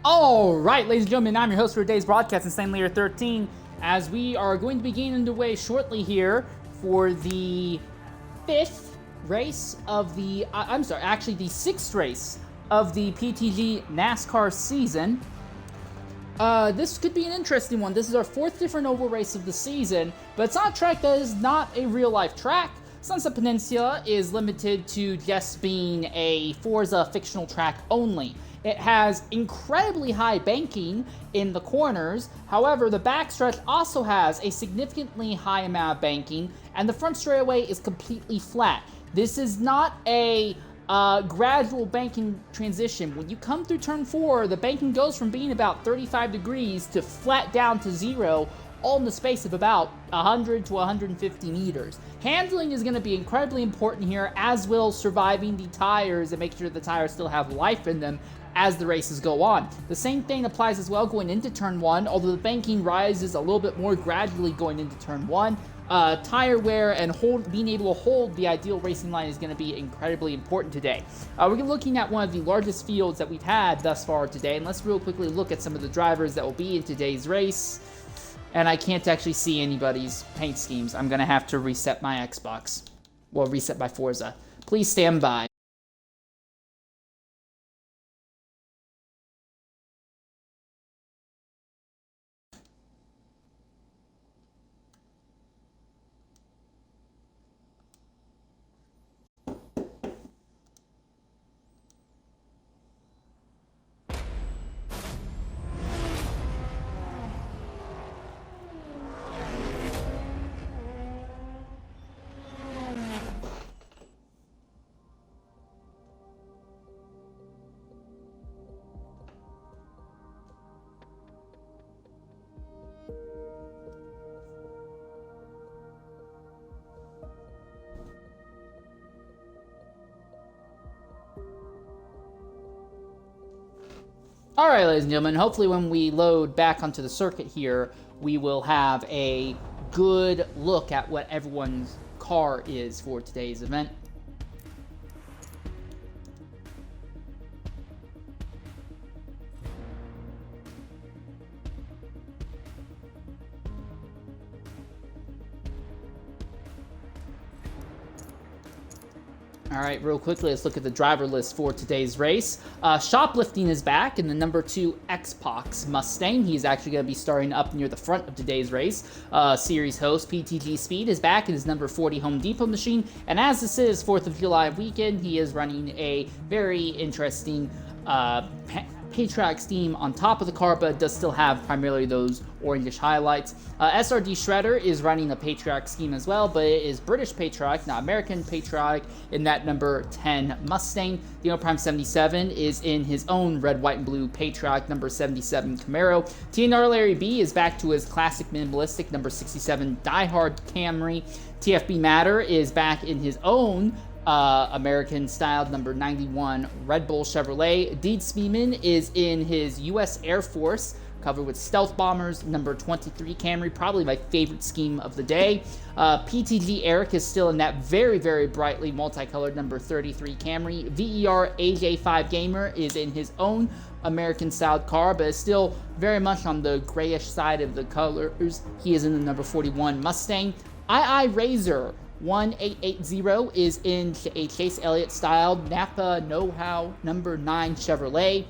All right, ladies and gentlemen, I'm your host for today's broadcast, Insane Layer 13, as we are going to be getting underway shortly here for the fifth race of the, the sixth race of the PTG NASCAR season. This could be an interesting one. This is our fourth different oval race of the season, but it's on a track that is not a real-life track. Sunset Peninsula is limited to just being a Forza fictional track only. It has incredibly high banking in the corners. However, the backstretch also has a significantly high amount of banking, and the front straightaway is completely flat. This is not a gradual banking transition. When you come through turn 4, the banking goes from being about 35 degrees to flat down to 0, all in the space of about 100 to 150 meters. Handling is going to be incredibly important here, as will surviving the tires and make sure the tires still have life in them as the races go on. The same thing applies as well going into turn 1, although the banking rises a little bit more gradually going into turn 1. Tire wear and being able to hold the ideal racing line is going to be incredibly important today. We're looking at one of the largest fields that we've had thus far today, and let's real quickly look at some of the drivers that will be in today's race. And I can't actually see anybody's paint schemes. I'm going to have to reset my Xbox. Well, reset my Forza. Please stand by. All right, ladies and gentlemen, hopefully when we load back onto the circuit here, we will have a good look at what everyone's car is for today's event. All right, real quickly, let's look at the driver list for today's race. Shoplifting is back in the number 2 Xbox Mustang. He's actually going to be starting up near the front of today's race. Series host PTG Speed is back in his number 40 Home Depot machine. And as this is 4th of July weekend, he is running a very interesting Patriot scheme on top of the car, but it does still have primarily those orangish highlights. SRD Shredder is running a Patriot scheme as well, but it is British Patriot, not American Patriot, in that number 10 Mustang. Dino Prime 77 is in his own red, white, and blue Patriot, number 77 Camaro. TNR Larry B is back to his classic minimalistic number 67 Die Hard Camry. TFB Matter is back in his own American-styled number 91 Red Bull Chevrolet. Deed Speedman is in his U.S. Air Force, covered with stealth bombers, number 23 Camry, probably my favorite scheme of the day. PTG Eric is still in that very, very brightly multicolored number 33 Camry. VER AJ5 Gamer is in his own American-styled car, but is still very much on the grayish side of the colors. He is in the number 41 Mustang. II Razor 1880 is in a Chase Elliott styled Napa Know-How number 9 Chevrolet.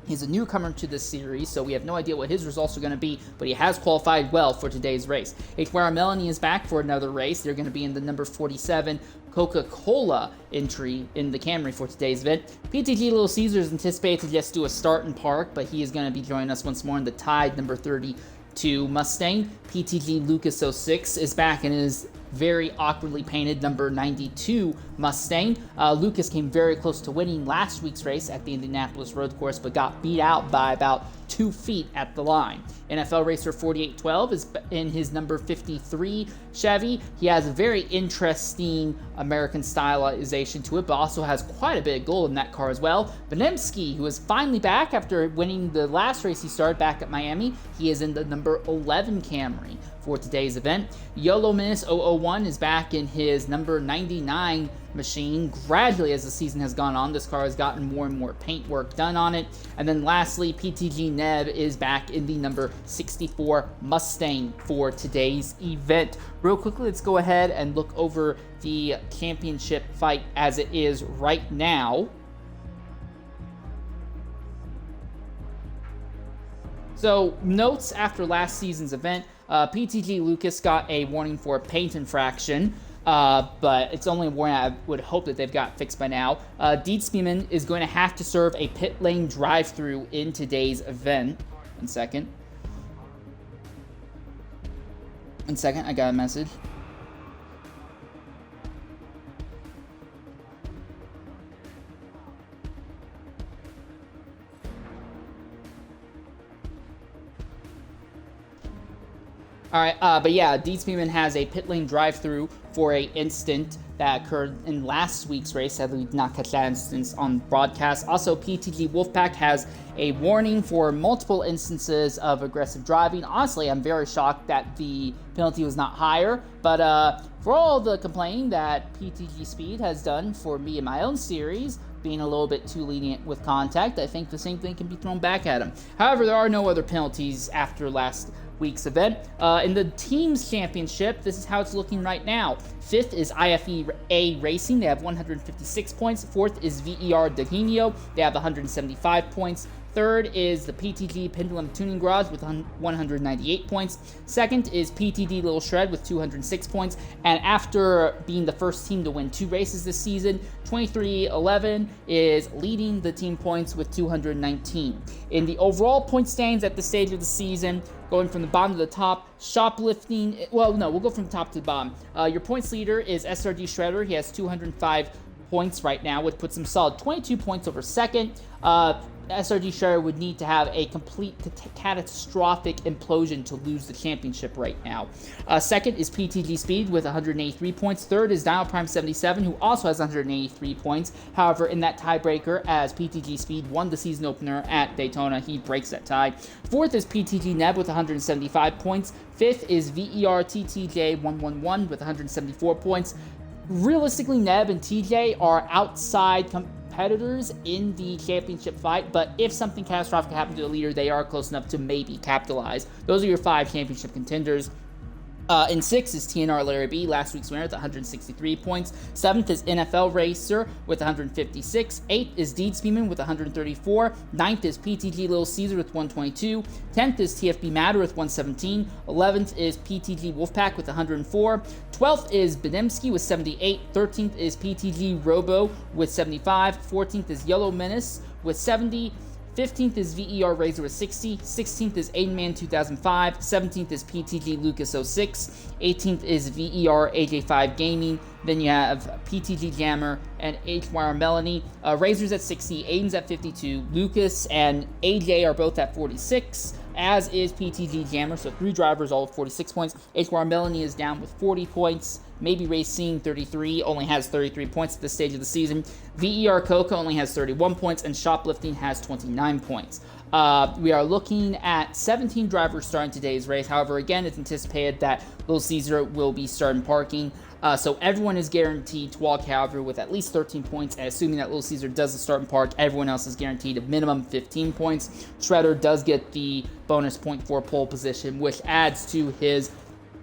He's a newcomer to this series, so we have no idea what his results are going to be, but he has qualified well for today's race. HWR Melanie is back for another race. They're going to be in the number 47 Coca-Cola entry in the Camry for today's event. PTG Little Caesar is anticipated to just do a start and park, but he is going to be joining us once more in the Tide number 32 Mustang. PTG Lucas 06 is back and is very awkwardly painted number 92 Mustang. Lucas came very close to winning last week's race at the Indianapolis Road Course, but got beat out by about 2 feet at the line. NFL Racer 4812 is in his number 53 Chevy. He has a very interesting American stylization to it, but also has quite a bit of gold in that car as well. Benemski, who is finally back after winning the last race he started back at Miami, he is in the number 11 Camry. for today's event. YOLO Miss 001 is back in his number 99 machine. Gradually, as the season has gone on, this car has gotten more and more paint work done on it. And then lastly, PTG Neb is back in the number 64 Mustang for today's event. Real quickly, let's go ahead and look over the championship fight as it is right now. So, notes after last season's event, PTG Lucas got a warning for paint infraction, but it's only a warning I would hope that they've got fixed by now. Dietz Beeman is going to have to serve a pit lane drive-through in today's event. One second, I got a message. All right, but yeah, Dietz Beeman has a pit lane drive-through for a incident that occurred in last week's race. Sadly, we did not catch that instance on broadcast. Also, PTG Wolfpack has a warning for multiple instances of aggressive driving. Honestly, I'm very shocked that the penalty was not higher, but for all the complaining that PTG Speed has done for me in my own series, being a little bit too lenient with contact, I think the same thing can be thrown back at him. However, there are no other penalties after last week's event. In the teams championship, this is how it's looking right now. 5th is IFEA Racing. They have 156 points. 4th is VER Dagenio. They have 175 points. 3rd is the PTG Pendulum Tuning Garage with 198 points. 2nd is PTD Little Shred with 206 points. And after being the first team to win 2 races this season, 2311 is leading the team points with 219. In the overall point standings at this stage of the season, going from the bottom to the top, shoplifting, well, no, we'll go from the top to the bottom. Your points leader is SRD Shredder. He has 205 points right now, which puts him solid 22 points over second. SRD Shredder would need to have a complete catastrophic implosion to lose the championship right now. Second is PTG Speed with 183 points. Third is Dial Prime 77, who also has 183 points. However, in that tiebreaker, as PTG Speed won the season opener at Daytona, he breaks that tie. Fourth is PTG Neb with 175 points. Fifth is VER TTJ 111 with 174 points. Realistically, Neb and TJ are outside competitors in the championship fight, but if something catastrophic happened to the leader, they are close enough to maybe capitalize. Those are your 5 championship contenders. In 6th is TNR Larry B, last week's winner with 163 points. 7th is NFL Racer with 156. 8th is Dietz Beeman with 134. 9th is PTG Little Caesar with 122. 10th is TFB Matter with 117. 11th is PTG Wolfpack with 104. 12th is Benemski with 78. 13th is PTG Robo with 75. 14th is Yellow Menace with 70. 15th is VER Razor with 60, 16th is Aidenman 2005, 17th is PTG Lucas 06, 18th is VER AJ5 Gaming, then you have PTG Jammer and HYR Melanie. Razor's at 60, Aiden's at 52, Lucas and AJ are both at 46, as is PTG Jammer, so 3 drivers all with 46 points. HYR Melanie is down with 40 points. Maybe Racing 33 only has 33 points at this stage of the season. VER Coca only has 31 points, and Shoplifting has 29 points. We are looking at 17 drivers starting today's race. However, again, it's anticipated that Little Caesar will be starting parking. So everyone is guaranteed to walk, however, with at least 13 points. And assuming that Little Caesar doesn't start and park, everyone else is guaranteed a minimum 15 points. Shredder does get the bonus point for pole position, which adds to his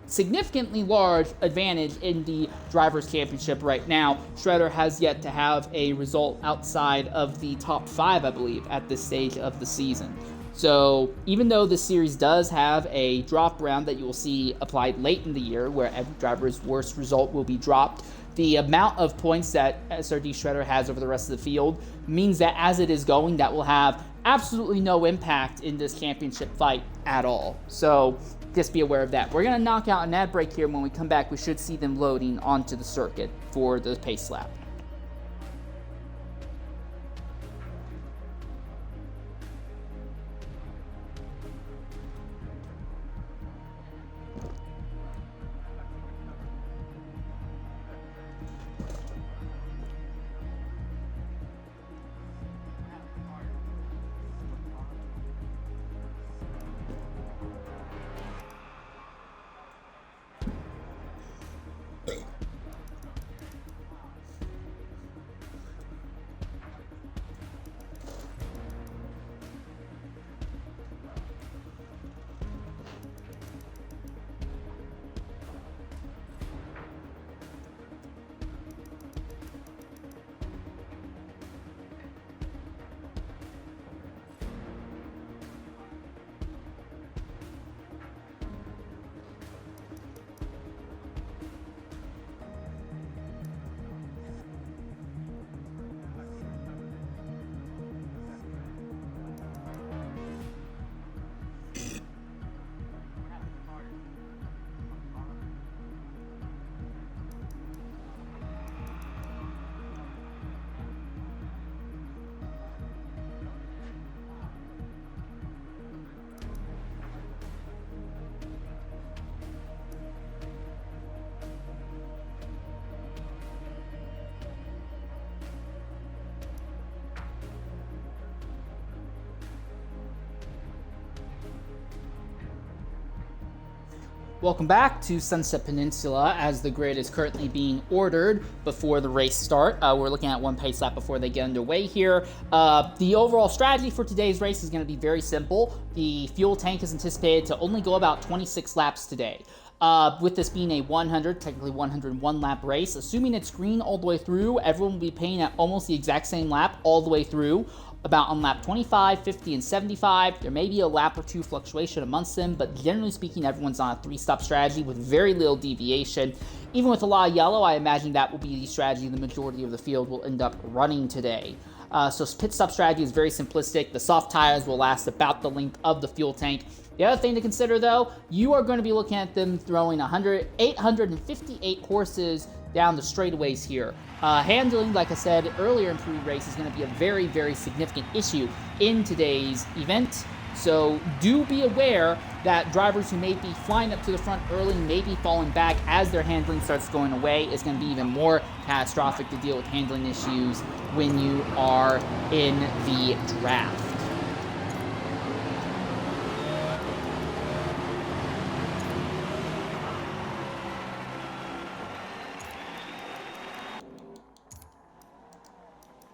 significantly large advantage in the Drivers' Championship right now. Shredder has yet to have a result outside of the top 5, I believe, at this stage of the season. So even though this series does have a drop round that you will see applied late in the year, where every driver's worst result will be dropped, the amount of points that SRD Shredder has over the rest of the field means that as it is going, that will have absolutely no impact in this championship fight at all. So just be aware of that. We're going to knock out an ad break here. When we come back, we should see them loading onto the circuit for the pace lap. Welcome back to Sunset Peninsula as the grid is currently being ordered before the race start. We're looking at one pace lap before they get underway here. The overall strategy for today's race is going to be very simple. The fuel tank is anticipated to only go about 26 laps today. With this being a 100, technically 101 lap race, assuming it's green all the way through, everyone will be paying at almost the exact same lap all the way through. About on lap 25, 50, and 75. There may be a lap or two fluctuation amongst them, but generally speaking, everyone's on a 3-stop strategy with very little deviation. Even with a lot of yellow, I imagine that will be the strategy the majority of the field will end up running today. So pit stop strategy is very simplistic. The soft tires will last about the length of the fuel tank. The other thing to consider, though, you are going to be looking at them throwing 858 horses down the straightaways here. Handling, like I said earlier in pre-race, is going to be a very, very significant issue in today's event. So do be aware that drivers who may be flying up to the front early, may be falling back as their handling starts going away. It's going to be even more catastrophic to deal with handling issues when you are in the draft.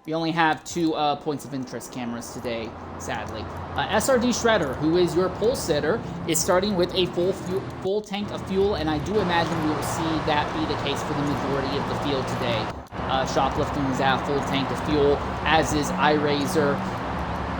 We only have 2 points of interest cameras today, sadly. SRD Shredder, who is your pole sitter, is starting with a full tank of fuel, and I do imagine we will see that be the case for the majority of the field today. Shoplifting is at full tank of fuel, as is iRazor.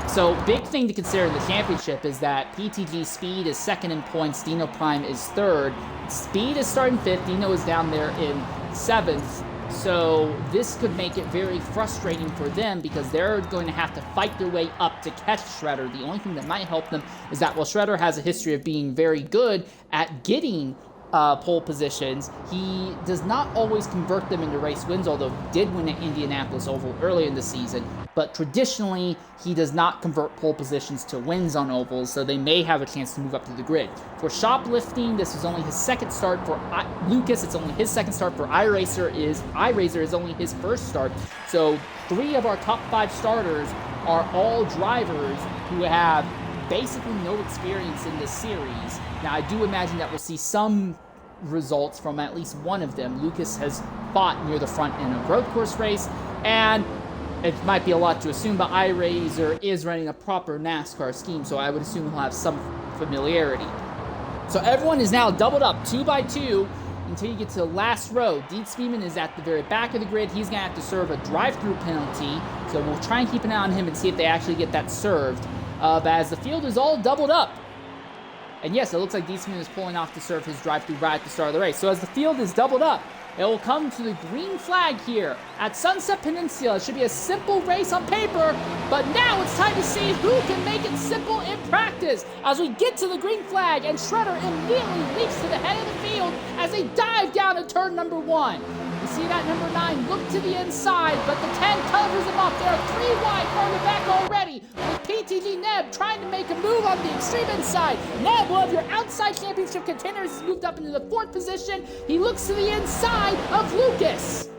So, big thing to consider in the championship is that PTG Speed is second in points, Dino Prime is third. Speed is starting 5th, Dino is down there in 7th. So this could make it very frustrating for them because they're going to have to fight their way up to catch Shredder. The only thing that might help them is that while Shredder has a history of being very good at getting pole positions, he does not always convert them into race wins, although he did win at Indianapolis Oval early in the season. But traditionally, he does not convert pole positions to wins on ovals, so they may have a chance to move up to the grid. For shoplifting, this is only his second start. For Lucas, it's only his second start. For iRazor is only his first start. So 3 of our top 5 starters are all drivers who have basically no experience in this series. Now, I do imagine that we'll see some results from at least one of them. Lucas has fought near the front in a road course race, and it might be a lot to assume, but iRazor is running a proper NASCAR scheme, so I would assume he'll have some familiarity. So everyone is now doubled up 2 by 2 until you get to the last row. Deed Speedman is at the very back of the grid. He's going to have to serve a drive-through penalty, so we'll try and keep an eye on him and see if they actually get that served. But as the field is all doubled up, and yes, it looks like Deed Speedman is pulling off to serve his drive-through right at the start of the race. So as the field is doubled up, it will come to the green flag here at Sunset Peninsula. It should be a simple race on paper, but now it's time to see who can make it simple in practice. As we get to the green flag, and Shredder immediately leaps to the head of the field as they dive down to turn number 1. You see that number 9 look to the inside, but the 10 covers him up. There are 3 wide farther back already, with PTG Neb trying to make a move on the extreme inside. Neb, one of your outside championship contenders, has moved up into the 4th position. He looks to the inside of Lucas.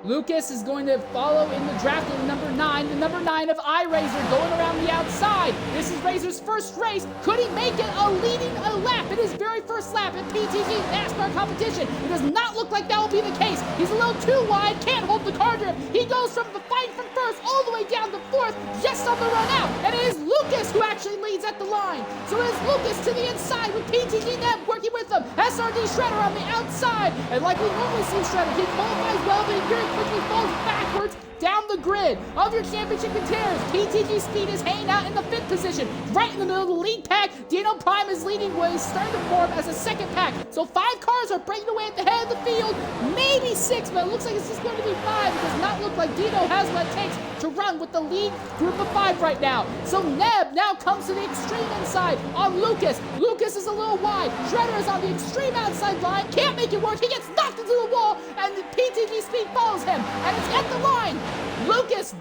Lucas is going to follow in the draft of number 9, the number 9 of iRazor going around the outside. This is Razor's first race. Could he make it leading a lap in his very first lap in PTG NASCAR competition? It does not look like that will be the case. He's a little too wide, can't hold the car grip. He goes from the fight from first all the way down to 4th, just on the run out. And it is Lucas who actually leads at the line. So it is Lucas to the inside with PTG Neb working with him. SRD Shredder on the outside. And like we normally see Shredder, he qualifies well, but he very quickly falls backwards down the grid of your championship contenders. PTG Speed is hanging out in the 5th position, right in the middle of the lead pack. Dino Prime is leading what is starting to form as a 2nd pack. So 5 cars are breaking away at the head of the field, maybe 6, but it looks like it's just going to be 5. It does not look like Dino has what it takes to run with the lead group of 5 right now. So Neb now comes to the extreme inside on Lucas. Lucas is a little wide. Shredder is on the extreme outside line, can't make it work. He gets knocked into the wall, and the PTG Speed follows him, and it's at the line. Lucas,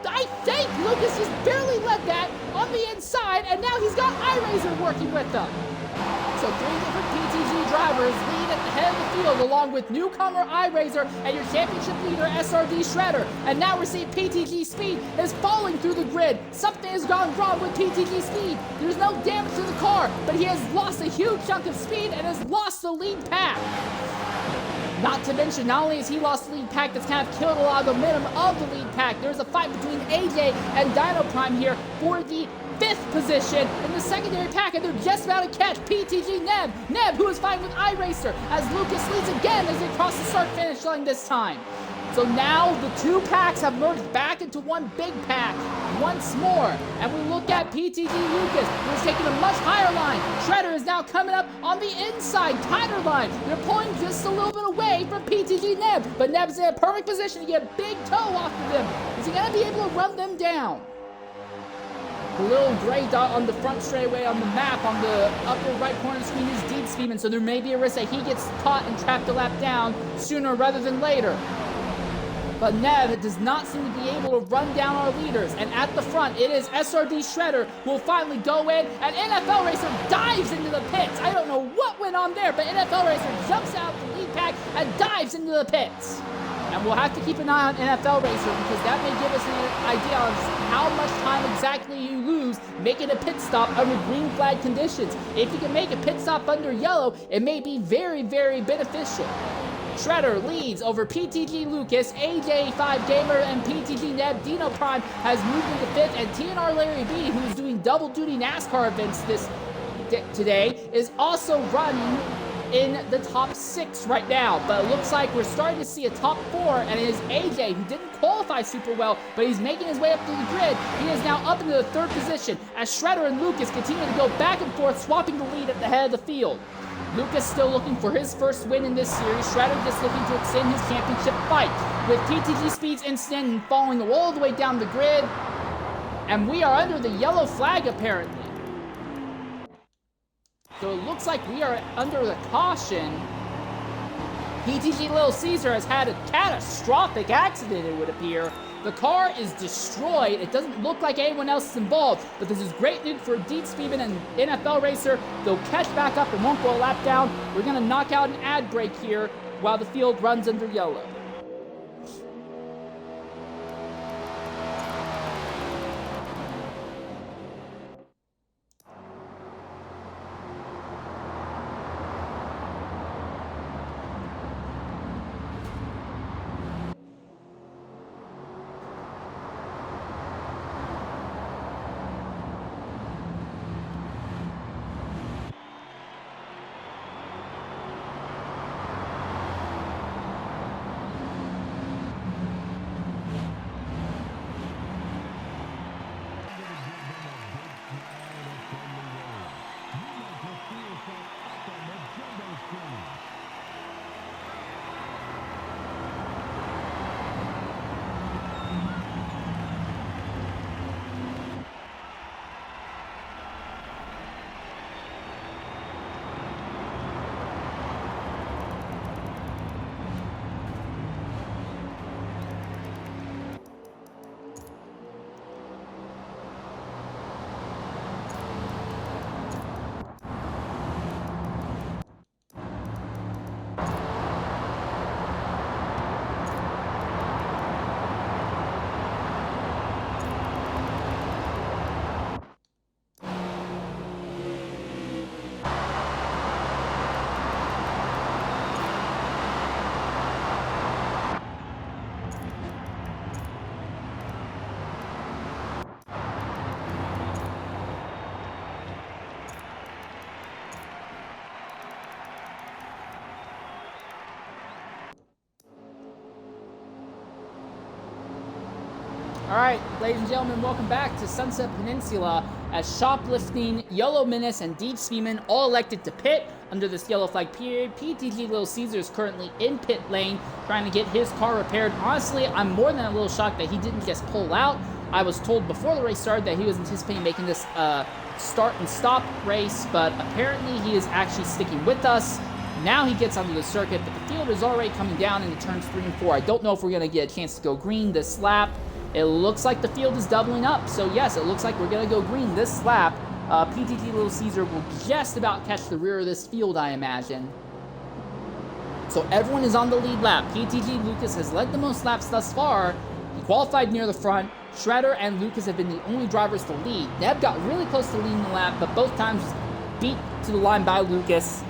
I think Lucas just barely led that on the inside, and now he's got iRazor working with them. So 3 different PTG drivers lead at the head of the field along with newcomer iRacer and your championship leader SRD Shredder. And now we're seeing PTG Speed is falling through the grid. Something has gone wrong with PTG Speed. There's no damage to the car, but he has lost a huge chunk of speed and has lost the lead pack. Not to mention, not only has he lost the lead pack, that's kind of killed a lot of the momentum of the lead pack. There's a fight between AJ and Dino Prime here for the 5th position in the secondary pack, and they're just about to catch PTG Neb. Neb, who is fighting with iRacer, as Lucas leads again as they cross the start-finish line this time. So now the 2 packs have merged back into one big pack once more. And we look at PTG Lucas, who's taking a much higher line. Shredder is now coming up on the inside, tighter line. They're pulling just a little bit away from PTG Neb, but Neb's in a perfect position to get a big toe off of them. Is he going to be able to run them down? The little gray dot on the front straightaway on the map on the upper right corner of the screen is Deep Speedman, so there may be a risk that he gets caught and trapped a lap down sooner rather than later. But Neb does not seem to be able to run down our leaders. And at the front, it is SRD Shredder who will finally go in, and NFL Racer dives into the pits. I don't know what went on there, but NFL Racer jumps out the lead pack and dives into the pits. And we'll have to keep an eye on NFL Racer because that may give us an idea of how much time exactly you lose making a pit stop under green flag conditions. If you can make a pit stop under yellow, it may be very, very beneficial. Shredder leads over PTG Lucas, AJ5 Gamer, and PTG Neb. Dino Prime has moved into 5th, and TNR Larry B, who's doing double-duty NASCAR events today, is also running in the top 6 right now. But it looks like we're starting to see a top 4, and it is AJ, who didn't qualify super well, but he's making his way up through the grid. He is now up into the 3rd position as Shredder and Lucas continue to go back and forth, swapping the lead at the head of the field. Lucas still looking for his first win in this series. Shredder just looking to extend his championship fight. With PTG Speed's incident and falling all the way down the grid. And we are under the yellow flag apparently. So it looks like we are under the caution. PTG Little Caesar has had a catastrophic accident, it would appear. The car is destroyed. It doesn't look like anyone else is involved, but this is great news for Deep Speedman and NFL Racer. They'll catch back up and won't go a lap down. We're going to knock out an ad break here while the field runs under yellow. All right, ladies and gentlemen, welcome back to Sunset Peninsula as Shoplifting, Yellow Menace, and Deep Speedman all elected to pit under this yellow flag period. PTG Little Caesar is currently in pit lane trying to get his car repaired. Honestly, I'm more than a little shocked that he didn't just pull out. I was told before the race started that he was anticipating making this start and stop race, but apparently he is actually sticking with us. Now he gets onto the circuit, but the field is already coming down into turns 3 and 4. I don't know if we're going to get a chance to go green this lap. It looks like the field is doubling up, so yes, it looks like we're going to go green this lap. PTG Little Caesar will just about catch the rear of this field, I imagine. So everyone is on the lead lap. PTG Lucas has led the most laps thus far. He qualified near the front. Shredder and Lucas have been the only drivers to lead. Neb got really close to leading the lap, but both times was beat to the line by Lucas.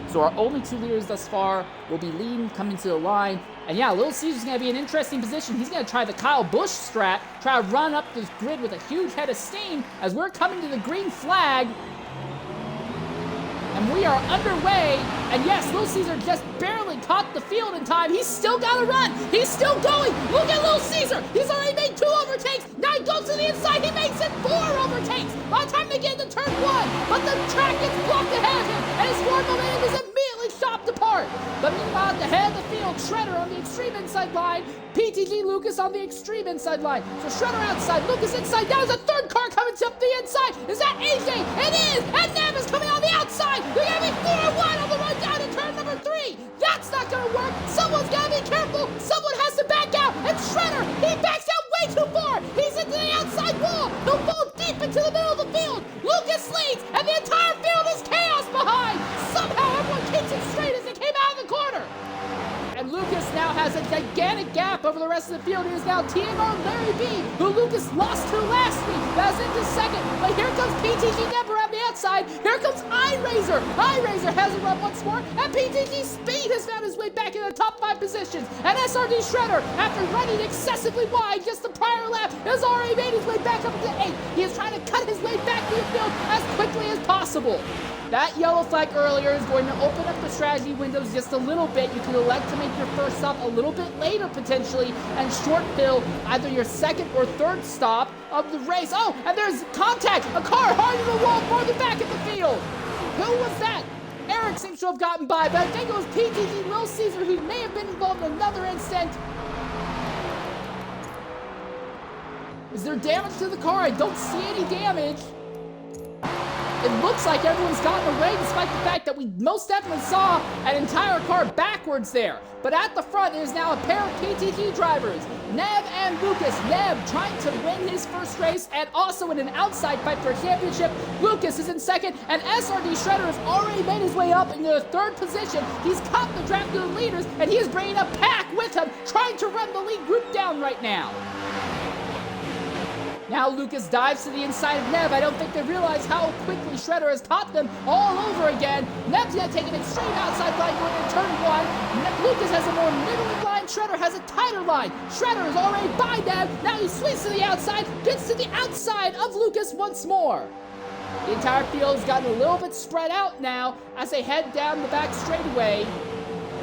So our only 2 leaders thus far will be leading coming to the line. And yeah, Little Caesar's going to be in an interesting position. He's going to try the Kyle Busch strat, try to run up this grid with a huge head of steam as we're coming to the green flag. And we are underway, and yes, Little Caesar just barely caught the field in time. He's still got to run. He's still going. Look at Little Caesar. He's already made 2 overtakes. Now he goes to the inside. He makes it 4 overtakes by the time they get into turn 1. But the track gets blocked ahead of him, and his forward momentum is immediately chopped apart. But meanwhile, at the head of the field, Shredder on the extreme inside line, PTG Lucas on the extreme inside line. So Shredder outside, Lucas inside. Now there's a third car coming up the inside. Is that AJ? It is! And Nev is coming on the outside. They're going to be 4 wide on the run down to turn number 3. That's not going to work. Someone's got to be careful. Someone has to back out. And Shredder, he backs out way too far. He's into the outside wall. He'll fall deep into the middle of the field. Lucas leads, and the entire field is chaos behind. Somehow everyone keeps it straight as they came out of the corner. And Lucas now has a gigantic gap over the rest of the field. It is now TMR Larry B, who Lucas lost to last week. That's into second. But here comes PTG Never on the outside. Here comes iRazor. iRazor has a run once more. And PTG Speed has found his way back in the top 5 positions. And SRD Shredder, after running excessively wide just the prior lap, has already made his way back up into 8. He is trying to cut his way back to the field as quickly as possible. That yellow flag earlier is going to open up the strategy windows just a little bit. You can elect to make your first stop a little bit later potentially and short fill either your second or third stop of the race. Oh, and there's contact! A car hard to the wall farther back in the field. Who was that? Eric seems to have gotten by, but I think it was PTG Little Caesar who may have been involved in another incident. Is there damage to the car? I don't see any damage. It looks like everyone's gotten away despite the fact that we most definitely saw an entire car backwards there. But at the front is now a pair of PTG drivers, Nev and Lucas. Nev trying to win his first race and also in an outside fight for a championship. Lucas is in second, and SRD Shredder has already made his way up into the 3rd position. He's caught the draft of the leaders, and he is bringing a pack with him, trying to run the lead group down right now. Now Lucas dives to the inside of Nev. I don't think they realize how quickly Shredder has caught them all over again. Nev's going to take an extreme outside line going into turn 1. Lucas has a more middling line. Shredder has a tighter line. Shredder is already by Nev. Now he sweeps to the outside, gets to the outside of Lucas once more. The entire field has gotten a little bit spread out now as they head down the back straightaway.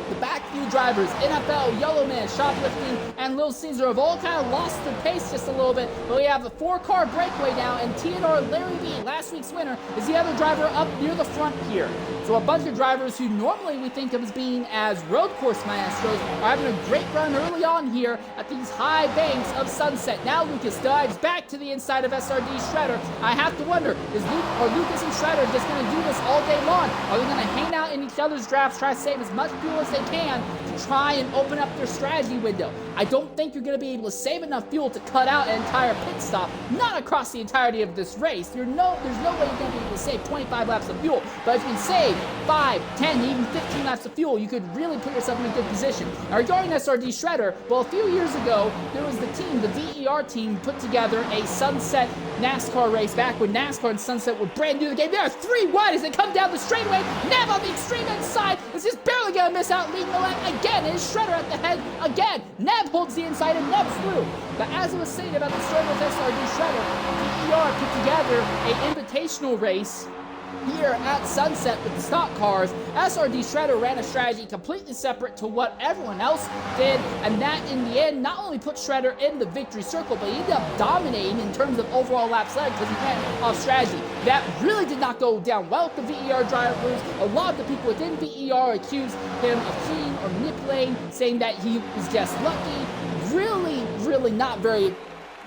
The back few drivers, NFL, Yellowman, Shoplifting, and Little Caesar have all kind of lost their pace just a little bit, but we have a 4-car breakaway now, and TNR Larry B, last week's winner, is the other driver up near the front here. So a bunch of drivers who normally we think of as being as road course maestros are having a great run early on here at these high banks of Sunset. Now Lucas dives back to the inside of SRD Shredder. I have to wonder, are Lucas and Shredder just going to do this all day long? Are they going to hang out in each other's drafts, try to save as much fuel as they can to try and open up their strategy window? I don't think you're going to be able to save enough fuel to cut out an entire pit stop, not across the entirety of this race. There's no way you're going to be able to save 25 laps of fuel, but if you can save 5, 10, even 15 laps of fuel, you could really put yourself in a good position. Now regarding SRD Shredder, well, a few years ago, there was the team, the VER team, put together a Sunset NASCAR race back when NASCAR and Sunset were brand new to the game. There are 3 wide as they come down the straightaway. Nev on the extreme inside is just barely going to miss out leading the lap again. It is Shredder at the head again. Nev holds the inside and Nev's through. But as I was saying about the story with SRD Shredder, VER put together an invitational race here at Sunset with the stock cars. SRD Shredder ran a strategy completely separate to what everyone else did, and that in the end not only put Shredder in the victory circle, but he ended up dominating in terms of overall laps led because he ran off strategy. That really did not go down well with the VER drivers. A lot of the people within VER accused him of cheating or manipulating, saying that he was just lucky. Really not very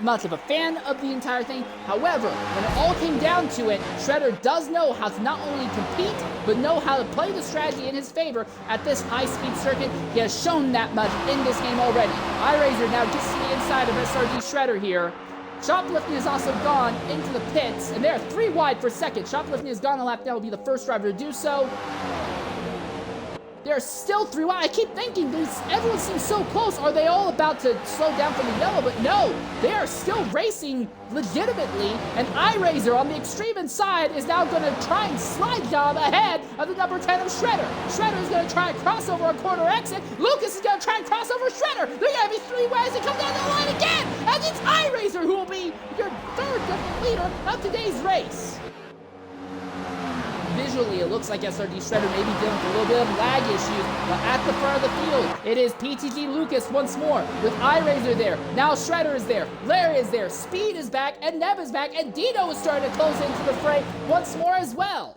much of a fan of the entire thing. However, when it all came down to it, Shredder does know how to not only compete, but know how to play the strategy in his favor at this high-speed circuit. He has shown that much in this game already. iRazor now gets to the inside of SRD Shredder here. Shoplifting has also gone into the pits, and they're 3 wide for second. Shoplifting has gone a lap. That will be the first driver to do so. They're still 3 wide. I keep thinking, everyone seems so close. Are they all about to slow down from the yellow? But no, they are still racing legitimately. And iRazor on the extreme inside is now going to try and slide down ahead of the number 10 of Shredder. Shredder is going to try and cross over a corner exit. Lucas is going to try and cross over Shredder. They're going to be 3 ways and come down the line again. And it's iRazor who will be your third leader of today's race. Visually, it looks like SRD Shredder may be dealing with a little bit of lag issues, but at the front of the field, it is PTG Lucas once more with iRazor there. Now Shredder is there, Larry is there, Speed is back, and Neb is back, and Dino is starting to close into the fray once more as well.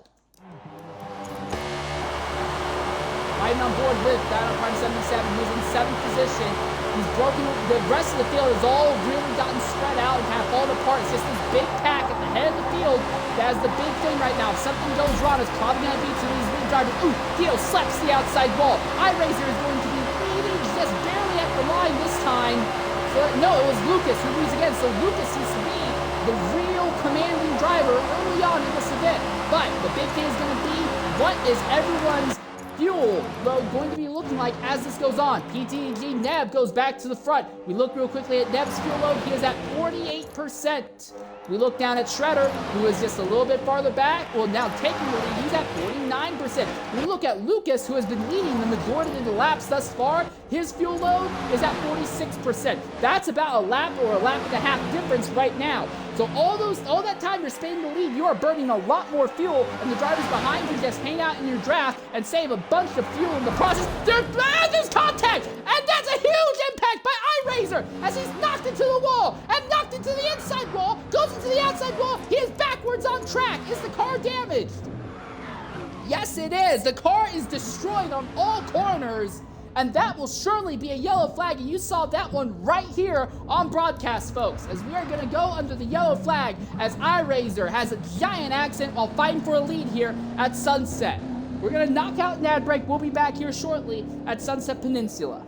Riding on board with Dino Prime 77, who's in 7th position. He's broken, the rest of the field has all really gotten spread out and kind of fallen apart. It's just this big pack at the head of the field that is the big thing right now. If something goes wrong, it's probably going to be to these lead drivers. Ooh, Dino slaps the outside wall. iRazor is going to be leading just barely at the line this time. No, it was Lucas who leads again. So Lucas seems to be the real commanding driver early on in this event. But the big thing is going to be, what is everyone's fuel load going to be looking like as this goes on? PTG Neb goes back to the front. We look real quickly at Neb's fuel load. He is at 48%. We look down at Shredder, who is just a little bit farther back. Well, now taking the lead, he's at 49%. We look at Lucas, who has been leading the majority of the laps thus far. His fuel load is at 46%. That's about a lap or a lap and a half difference right now. So all that time you're spending the lead, you are burning a lot more fuel, and the drivers behind you just hang out in your draft and save a bunch of fuel in the process. There's contact, and that's a huge impact by iRazor as he's knocked into the wall and knocked into the inside wall, goes into the outside wall. He is backwards on track. Is the car damaged? Yes, it is. The car is destroyed on all corners, and that will surely be a yellow flag, and you saw that one right here on broadcast, folks, as we are going to go under the yellow flag as iRazor has a giant accident while fighting for a lead here at Sunset. We're going to knock out an ad break. We'll be back here shortly at Sunset Peninsula.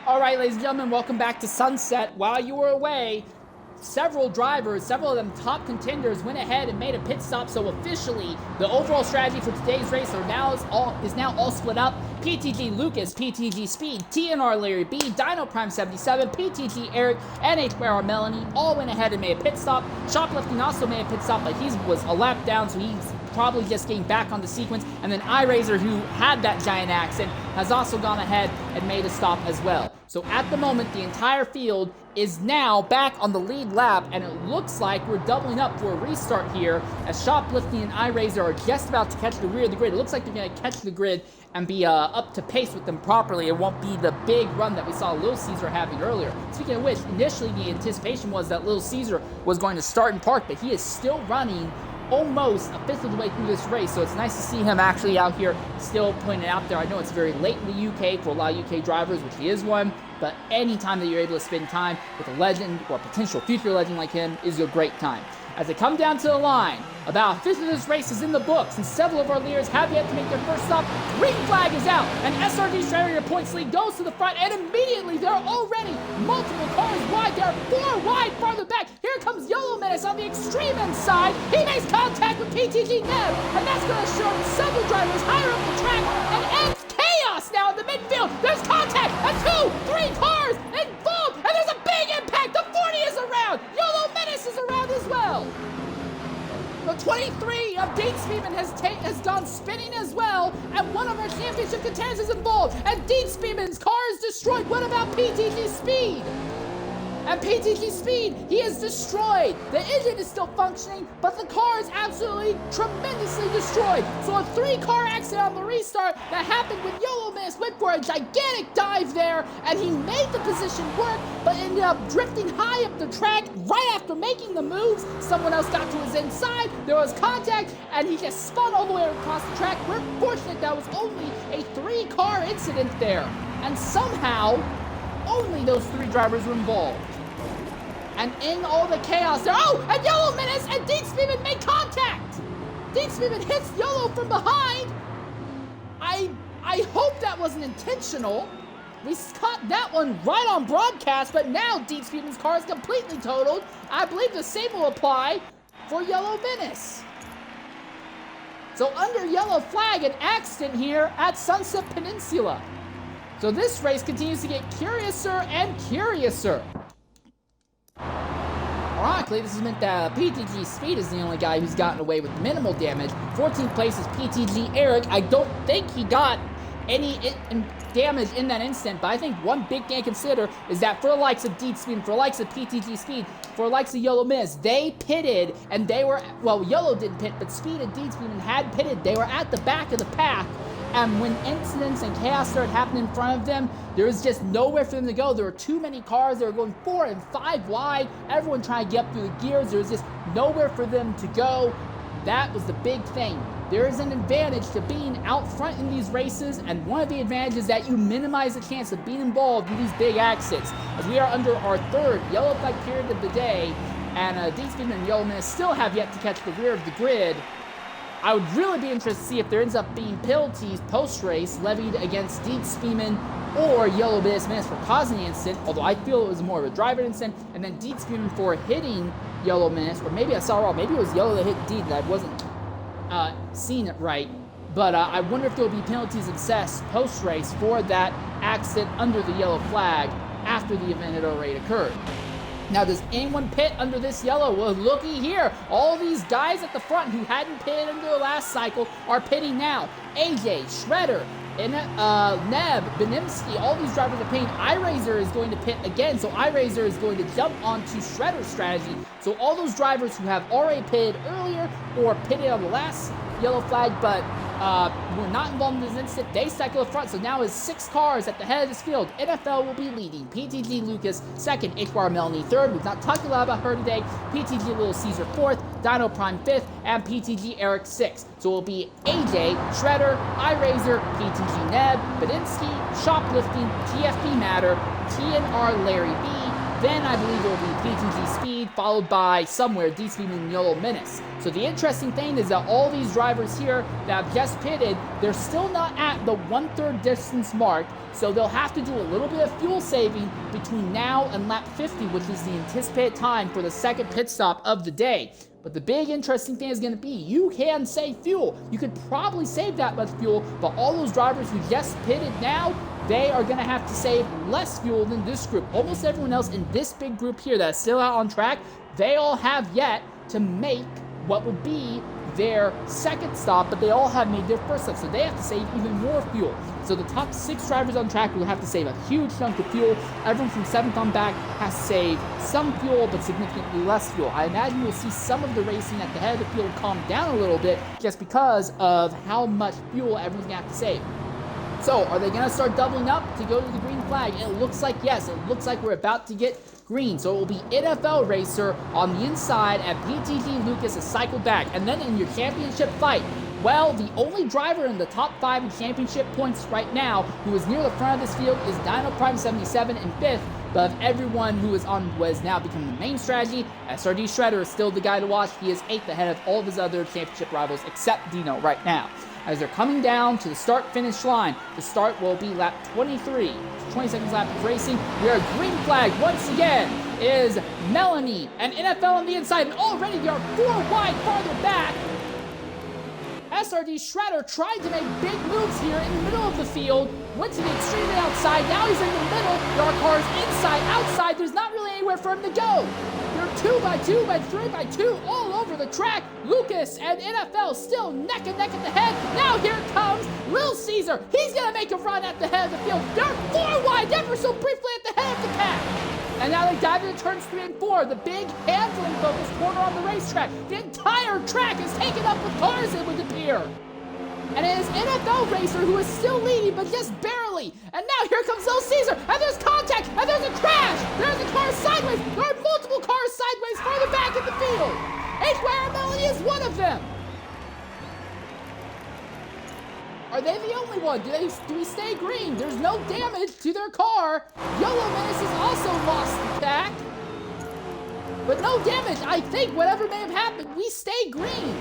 All right, ladies and gentlemen, welcome back to Sunset. While you were away, several drivers, several of them top contenders, went ahead and made a pit stop. So officially, the overall strategy for today's race is now all split up. PTG Lucas, PTG Speed, TNR Larry B, Dino Prime 77, PTG Eric, and H2R Melanie all went ahead and made a pit stop. Shoplifting also made a pit stop, but he was a lap down, so he's probably just getting back on the sequence. And then iRazor, who had that giant accident, has also gone ahead and made a stop as well. So at the moment, the entire field is now back on the lead lap, and it looks like we're doubling up for a restart here as Shoplifting and iRazor are just about to catch the rear of the grid. It looks like they're going to catch the grid and be up to pace with them properly. It won't be the big run that we saw Little Caesar having earlier. Speaking of which, initially the anticipation was that Little Caesar was going to start and park, but he is still running almost a fifth of the way through this race, so it's nice to see him actually out here still putting it out there. I know it's very late in the UK for a lot of UK drivers, which he is one, but any time that you're able to spend time with a legend or a potential future legend like him is a great time. As they come down to the line, about a fifth of this race is in the books, and several of our leaders have yet to make their first stop. Green flag is out, and SRD Strategy Points League goes to the front, and immediately there are already multiple cars wide. There are 4 wide farther back. Here comes Yellow Menace on the extreme inside. He makes contact with PTG Neb, and that's going to show several drivers higher up the track, and ends chaos now in the midfield. There's contact, and 2, 3 cars involved, and there's a big impact. The 40 is around. Yellow Menace is around as well. The 23 of Dean Speedman has gone spinning as well, and one of our championship contenders is involved, and Dean Speedman's car is destroyed. What about PTG Speed? And PTG Speed, he is destroyed. The engine is still functioning, but the car is absolutely tremendously destroyed. So a 3-car accident on the restart that happened when Yellow Menace went for a gigantic dive there, and he made the position work, but ended up drifting high up the track right after making the moves. Someone else got to his inside, there was contact, and he just spun all the way across the track. We're fortunate that was only a 3-car incident there, and somehow only those 3 drivers were involved. And in all the chaos there, and Yellow Menace and Dean Speedman make contact! Dean Speedman hits Yellow from behind. I hope that wasn't intentional. We caught that one right on broadcast, but now Dean Speedman's car is completely totaled. I believe the same will apply for Yellow Menace. So under yellow flag, an accident here at Sunset Peninsula. So this race continues to get curiouser and curiouser. Ironically, this has meant that PTG Speed is the only guy who's gotten away with minimal damage. 14th place is PTG Eric. I don't think he got any damage in that instant, but I think one big thing to consider is that for the likes of Dean Speed, for the likes of PTG Speed, for the likes of Yellow Menace, they pitted, and they were, well, Yellow didn't pit, but Speed and Dean Speedman had pitted. They were at the back of the pack. And when incidents and chaos started happening in front of them, there was just nowhere for them to go. There were too many cars. They were going 4 and 5 wide. Everyone trying to get up through the gears. There was just nowhere for them to go. That was the big thing. There is an advantage to being out front in these races, and one of the advantages is that you minimize the chance of being involved in these big accidents. As we are under our 3rd yellow flag period of the day, and Dean Speedman and Yellow Menace still have yet to catch the rear of the grid, I would really be interested to see if there ends up being penalties post-race levied against Dean Speedman or Yellow Menace for causing the incident, although I feel it was more of a driver incident, and then Dean Speedman for hitting Yellow Menace, or maybe I saw wrong, maybe it was Yellow that hit Dean, that I wasn't seeing it right, but I wonder if there will be penalties assessed post-race for that accident under the yellow flag after the event had already occurred. Now, does anyone pit under this yellow? Well, looky here. All these guys at the front who hadn't pitted under the last cycle are pitting now. AJ, Shredder, Neb, Benimsky, all these drivers are pitting. iRazor is going to pit again, so iRazor is going to jump onto Shredder's strategy. So all those drivers who have already pitted earlier or pitted on the last yellow flag, but were not involved in this incident, they cycle up front. So now is 6 cars at the head of this field. NFL will be leading. PTG Lucas 2nd, HBR Melanie 3rd. We've not talked a lot about her today. PTG Little Caesar 4th, Dino Prime 5th, and PTG Eric 6th. So it will be AJ, Shredder, iRazor, PTG Neb, Badinsky, Shoplifting, TFP Matter, TNR Larry B. Then I believe it will be PTG Speed, followed by somewhere Dean Speedman and Yellow Menace. So the interesting thing is that all these drivers here that have just pitted, they're still not at the 1/3 distance mark, so they'll have to do a little bit of fuel saving between now and lap 50, which is the anticipated time for the second pit stop of the day. But the big interesting thing is going to be, you can save fuel. You could probably save that much fuel, but all those drivers who just pitted now, they are going to have to save less fuel than this group. Almost everyone else in this big group here that is still out on track, they all have yet to make what would be their second stop, but they all have made their first stop, so they have to save even more fuel. So the top 6 drivers on track will have to save a huge chunk of fuel. Everyone from 7th on back has to save some fuel, but significantly less fuel. I imagine we'll see some of the racing at the head of the field calm down a little bit just because of how much fuel everyone's going to have to save. So, are they going to start doubling up to go to the green flag? It looks like yes. It looks like we're about to get green. So, it will be NFL Racer on the inside, and PTG Lucas is cycled back. And then in your championship fight, well, the only driver in the top 5 in championship points right now who is near the front of this field is Dino Prime 77 in 5th. But of everyone who is on what is now becoming the main strategy, SRD Shredder is still the guy to watch. He is 8th ahead of all of his other championship rivals except Dino right now. As they're coming down to the start-finish line, the start will be lap 23. 20 seconds lap of racing. We are green flag once again is Melanie and NFL on the inside, and already they are 4 wide farther back. SRD Shredder tried to make big moves here in the middle of the field, went to the extreme outside, now he's in the middle, there are cars inside, outside, there's not really anywhere for him to go. There are 2 by 2 by 3 by 2 all over the track. Lucas and NFL still neck and neck at the head. Now here comes Lil Caesar. He's gonna make a run at the head of the field. They're 4 wide ever so briefly at the head of the pack. And now they dive into turns 3 and 4, the big handling focused corner on the racetrack. The entire track is taken up with cars, it would appear. And it is NFL Racer who is still leading, but just barely. And now here comes Lil Caesar, and there's contact, and there's a crash. There's a car sideways. There are multiple cars sideways farther back in the field. H-Wire Melody is one of them. Are they the only one? Do we stay green? There's no damage to their car. Yellow Menace has also lost the pack. But no damage. I think whatever may have happened, we stay green.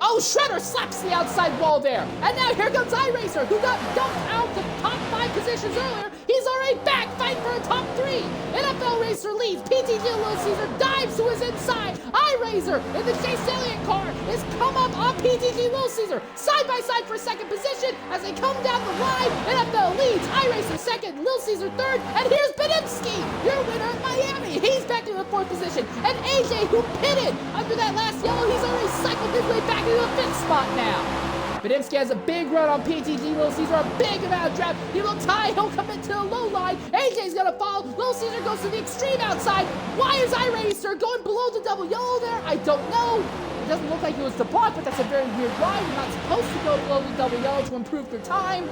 Oh, Shredder slaps the outside wall there. And now here comes iRacer, who got dumped out the top 5 positions earlier. He's already back fighting for a top 3. NFL Racer leads. PTG Lil Caesar dives to his inside. iRacer in the Chase Alien car is come up on PTG Lil Caesar. Side by side for second position as they come down the line. NFL leads. iRacer second. Lil Caesar third. And here's Peninsula, your winner of Miami. He's back in the 4th position. And AJ, who pitted under that last yellow, he's already cycled his way back into the 5th spot now. Badimski has a big run on PTG Lil Caesar, a big amount of draft. He will tie, he'll come into the low line. AJ's gonna follow. Lil Caesar goes to the extreme outside. Why is iRacer going below the double yellow there? I don't know. It doesn't look like it was the block, but that's a very weird line. You're not supposed to go below the double yellow to improve your time.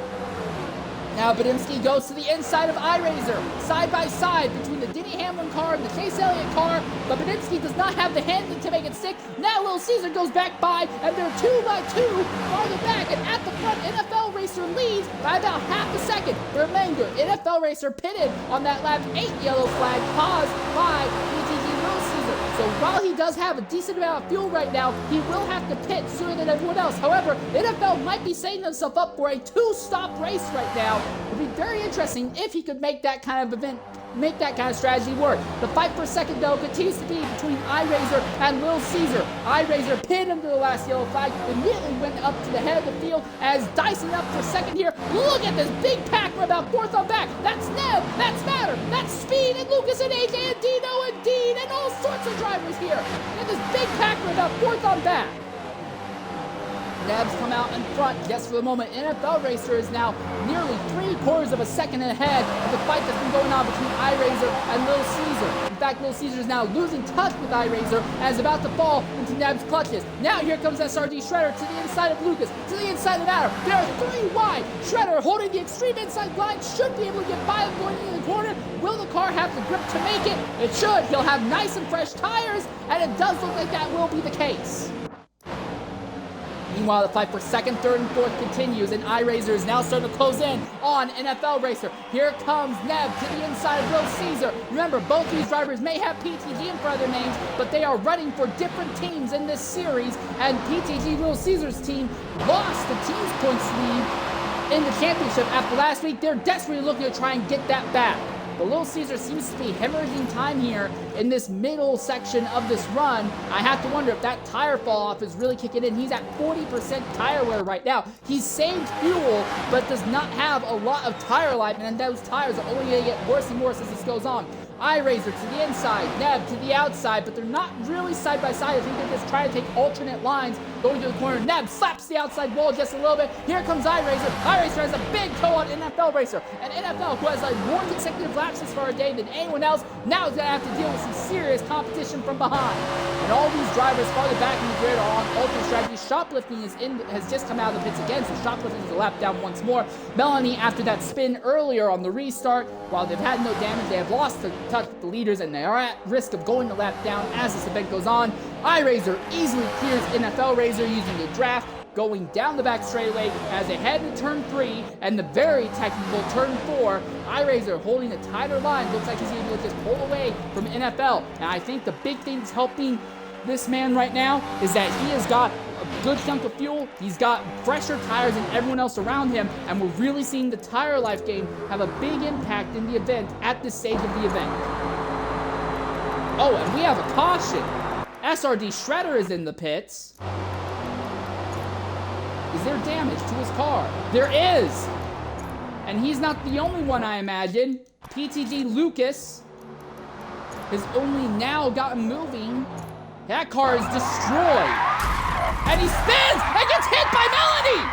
Now Badimski goes to the inside of iRacer, side by side between the Denny Hamlin car and the Chase Elliott car, but Badimski does not have the handling to make it stick. Now Lil Caesar goes back by, and they're 2 by 2 farther back, and at the front, NFL Racer leads by about half a second. Remember, NFL Racer pitted on that lap 8 yellow flag caused by PTG Lil Caesar. So while he does have a decent amount of fuel right now, he will have to pit sooner than everyone else. However, NFL might be setting himself up for a 2-stop race right now. It would be very interesting if he could make that kind of event, make that kind of strategy work. The fight for second, though, continues to be between iRacer and Lil Caesar. iRacer pinned him to the last yellow flag, immediately went up to the head of the field as dicing up for second here. Look at this big pack. We're about 4th on back. That's Neb, that's Matter, that's Speed, and Lucas, and AJ, and Dino, and Dean, and all sorts of drivers here. And this big pack, we're about 4th on back. Neb's come out in front just for the moment. NFL Racer is now nearly 3/4 of a second ahead of the fight that's been going on between iRacer and Lil Caesar. In fact, Lil Caesar is now losing touch with iRacer and is about to fall into Neb's clutches. Now here comes SRD Shredder to the inside of Lucas, to the inside of Matter. There are 3 wide. Shredder holding the extreme inside line, should be able to get by him going into the corner. Will the car have the grip to make it? It should. He'll have nice and fresh tires, and it does look like that will be the case. Meanwhile, the fight for second, third, and 4th continues, and iRacer is now starting to close in on NFL Racer. Here comes Neb to the inside of Lil Caesar. Remember, both these drivers may have PTG in front of their names, but they are running for different teams in this series, and PTG Lil Caesar's team lost the team's points lead in the championship after last week. They're desperately looking to try and get that back. But Lil Caesar seems to be hemorrhaging time here in this middle section of this run. I have to wonder if that tire fall off is really kicking in. He's at 40% tire wear right now. He's saved fuel, but does not have a lot of tire life, and those tires are only going to get worse and worse as this goes on. iRazer to the inside, Neb to the outside, but they're not really side by side. I think they're just trying to take alternate lines, going to the corner. Neb slaps the outside wall just a little bit. Here comes iRazer. iRazer has a big toe on NFL Racer. And NFL, who has like more consecutive laps this far a day than anyone else, now is going to have to deal with some serious competition from behind. And all these drivers farther back in the grid are on alternate strategy. Shoplifting has just come out of the pits again, so Shoplifting is a lap down once more. Melanie, after that spin earlier on the restart, while they've had no damage, they have lost the touch with the leaders, and they are at risk of going a lap down as this event goes on. iRazer easily clears NFL Razor using the draft, going down the back straightaway as they head to turn 3 and the very technical turn 4. iRazer holding a tighter line. Looks like he's able to just pull away from NFL. And I think the big thing that's helping this man right now is that he has got a good chunk of fuel. He's got fresher tires than everyone else around him, and we're really seeing the tire life gain have a big impact in the event at this stage of the event. Oh, and we have a caution. SRD Shredder is in the pits. Is there damage to his car? There is! And he's not the only one, I imagine. PTG Lucas has only now gotten moving. That car is destroyed. And he spins and gets hit by Melanie!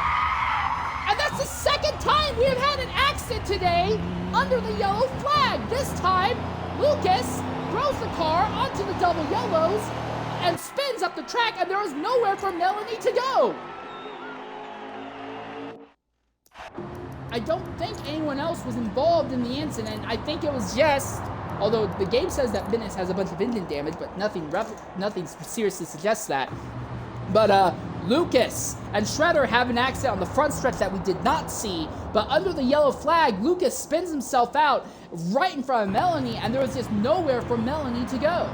And that's the second time we have had an accident today under the yellow flag. This time, Lucas throws the car onto the double yellows and spins up the track, and there is nowhere for Melanie to go. I don't think anyone else was involved in the incident. I think it was just, although the game says that Minnis has a bunch of engine damage, but nothing seriously suggests that. But Lucas and Shredder have an accident on the front stretch that we did not see, but under the yellow flag, Lucas spins himself out right in front of Melanie, and there was just nowhere for Melanie to go.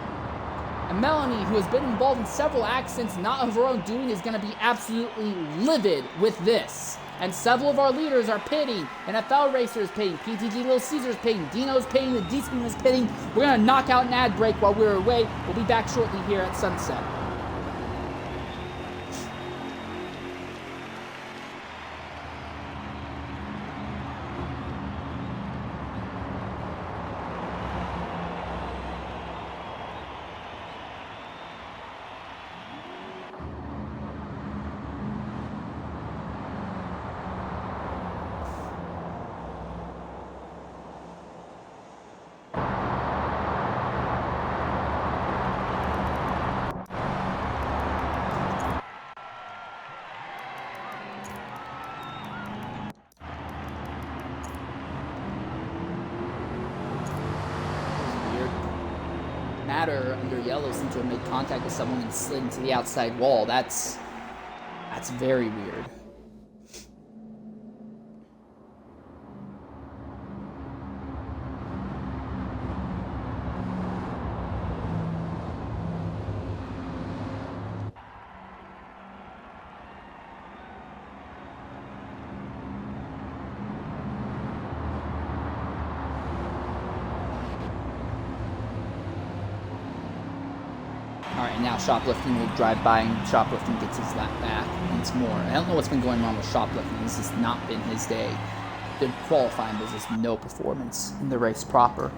And Melanie, who has been involved in several accidents not of her own doing, is going to be absolutely livid with this. And several of our leaders are pitting. NFL Racer is pitting. PTG Little Caesar is pitting. Dino's pitting. The D-Spin is pitting. We're going to knock out an ad break while we're away. We'll be back shortly here at Sunset. Under yellow seems to have made contact with someone and slid into the outside wall. That's very weird. Alright, now Shoplifting will drive by, and Shoplifting gets his lap back once more. I don't know what's been going on with Shoplifting. This has not been his day. The qualifying was just no performance in the race proper.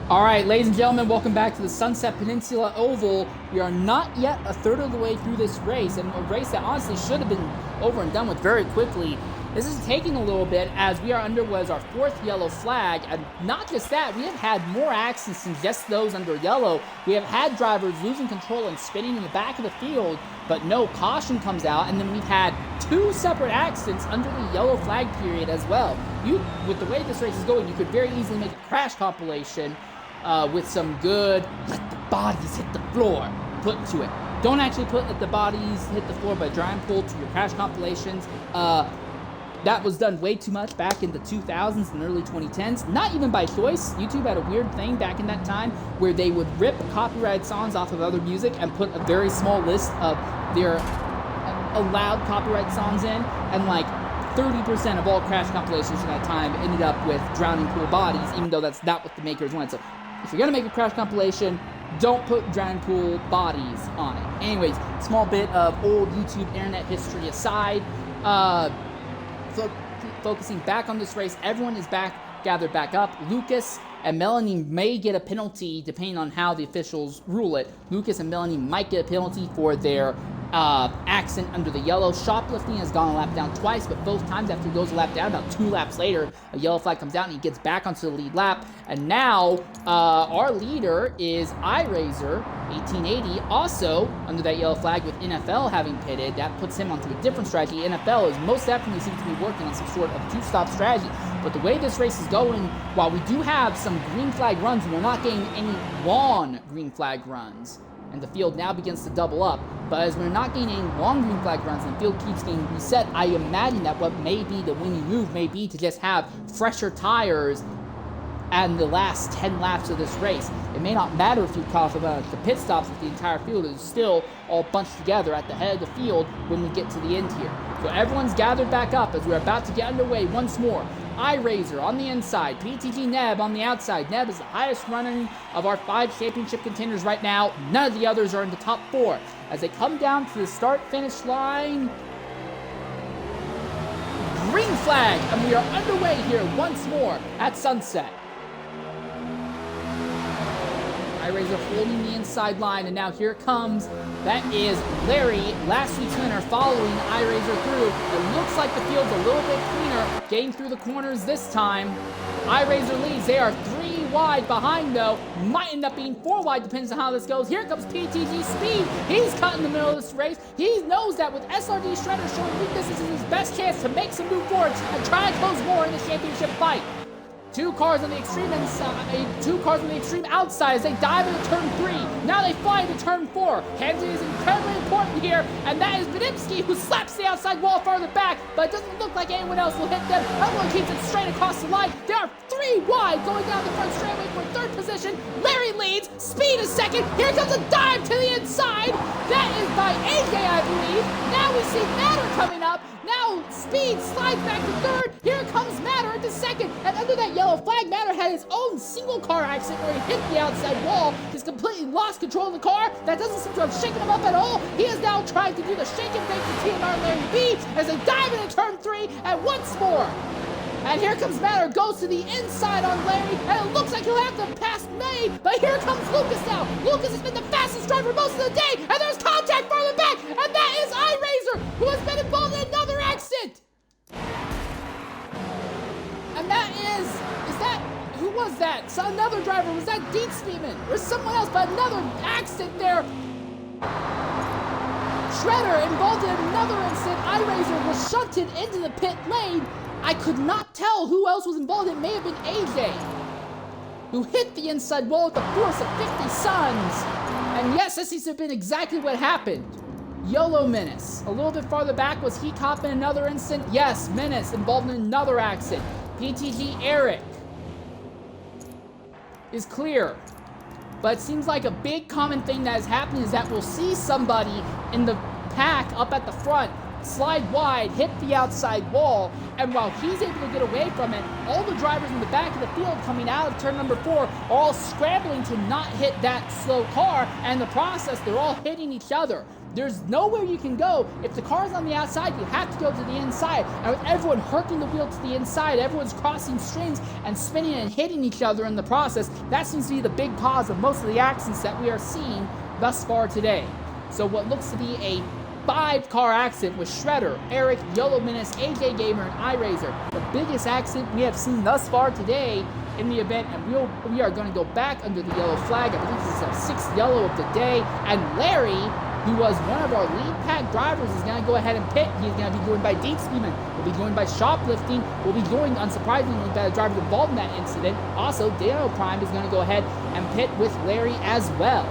All right, ladies and gentlemen, welcome back to the Sunset Peninsula Oval. We are not yet a third of the way through this race, and a race that honestly should have been over and done with very quickly. This is taking a little bit as we are under what is our fourth yellow flag, and not just that, we have had more accidents than just those under yellow. We have had drivers losing control and spinning in the back of the field, but no caution comes out, and then we've had two separate accidents under the yellow flag period as well. With the way this race is going, you could very easily make a crash compilation with some good, let the bodies hit the floor, put to it. Don't actually put let the bodies hit the floor, but try and pull to your crash compilations. That was done way too much back in the 2000s and early 2010s. Not even by choice. YouTube had a weird thing back in that time where they would rip copyrighted songs off of other music and put a very small list of their allowed copyright songs in, and like 30% of all crash compilations from that time ended up with drowning pool bodies, even though that's not what the makers wanted. So if you're gonna make a crash compilation, don't put drowning pool bodies on it. Anyways, small bit of old YouTube internet history aside, focusing back on this race, everyone is gathered back up. Lucas and Melanie may get a penalty depending on how the officials rule it. Lucas and Melanie might get a penalty for their accident under the yellow. Shoplifting has gone a lap down twice, but both times after he goes a lap down, about 2 laps later, a yellow flag comes out and he gets back onto the lead lap. And now our leader is iRazor 1880, also under that yellow flag with NFL having pitted. That puts him onto a different strategy. NFL is most definitely seems to be working on some sort of two-stop strategy. But the way this race is going, while we do have some green flag runs, we're not getting any long green flag runs. And the field now begins to double up. But as we're not getting any long green flag runs and the field keeps getting reset, I imagine that what may be the winning move may be to just have fresher tires and the last 10 laps of this race. It may not matter if you cough about the pit stops if the entire field is still all bunched together at the head of the field when we get to the end here. So everyone's gathered back up as we're about to get underway once more. iRazor on the inside, PTG Neb on the outside. Neb is the highest running of our 5 championship contenders right now. None of the others are in the top 4. As they come down to the start-finish line, green flag, and we are underway here once more at sunset. iRazor holding the inside line, and now here it comes. That is Larry, last week's winner, following iRazor through. It looks like the field's a little bit cleaner, getting through the corners this time. iRazor leads. They are 3 wide behind, though. Might end up being 4 wide, depends on how this goes. Here comes PTG Speed. He's cut in the middle of this race. He knows that with SRD Shredder showing weakness, this is his best chance to make some move forward and try to close more in the championship fight. 2 cars on the extreme inside, 2 cars on the extreme outside as they dive into turn 3. Now they fly into turn 4. Handling is incredibly important here, and that is Benimsky who slaps the outside wall farther back, but it doesn't look like anyone else will hit them. Everyone keeps it straight across the line. They are 3 wide going down the front straightaway for 3rd position. Larry leads. Speed is 2nd. Here comes a dive to the inside. That is by AJ, I believe. Now we see Matter coming up. Now Speed slides back to 3rd. Here comes Matter into 2nd, and under that yellow flag, Matter had his own single car accident where he hit the outside wall. He's completely lost control of the car. That doesn't seem to have shaken him up at all. He is now trying to do the shake and bake to TMR Larry B as they dive into turn 3 and once more. And here comes Matter, goes to the inside on Larry, and it looks like he'll have to pass May, but here comes Lucas now. Lucas has been the fastest driver most of the day, and there's contact farther back, and that is iRazor, who has been involved in another accident. And that is that, who was that? So another driver, was that Dean Speedman, or someone else, but another accident there. Shredder involved in another incident. iRazor was shunted into the pit lane. I could not tell who else was involved. It may have been AJ, who hit the inside wall with the force of 50 suns. And yes, this seems to have been exactly what happened. YOLO Menace. A little bit farther back, was he caught in another incident? Yes, Menace involved in another accident. PTG Eric is clear. But it seems like a big common thing that is happening is that we'll see somebody in the pack up at the front slide wide, hit the outside wall, and while he's able to get away from it, all the drivers in the back of the field coming out of turn number 4 are all scrambling to not hit that slow car, and in the process, they're all hitting each other. There's nowhere you can go. If the car's on the outside, you have to go to the inside. And with everyone herking the wheel to the inside, everyone's crossing strings and spinning and hitting each other in the process. That seems to be the big cause of most of the accidents that we are seeing thus far today. So what looks to be a 5-car accident with Shredder, Eric, YOLO Menace, AJ Gamer, and iRazor. The biggest accident we have seen thus far today in the event, and we are going to go back under the yellow flag. I believe this is our 6th yellow of the day, and Larry, who was one of our lead pack drivers, is going to go ahead and pit. He's going to be going by Deep Speedman. We'll be going by Shoplifting. We'll be going, unsurprisingly, by the driver involved in that incident. Also, Dano Prime is going to go ahead and pit with Larry as well.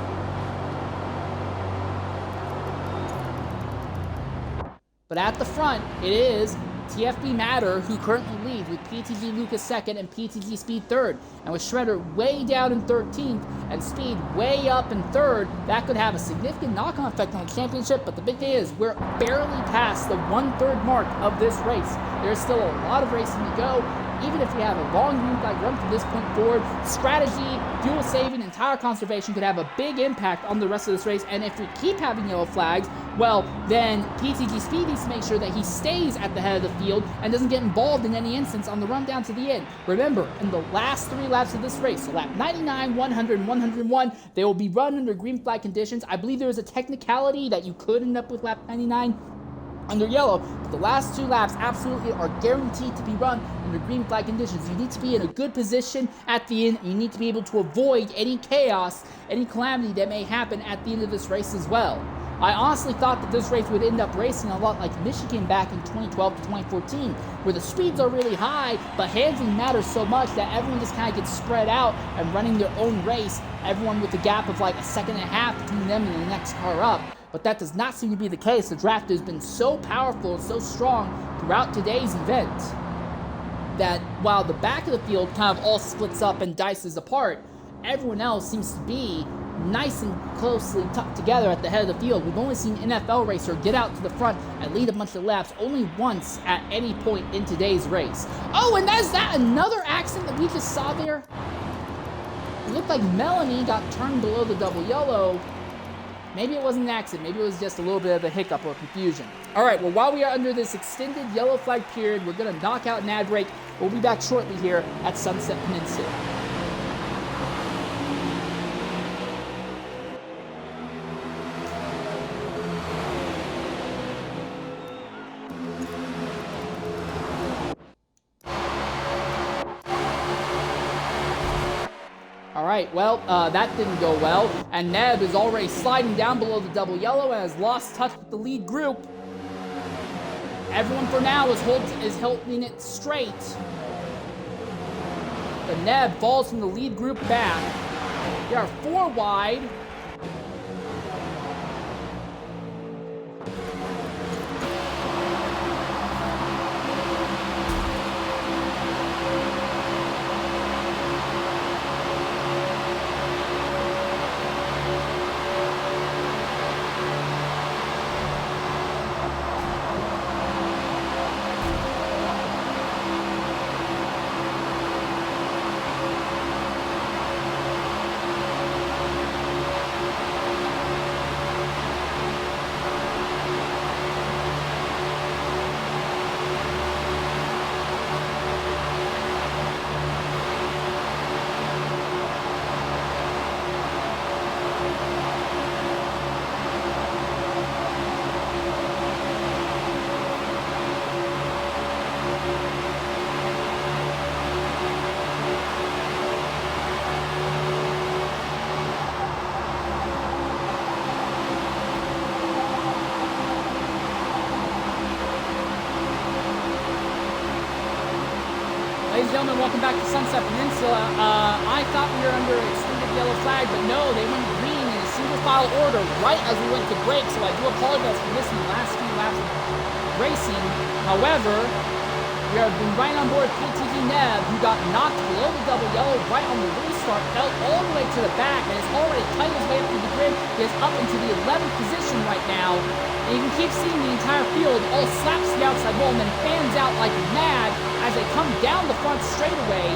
But at the front, it is TFB Matter who currently leads with PTG Lucas 2nd and PTG Speed 3rd. And with Shredder way down in 13th and Speed way up in 3rd, that could have a significant knock-on effect on the championship. But the big thing is we're barely past the 1/3 mark of this race. There's still a lot of racing to go. even if we have a long green flag run from this point forward, strategy, fuel saving, and tire conservation could have a big impact on the rest of this race. And if we keep having yellow flags, well, then PTG Speed needs to make sure that he stays at the head of the field and doesn't get involved in any instance on the run down to the end. Remember, in the last 3 laps of this race, so lap 99, 100, and 101, they will be run under green flag conditions. I believe there is a technicality that you could end up with lap 99 under yellow, but the last 2 laps absolutely are guaranteed to be run under green flag conditions. You need to be in a good position at the end, and you need to be able to avoid any chaos, any calamity that may happen at the end of this race as well. I honestly thought that this race would end up racing a lot like Michigan back in 2012 to 2014, where the speeds are really high, but handling matters so much that everyone just kind of gets spread out and running their own race, everyone with a gap of like a second and a half between them and the next car up. But that does not seem to be the case. The draft has been so powerful and so strong throughout today's event that while the back of the field kind of all splits up and dices apart, everyone else seems to be nice and closely tucked together at the head of the field. We've only seen NFL racer get out to the front and lead a bunch of laps only once at any point in today's race. Oh, and is that another accident that we just saw there? It looked like Melanie got turned below the double yellow. Maybe it wasn't an accident. Maybe it was just a little bit of a hiccup or confusion. All right, well, while we are under this extended yellow flag period, we're going to knock out an ad break. We'll be back shortly here at Sunset Peninsula. All right, well, that didn't go well, and Neb is already sliding down below the double yellow and has lost touch with the lead group. Everyone for now is holding it straight. But Neb falls from the lead group back. They are 4 wide. Ladies and gentlemen, welcome back to Sunset Peninsula. I thought we were under extended yellow flag, but no, they went green in a single file order right as we went to break, so I do apologize for missing the last few laps of racing. However, we have been right on board PTG Neb, who got knocked below the double yellow right on the restart, fell all the way to the back, and has already cut his way up through the grid. He is up into the 11th position right now. And you can keep seeing the entire field all slaps the outside wall and then fans out like mad as they come down the front straightaway.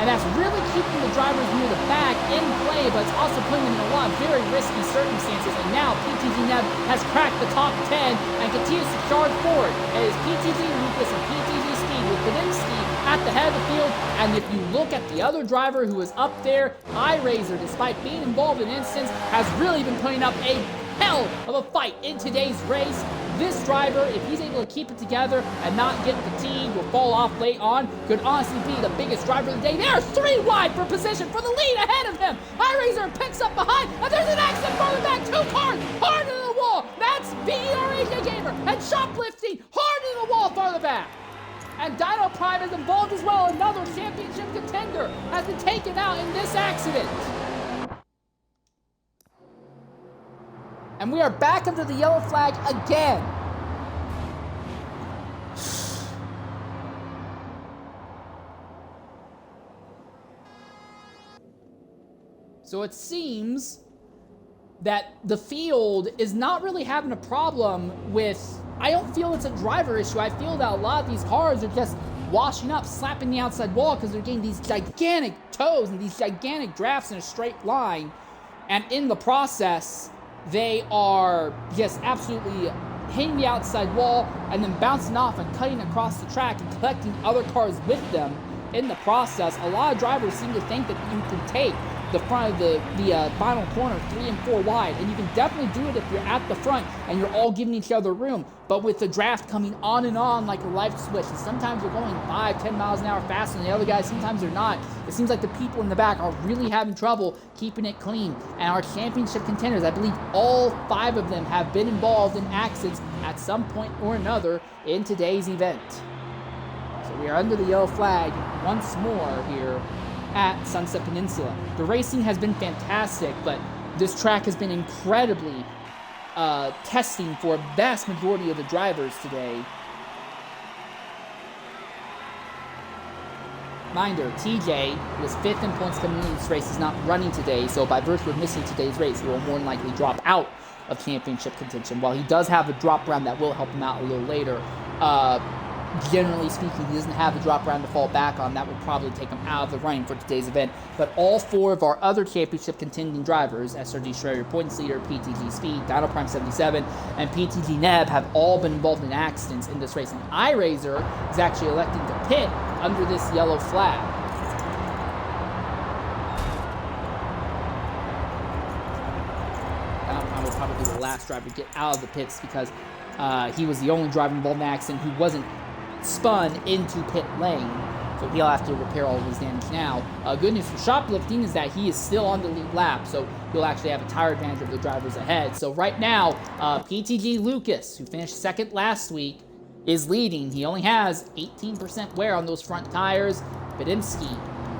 And that's really keeping the drivers near the back in play, but it's also putting them in a lot of very risky circumstances. And now PTG Neb has cracked the top 10 and continues to charge forward. It is PTG Lucas and PTG Speed with Peninsula at the head of the field. And if you look at the other driver who is up there, iRazor, despite being involved in instance, has really been putting up a hell of a fight in today's race. This driver, if he's able to keep it together and not get fatigued or fall off late on, could honestly be the biggest driver of the day. They're 3 wide for position for the lead ahead of him. iRazor picks up behind, and there's an accident farther back. 2 cars hard to the wall. That's VRAJ Gamer and shoplifting hard to the wall farther back. And Dino Prime is involved as well. Another championship contender has been taken out in this accident. And we are back under the yellow flag again. So it seems that the field is not really having a problem with, I don't feel it's a driver issue. I feel that a lot of these cars are just washing up, slapping the outside wall because they're getting these gigantic toes and these gigantic drafts in a straight line. And in the process, they are just absolutely hitting the outside wall and then bouncing off and cutting across the track and collecting other cars with them in the process. A lot of drivers seem to think that you can take the front of the final corner 3 and 4 wide, and you can definitely do it if you're at the front and you're all giving each other room. But with the draft coming on and on like a light switch, and sometimes you're going 5-10 miles an hour faster than the other guys, sometimes they're not. It seems like the people in the back are really having trouble keeping it clean. And our championship contenders, I believe all 5 of them have been involved in accidents at some point or another in today's event. So we are under the yellow flag once more here at Sunset Peninsula. The racing has been fantastic, but this track has been incredibly testing for a vast majority of the drivers today. Reminder, TJ, who was 5th in points coming into this race, is not running today, so by virtue of missing today's race, he will more than likely drop out of championship contention. While he does have a drop round that will help him out a little later, generally speaking, he doesn't have a drop round to fall back on. That would probably take him out of the running for today's event. But all 4 of our other championship contending drivers, SRG Schroeder, points leader, PTG Speed, Dino Prime 77, and PTG Neb, have all been involved in accidents in this race. And iRazor is actually electing to pit under this yellow flag. Dino Prime will probably be the last driver to get out of the pits because he was the only driver involved in an accident who wasn't spun into pit lane, so he'll have to repair all of his damage now. Good news for Shoplifting is that he is still on the lead lap, so he'll actually have a tire advantage of the drivers ahead. So right now, PTG Lucas, who finished 2nd last week, is leading. He only has 18% wear on those front tires. Badimski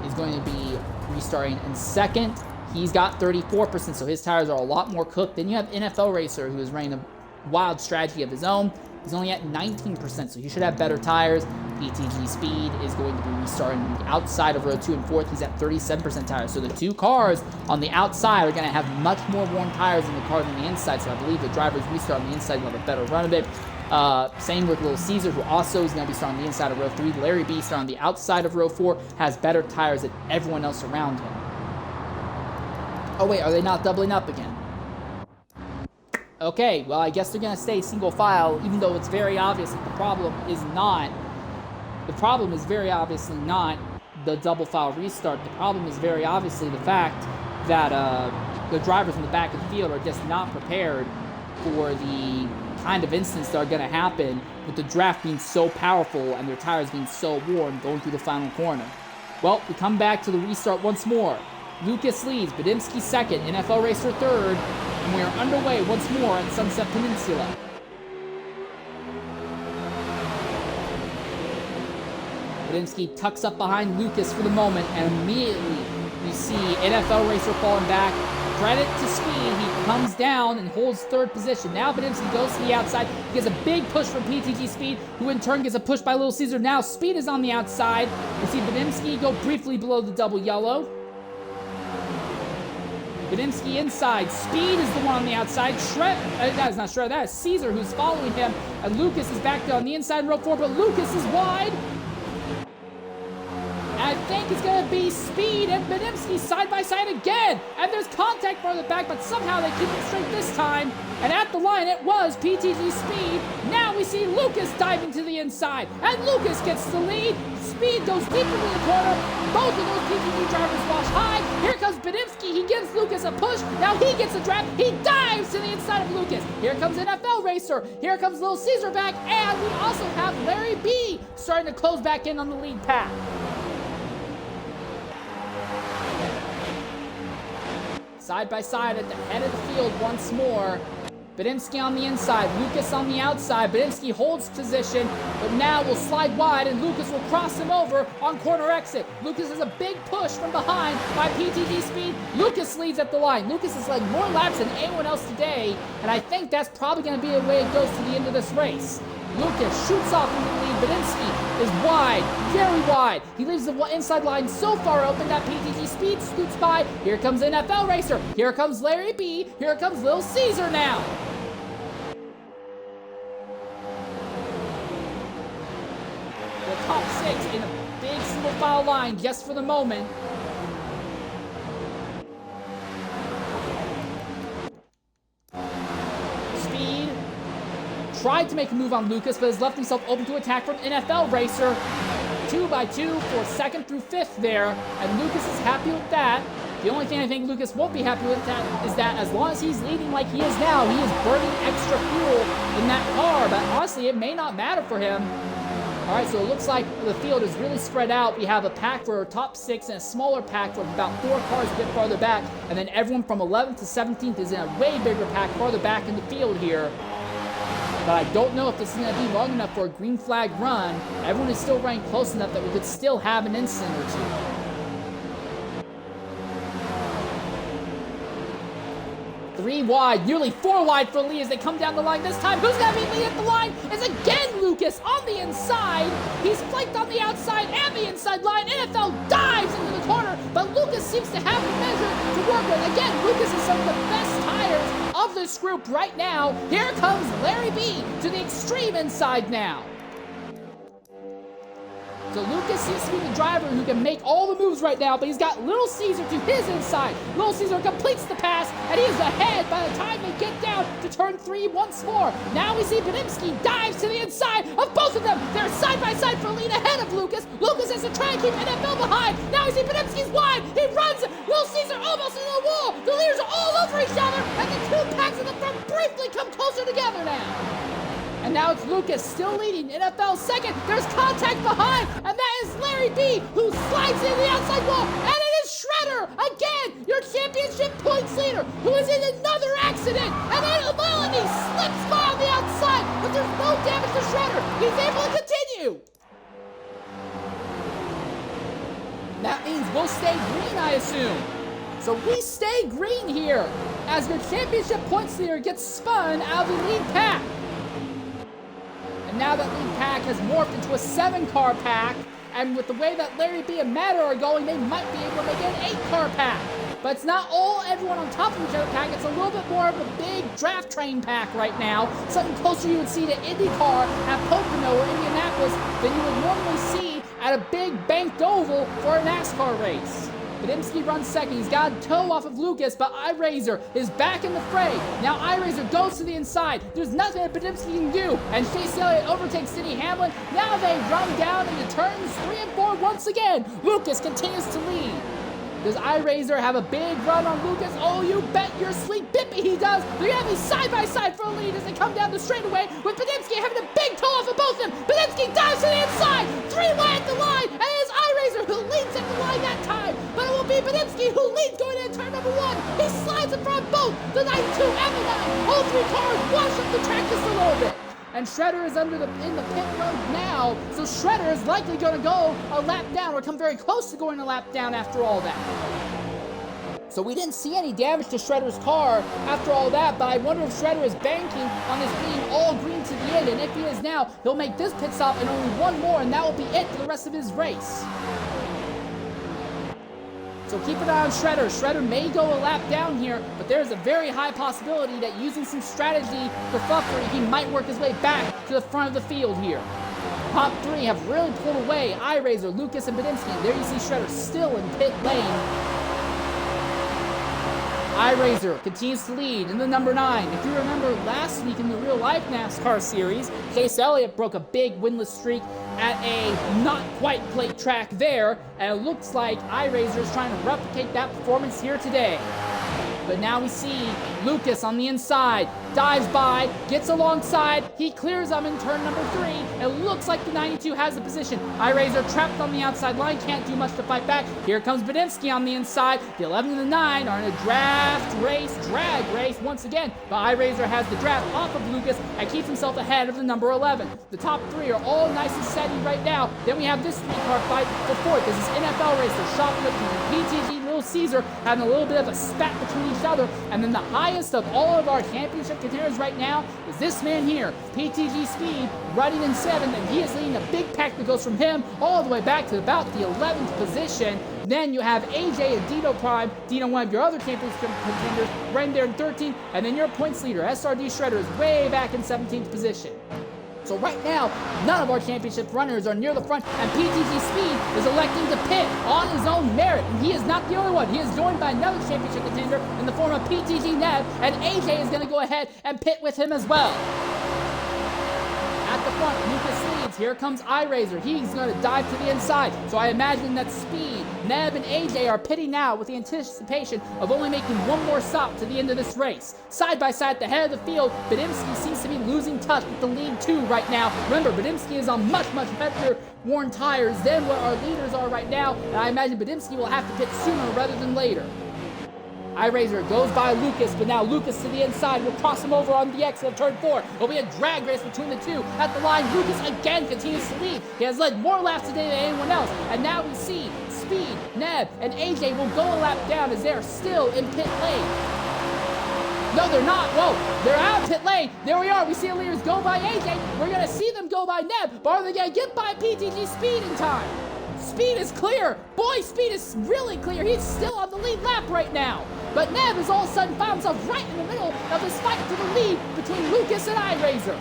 is going to be restarting in 2nd. He's got 34%, so his tires are a lot more cooked. Then you have NFL Racer, who is running a wild strategy of his own. He's only at 19%, so he should have better tires. PTG Speed is going to be restarting on the outside of row 2 and 4th. He's at 37% tires. So the 2 cars on the outside are going to have much more worn tires than the cars on the inside. So I believe the drivers restart on the inside will have a better run of it. Same with Little Caesar, who also is going to be starting on the inside of row 3. Larry B starting on the outside of row 4, has better tires than everyone else around him. Oh wait, are they not doubling up again? Okay, well, I guess they're going to stay single file, even though it's very obvious that the problem is very obviously not the double file restart. The problem is very obviously the fact that the drivers in the back of the field are just not prepared for the kind of incidents that are going to happen with the draft being so powerful and their tires being so worn going through the final corner. Well, we come back to the restart once more. Lucas leads, Badimski 2nd, NFL Racer 3rd, and we are underway once more at Sunset Peninsula. Badimski tucks up behind Lucas for the moment, and immediately we see NFL Racer falling back. Credit to Speed, he comes down and holds 3rd position. Now Badimski goes to the outside. He gets a big push from PTG Speed, who in turn gets a push by Little Caesar. Now Speed is on the outside. We see Badimski go briefly below the double yellow. Badimski inside. Speed is the one on the outside. That is not Shred. That is Caesar who's following him. And Lucas is back there on the inside in row 4, but Lucas is wide. I think it's going to be Speed and Badimski side by side again. And there's contact farther back, but somehow they keep it straight this time. And at the line, it was PTG Speed. Now we see Lucas diving to the inside. And Lucas gets the lead. Speed goes deep into the corner. Both of those PTG drivers wash high. Here comes Badimski. He gives Lucas a push. Now he gets a draft. He dives to the inside of Lucas. Here comes NFL Racer. Here comes Little Caesar back. And we also have Larry B starting to close back in on the lead path. Side by side at the head of the field once more. Badimski on the inside, Lucas on the outside. Badimski holds position, but now will slide wide, and Lucas will cross him over on corner exit. Lucas has a big push from behind by PTG Speed. Lucas leads at the line. Lucas has led more laps than anyone else today, and I think that's probably going to be the way it goes to the end of this race. Lucas shoots off into the lead. Badimski is wide, very wide. He leaves the inside line so far open that PTG Speed scoots by. Here comes NFL Racer. Here comes Larry B. Here comes Little Caesar now. The top 6 in a big single file line just for the moment. Speed tried to make a move on Lucas, but has left himself open to attack from NFL Racer. 2 by 2 for 2nd through 5th there, and Lucas is happy with that. The only thing I think Lucas won't be happy with that is that as long as he's leading like he is now, he is burning extra fuel in that car, but honestly, it may not matter for him. All right, so it looks like the field is really spread out. We have a pack for top 6 and a smaller pack for about 4 cars a bit farther back, and then everyone from 11th to 17th is in a way bigger pack farther back in the field here. But I don't know if this is going to be long enough for a green flag run. Everyone is still running close enough that we could still have an incident or two. 3 wide, nearly 4 wide for Lee as they come down the line this time. Who's going to be leading at the line? Is again Lucas on the inside. He's flanked on the outside and the inside line. NFL dives into the corner, but Lucas seems to have the measure to work with. Again, Lucas is some of the best tires of this group right now. Here comes Larry B to the extreme inside now. So Lucas seems to be the driver who can make all the moves right now, but he's got Little Caesar to his inside. Little Caesar completes the pass, and he is ahead by the time they get down to turn 3 once more. Now we see Peninsula dives to the inside of both of them. They're side by side for lead ahead of Lucas. Lucas has to try and keep NFL behind. Now we see Peninsula's wide. He runs. Little Caesar almost into the wall. The leaders are all over each other, and the 2 packs in the front briefly come closer together now. And now it's Lucas still leading, NFL 2nd. There's contact behind, and that is Larry B, who slides into the outside wall. And it is Shredder, again, your championship points leader, who is in another accident. And then Melanie slips by on the outside, but there's no damage to Shredder. He's able to continue. That means we'll stay green, I assume. So we stay green here as your championship points leader gets spun out of the lead pack. And now that lead pack has morphed into a 7-car pack, and with the way that Larry B and Matter are going, they might be able to make an 8-car pack. But it's not all everyone on top of each other pack. It's a little bit more of a big draft train pack right now. Something closer you would see to IndyCar at Pocono or Indianapolis than you would normally see at a big banked oval for a NASCAR race. Badimski runs 2nd. He's got a toe off of Lucas, but iRazor is back in the fray. Now iRazor goes to the inside. There's nothing that Badimski can do. And Chase Elliott overtakes Denny Hamlin. Now they run down into turns 3 and 4 once again. Lucas continues to lead. Does iRazor have a big run on Lucas? Oh, you bet your sweet bippy he does. They're going to be side by side for a lead as they come down the straightaway with Badimski having a big toe off of both of them. Badimski dives to the inside. 3 wide at the line. And it is iRazor who leads at the line that time. But it will be Badimski who leads going into turn number 1. He slides in front of both the 92 and the 9. All 3 cars wash up the track just a little bit. And Shredder is in the pit road now, so Shredder is likely going to go a lap down or come very close to going a lap down after all that. So we didn't see any damage to Shredder's car after all that, but I wonder if Shredder is banking on this being all green to the end, and if he is now, he'll make this pit stop and only 1 more, and that will be it for the rest of his race. So keep an eye on Shredder. Shredder may go a lap down here, but there's a very high possibility that using some strategy for fluffery, he might work his way back to the front of the field here. Top 3 have really pulled away. iRazor, Lucas, and Badimski. And there you see Shredder still in pit lane. iRazor continues to lead in the number 9. If you remember last week in the real-life NASCAR series, Chase Elliott broke a big winless streak at a not-quite-plate track there, and it looks like iRazor is trying to replicate that performance here today. But now we see Lucas on the inside, dives by, gets alongside, he clears them in turn number 3. It looks like the 92 has the position. iRazor trapped on the outside line, can't do much to fight back. Here comes Badimski on the inside. The 11 and the 9 are in a drag race once again. But iRazor has the draft off of Lucas and keeps himself ahead of the number 11. The top 3 are all nice and steady right now. Then we have this 3-car fight for 4th. This is NFL Racer, Shoplifting, and PTG Little Caesar having a little bit of a spat between each other. And then the highest of all of our championship contenders right now is this man here, PTG Speed, running in 7th, and he is leading a big pack that goes from him all the way back to about the 11th position. Then you have AJ and Dino Prime, Dino, one of your other championship contenders, right there in 13th, and then your points leader, SRD Shredder, is way back in 17th position. So right now, none of our championship runners are near the front, and PTG Speed is electing to pit on his own merit. And he is not the only one. He is joined by another championship contender in the form of PTG Neb, and AJ is going to go ahead and pit with him as well. At the front, Lucas leads. Here comes iRazor. He's going to dive to the inside. So I imagine that Speed, Neb, and AJ are pitting now with the anticipation of only making one more stop to the end of this race. Side by side at the head of the field, Badimski seems to be losing touch with the lead too right now. Remember, Badimski is on much better worn tires than what our leaders are right now, and I imagine Badimski will have to pit sooner rather than later. iRazor goes by Lucas, but now Lucas to the inside will cross him over on the exit of turn 4. It'll be a drag race between the two. At the line, Lucas again continues to lead. He has led more laps today than anyone else, and now we see Speed, Neb, and AJ will go a lap down as they're still in pit lane. No, they're not. Whoa, they're out of pit lane. There we are. We see the leaders go by AJ. We're going to see them go by Neb, but are they going to get by PTG Speed in time? Speed is clear. Boy, Speed is really clear. He's still on the lead lap right now. But Neb has all of a sudden found himself right in the middle of this fight for the lead between Lucas and iRazor.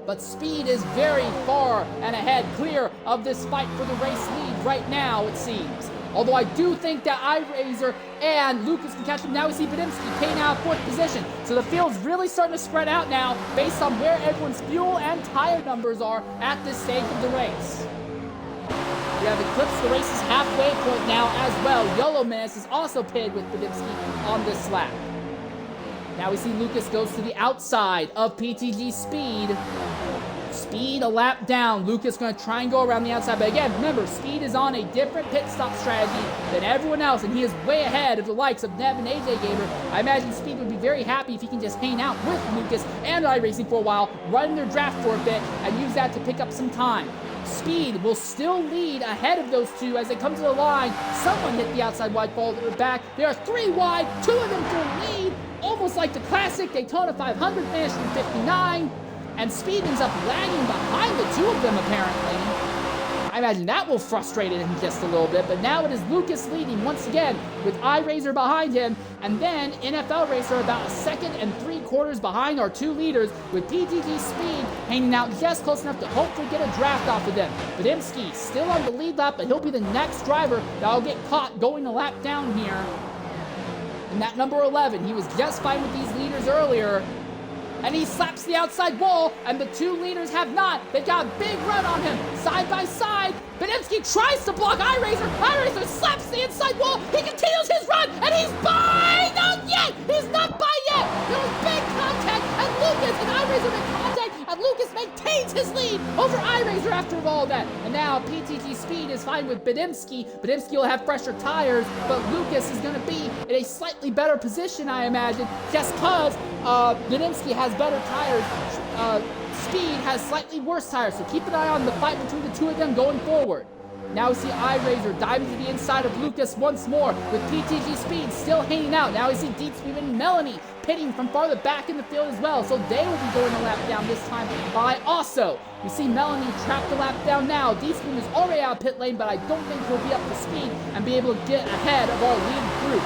But Speed is very far and ahead, clear of this fight for the race lead right now, it seems. Although I do think that iRazor and Lucas can catch him. Now we see Badimski paying out 4th position. So the field's really starting to spread out now based on where everyone's fuel and tire numbers are at this stage of the race. We have eclipsed the race's halfway point now as well. Yellow Menace is also pitted with Badimski on this lap. Now we see Lucas goes to the outside of PTG Speed. Speed a lap down. Lucas going to try and go around the outside. But again, remember, Speed is on a different pit stop strategy than everyone else, and he is way ahead of the likes of Neb and AJ Gamer. I imagine Speed would be very happy if he can just hang out with Lucas and iRacing for a while, run their draft for a bit, and use that to pick up some time. Speed will still lead ahead of those two as they come to the line. Someone hit the outside wide ball back. There are 3 wide, 2 of them for lead, almost like the classic Daytona 500 finish from 59. And Speed ends up lagging behind the 2 of them, apparently. I imagine that will frustrate him just a little bit, but now it is Lucas leading once again with iRazor behind him, and then NFL Racer about 1 3/4 behind our 2 leaders, with PTG Speed hanging out just close enough to hopefully get a draft off of them. Badimski still on the lead lap, but he'll be the next driver that'll get caught going a lap down here. And that number 11, he was just fine with these leaders earlier. And he slaps the outside wall, and the 2 leaders have not. They've got a big run on him, side by side. Badimski tries to block iRazor. iRazor slaps the inside wall. He continues his run, and he's by! Not yet! He's not by yet! There was big contact, and Lucas and iRazor make contact, and Lucas maintains his lead over iRazor after all that. And now PTG Speed is fine with Badimski. Badimski will have fresher tires, but Lucas is going to be in a slightly better position, I imagine, just because Badimski has better tires. Speed has slightly worse tires, so keep an eye on the fight between the 2 of them going forward. Now we see iRazor diving to the inside of Lucas once more, with PTG Speed still hanging out. Now we see Deep Speed and Melanie pitting from farther back in the field as well, so they will be going a lap down this time by also. We see Melanie trapped a lap down now. Deep Speed is already out of pit lane, but I don't think he'll be up to speed and be able to get ahead of our lead group.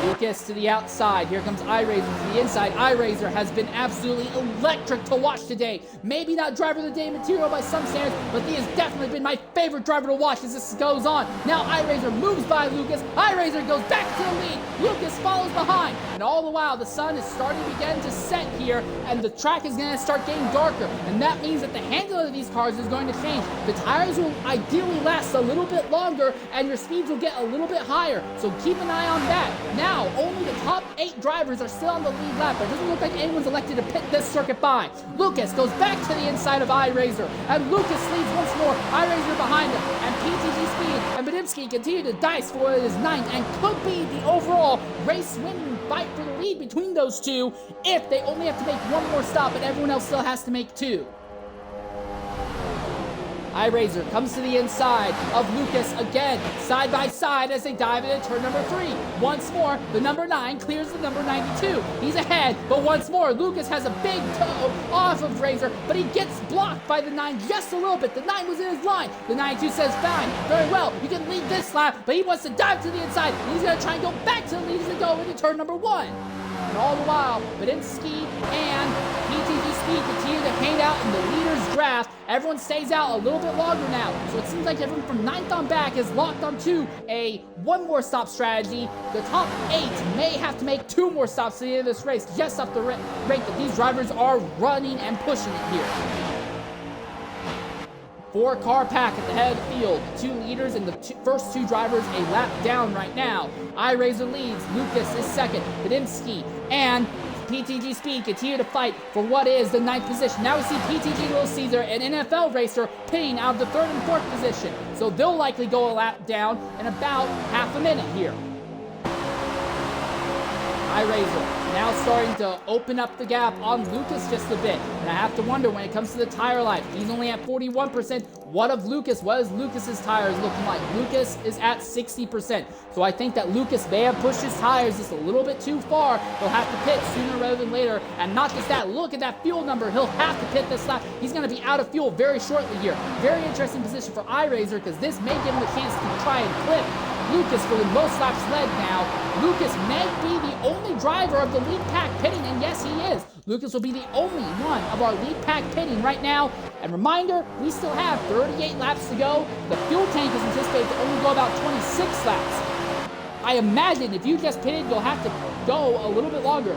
Lucas to the outside. Here comes iRazor to the inside. iRazor has been absolutely electric to watch today. Maybe not driver of the day material by some standards, but he has definitely been my favorite driver to watch as this goes on. Now iRazor moves by Lucas. iRazor goes back to the lead. Lucas follows behind. And all the while, the sun is starting to begin to set here, and the track is going to start getting darker. And that means that the handling of these cars is going to change. The tires will ideally last a little bit longer, and your speeds will get a little bit higher. So keep an eye on that. Now, only the top 8 drivers are still on the lead lap, but it doesn't look like anyone's elected to pit this circuit by. Lucas goes back to the inside of iRazor, and Lucas leads once more. iRazor behind him, and PTG Speed and Badimski continue to dice for what is 9th and could be the overall race-winning fight for the lead between those 2 if they only have to make 1 more stop and everyone else still has to make 2. iRazor comes to the inside of Lucas again, side by side as they dive into turn number 3. Once more, the number 9 clears the number 92. He's ahead, but once more, Lucas has a big toe off of Razor, but he gets blocked by the 9 just a little bit. The 9 was in his line. The 92 says, fine, very well, you can lead this lap, but he wants to dive to the inside. He's going to try and go back to the lead as they go into turn number 1. And all the while, Badimski and PTG Speed continue to hang out in the leaders draft. Everyone stays out a little bit longer now. So it seems like everyone from 9th on back is locked onto a one more stop strategy. The top 8 may have to make 2 more stops to the end of this race, just off the rate that these drivers are running and pushing it here. 4-car pack at the head of the field. 2 leaders and the first 2 drivers a lap down right now. iRacers leads. Lucas is second. Peninsula and PTG Speed continue to fight for what is the 9th position. Now we see PTG Little Caesar and NFL Racer pitting out of the 3rd and 4th position. So they'll likely go a lap down in about half a minute here. iRacers now starting to open up the gap on Lucas just a bit. And I have to wonder when it comes to the tire life. He's only at 41%. What is Lucas's tires looking like? Lucas is at 60%. So I think that Lucas may have pushed his tires just a little bit too far. He'll have to pit sooner rather than later. And not just that, look at that fuel number. He'll have to pit this lap. He's going to be out of fuel very shortly here. Very interesting position for iRacers because this may give him a chance to try and clip Lucas for the most laps led now. Lucas may be the only driver of the lead pack pitting, and yes, he is. Lucas will be the only one of our lead pack pitting right now. And reminder, we still have 38 laps to go. The fuel tank is anticipated to only go about 26 laps. I imagine if you just pitted, you'll have to go a little bit longer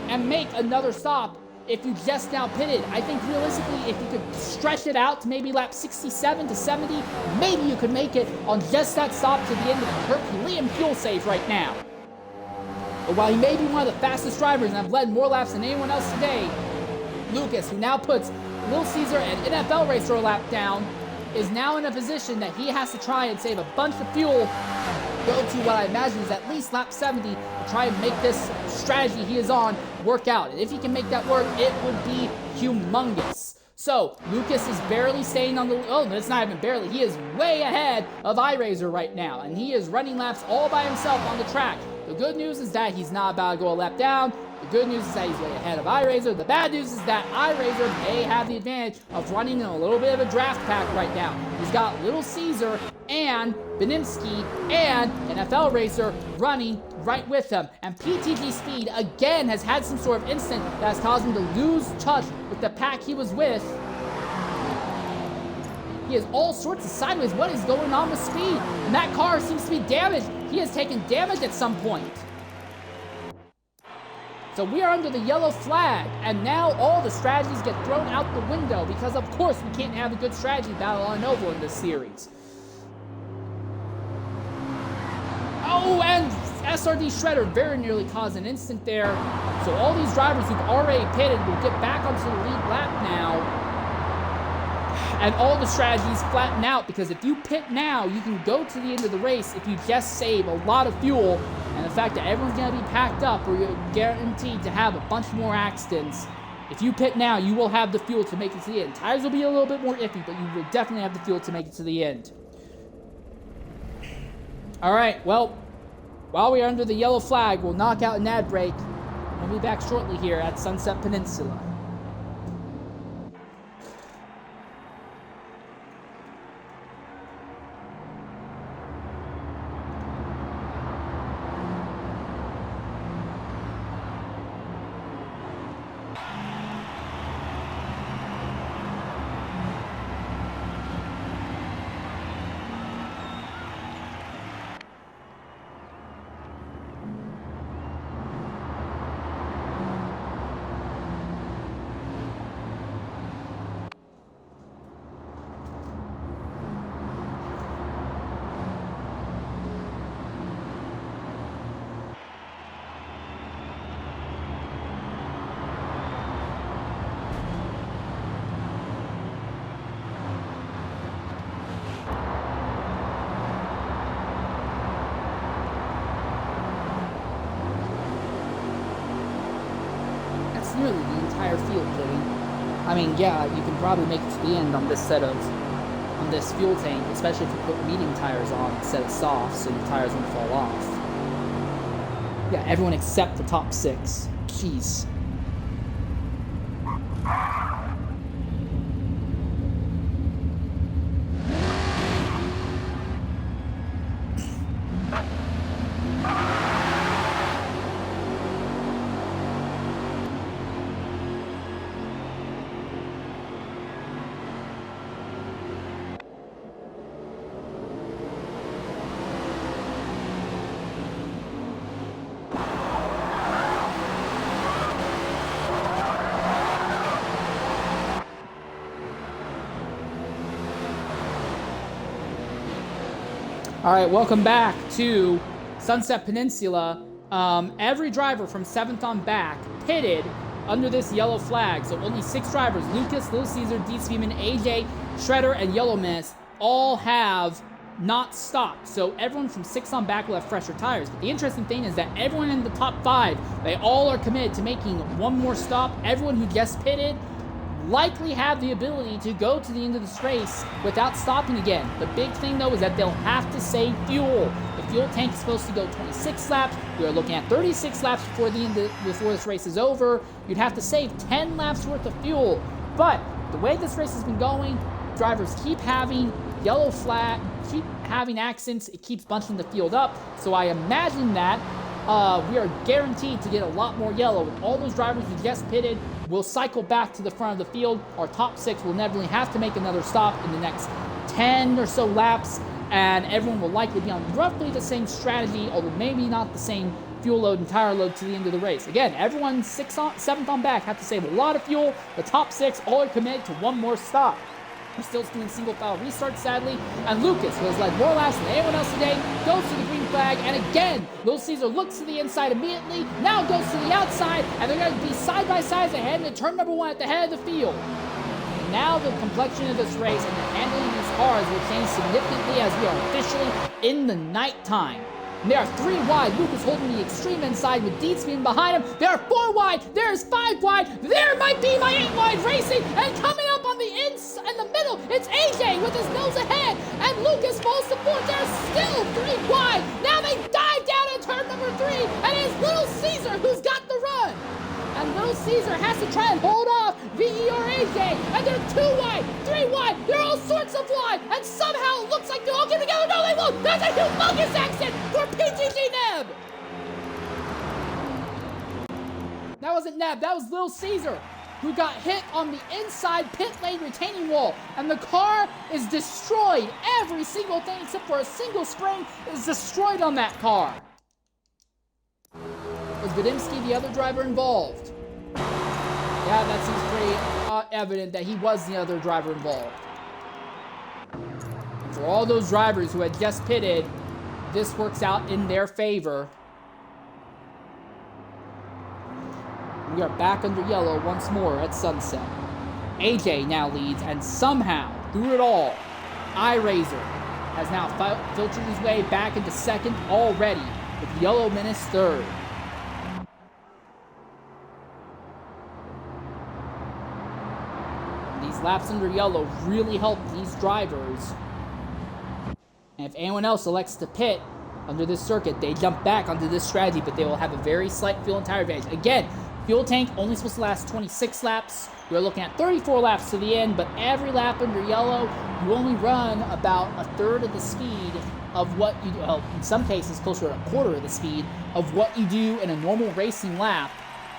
and make another stop if you just now pitted. I think realistically, if you could stretch it out to maybe lap 67 to 70, maybe you could make it on just that stop to the end of the Herculean fuel save right now. But while he may be one of the fastest drivers and have led more laps than anyone else today, Lucas, who now puts Little Caesar and NFL Racer a lap down, is now in a position that he has to try and save a bunch of fuel, go to what I imagine is at least lap 70, to try and make this strategy he is on work out. And if he can make that work, it would be humongous. So, Lucas is barely staying on the... Oh, it's not even barely. He is way ahead of iRacers right now. And he is running laps all by himself on the track. The good news is that he's not about to go a lap down. The good news is that he's way ahead of iRacers. The bad news is that iRacers may have the advantage of running in a little bit of a draft pack right now. He's got Little Caesar and Peninsula and NFL Racer running right with him. And PTG Speed, again, has had some sort of incident that has caused him to lose touch with the pack he was with. He has all sorts of sideways. What is going on with Speed? And that car seems to be damaged. He has taken damage at some point. So we are under the yellow flag, and now all the strategies get thrown out the window because, of course, we can't have a good strategy battle on Oval in this series. Oh, and SRD Shredder very nearly caused an incident there. So all these drivers who've already pitted will get back onto the lead lap now. And all the strategies flatten out because if you pit now, you can go to the end of the race if you just save a lot of fuel. And the fact that everyone's going to be packed up, or you're guaranteed to have a bunch more accidents. If you pit now, you will have the fuel to make it to the end. Tires will be a little bit more iffy, but you will definitely have the fuel to make it to the end. All right, well, while we are under the yellow flag, we'll knock out an ad break. We'll be back shortly here at Sunset Peninsula. Nearly the entire field pitting. I mean, yeah, you can probably make it to the end on this fuel tank, especially if you put medium tires on instead of soft, so your tires won't fall off. Yeah, everyone except the top 6. Jeez. All right, welcome back to Sunset Peninsula. Every driver from 7th on back pitted under this yellow flag. So only 6 drivers, Lucas, Little Caesar, D-Speedman, AJ, Shredder, and Yellow Menace, all have not stopped. So everyone from 6 on back will have fresher tires. But the interesting thing is that everyone in the top 5, they all are committed to making one more stop. Everyone who just pitted likely have the ability to go to the end of this race without stopping again. The big thing though is that they'll have to save fuel. The fuel tank is supposed to go 26 laps. We are looking at 36 laps before this race is over. You'd have to save 10 laps worth of fuel. But the way this race has been going, drivers keep having yellow flag, keep having accidents. It keeps bunching the field up. So I imagine that we are guaranteed to get a lot more yellow. And all those drivers who just pitted will cycle back to the front of the field. Our top 6 will never have to make another stop in the next 10 or so laps, and everyone will likely be on roughly the same strategy, although maybe not the same fuel load and tire load to the end of the race. Again, everyone 7th on back have to save a lot of fuel. The top 6 all are committed to one more stop. We're still doing single file restarts, sadly. And Lucas, who has led more laps than anyone else today, goes to the green flag. And again, Little Caesar looks to the inside immediately, now goes to the outside, and they're going to be side by side as they head into turn number 1 at the head of the field. And now the complexion of this race and the handling of these cars will change significantly as we are officially in the nighttime. And they are 3 wide. Lucas holding the extreme inside with D-Speed behind him. They are 4 wide. There is 5 wide. There might be my 8 wide racing. And coming up on the in the middle, it's AJ with his nose ahead. And Lucas falls to 4th. They're still 3 wide. Now they dive down in turn number 3. And it's Little Caesar who's got the run. And Little Caesar has to try and hold off VE or AJ. And they're 2 wide, 3 wide. They're all sorts of wide. And somehow it looks like they're all getting together. No, they won't. That's a humongous accident for PTG Neb. That wasn't Neb. That was Little Caesar, who got hit on the inside pit lane retaining wall. And the car is destroyed. Every single thing except for a single spring is destroyed on that car. Was Badimski the other driver involved? Yeah, that seems pretty evident that he was the other driver involved. And for all those drivers who had just pitted, this works out in their favor. We are back under yellow once more at sunset. AJ now leads, and somehow, through it all, iRazor has now filtered his way back into 2nd already, with Yellow Menace 3rd. These laps under yellow really help these drivers. And if anyone else elects to pit under this circuit, they jump back onto this strategy, but they will have a very slight fuel and tire advantage. Again, fuel tank only supposed to last 26 laps. We're looking at 34 laps to the end, but every lap under yellow, you only run about a third of the speed of what you do, well, in some cases closer to a quarter of the speed of what you do in a normal racing lap.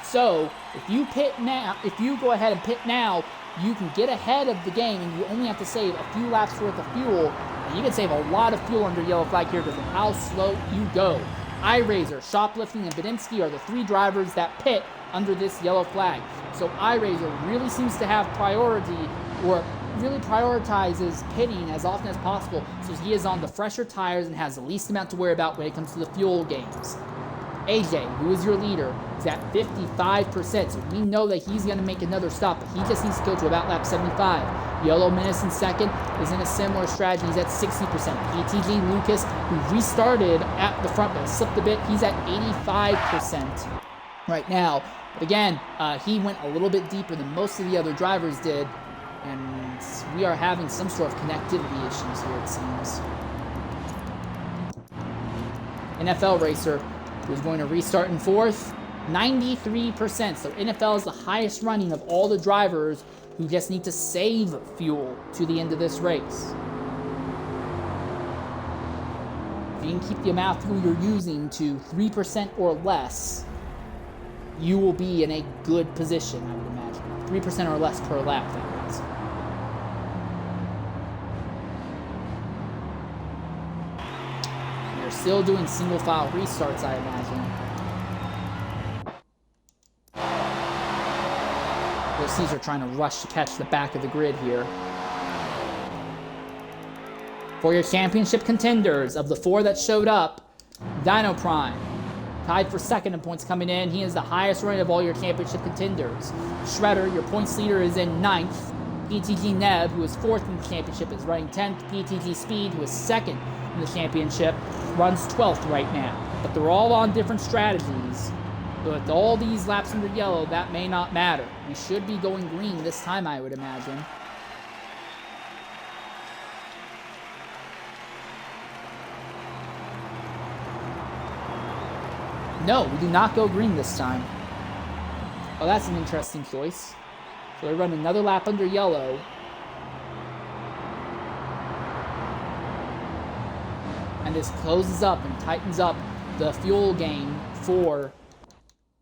So if you pit now, if you go ahead and pit now, you can get ahead of the game, and you only have to save a few laps worth of fuel, and you can save a lot of fuel under yellow flag here because of how slow you go. iRazor, Shoplifting, and Badimski are the 3 drivers that pit under this yellow flag. So iRazor really seems to have priority, or really prioritizes pitting as often as possible, so he is on the fresher tires and has the least amount to worry about when it comes to the fuel games. AJ, who is your leader, is at 55%, so we know that he's going to make another stop, but he just needs to go to about lap 75. Yellow Menace in 2nd is in a similar strategy. He's at 60%. PTG Lucas, who restarted at the front but slipped a bit, he's at 85% right now. But again, he went a little bit deeper than most of the other drivers did, and we are having some sort of connectivity issues here, it seems. NFL Racer, who's going to restart in 4th, 93%. So NFL is the highest running of all the drivers who just need to save fuel to the end of this race. If you can keep the amount of fuel you're using to 3% or less, you will be in a good position, I would imagine. 3% or less per lap, that is. They're still doing single file restarts, I imagine. Little Caesar trying to rush to catch the back of the grid here. For your championship contenders, of the 4 that showed up, Dino Prime, tied for second in points coming in. He is the highest rated of all your championship contenders. Shredder, your points leader, is in 9th. PTG Neb, who is 4th in the championship, is running 10th. PTG Speed, who is 2nd in the championship, runs 12th right now. But they're all on different strategies. With all these laps under yellow, that may not matter. We should be going green this time, I would imagine. No, we do not go green this time. Oh, that's an interesting choice. So we run another lap under yellow. And this closes up and tightens up the fuel gain for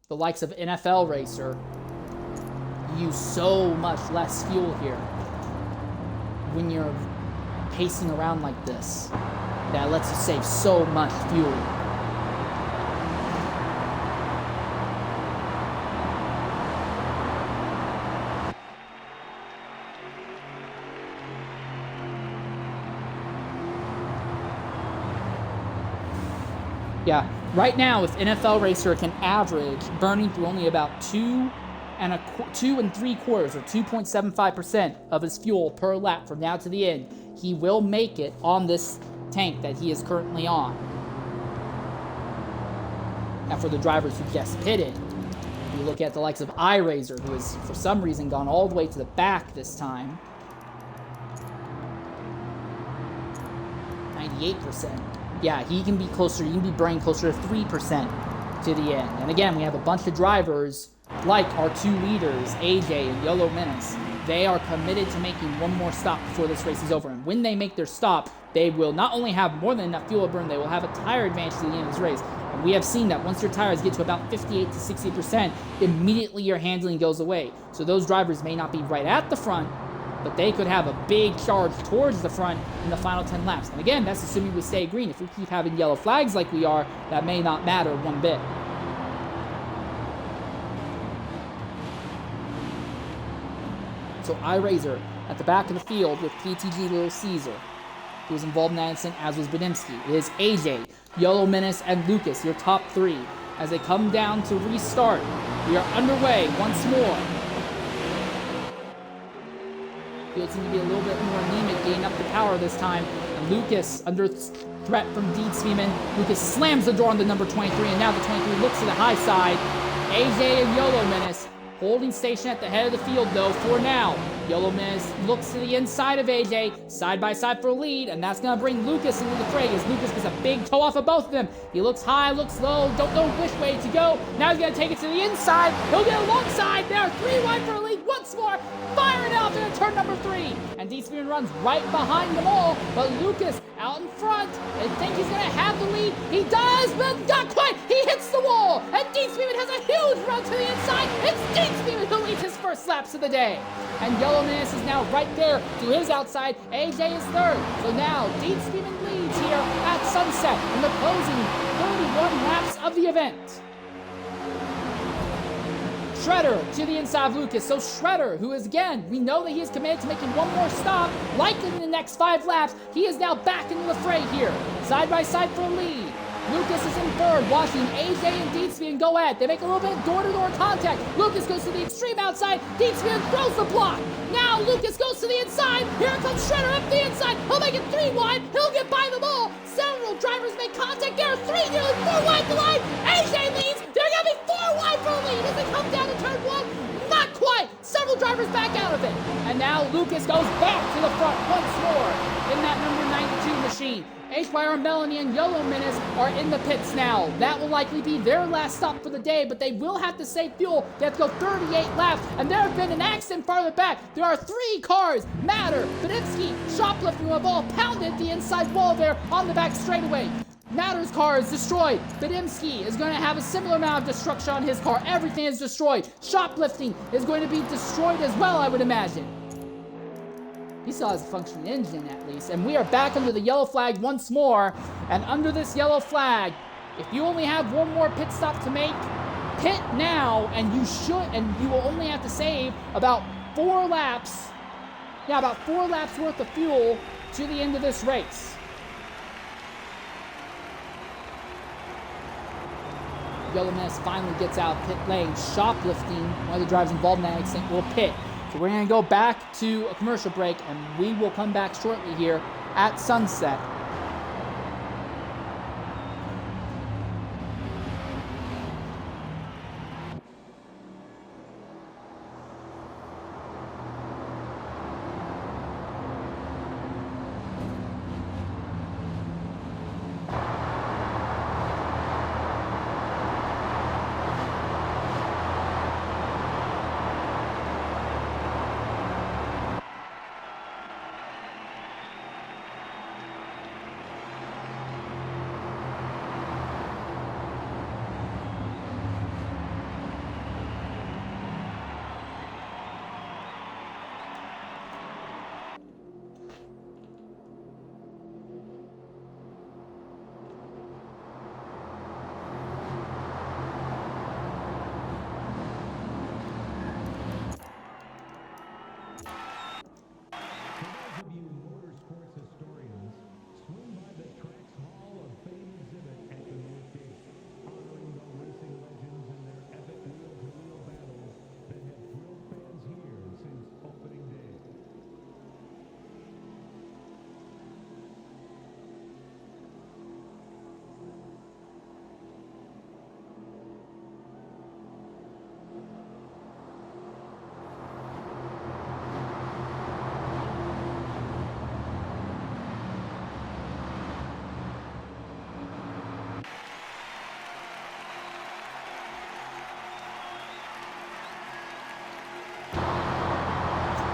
the likes of NFL Racer. You use so much less fuel here when you're pacing around like this. That lets you save so much fuel. Yeah, right now, if NFL Racer can average burning through only about 2 3/4 or 2.75% of his fuel per lap from now to the end, he will make it on this tank that he is currently on. Now, for the drivers who just pitted, you look at the likes of iRazor, who has for some reason gone all the way to the back this time. 98%. Yeah, he can be closer, he can be burning closer to 3% to the end. And again, we have a bunch of drivers like our 2 leaders, AJ and Yellow Menace. They are committed to making one more stop before this race is over. And when they make their stop, they will not only have more than enough fuel to burn, they will have a tire advantage to the end of this race. And we have seen that once your tires get to about 58 to 60%, immediately your handling goes away. So those drivers may not be right at the front, but they could have a big charge towards the front in the final 10 laps. And again, that's assuming we stay green. If we keep having yellow flags like we are, that may not matter one bit. So iRazor at the back of the field with PTG Little Caesar, who was involved in that incident, as was Badimski. It is AJ, Yellow Menace, and Lucas, your top 3. As they come down to restart, we are underway once more. Field seems to be a little bit more anemic, getting up the power this time. And Lucas, under threat from Deed Speeman, Lucas slams the door on the number 23, and now the 23 looks to the high side. AJ and Yellow Menace holding station at the head of the field, though, for now. Yellow Menace looks to the inside of AJ, side by side for a lead, and that's going to bring Lucas into the fray as Lucas gets a big toe off of both of them. He looks high, looks low, don't know which way to go. Now he's going to take it to the inside. He'll get alongside. There, 3 wide for a lead once more. Firing out into turn number 3. And Deed Speeman runs right behind them all, but Lucas out in front. They think he's going to have the lead. He does, but not quite. He hits the wall, and Deed Speeman has a huge run to the inside. It's Deed Speeman who leads his first laps of the day. And Yellow Menace is now right there to his outside. AJ is 3rd. So now Deed Speeman leads here at sunset in the closing 31 laps of the event. Shredder to the inside of Lucas. So Shredder, who is, again, we know that he is committed to making one more stop, likely in the next 5 laps. He is now back into the fray here, side by side for a lead. Lucas is in 3rd, watching AJ and Deed Speeman go at. They make a little bit of door-to-door contact. Lucas goes to the extreme outside. Deed Speeman throws the block. Now Lucas goes to the inside. Here comes Shredder up the inside. He'll make it 3 wide. He'll get by them all. Several drivers make contact. There are 3, nearly 4 wide to line. AJ leads. They're going to be 4 wide for a lead as they come down to turn 1. Not quite. Several drivers back out of it. And now Lucas goes back to the front once more in that number 92 machine. HYR Melanie and Yellow Menace are in the pits now. That will likely be their last stop for the day, but they will have to save fuel. They have to go 38 laps, and there have been an accident farther back. There are 3 cars, Matter, Badimski, Shoplifting, who have all pounded the inside wall there on the back straightaway. Matter's car is destroyed. Badimski is going to have a similar amount of destruction on his car. Everything is destroyed. Shoplifting is going to be destroyed as well, I would imagine. He still has a functioning engine, at least. And we are back under the yellow flag once more. And under this yellow flag, if you only have one more pit stop to make, pit now, and you will only have to save about 4 laps. Yeah, about 4 laps worth of fuel to the end of this race. Yellow Menace finally gets out of pit lane. Shoplifting, one of the drivers involved in that accident, will pit. So we're going to go back to a commercial break, and we will come back shortly here at sunset.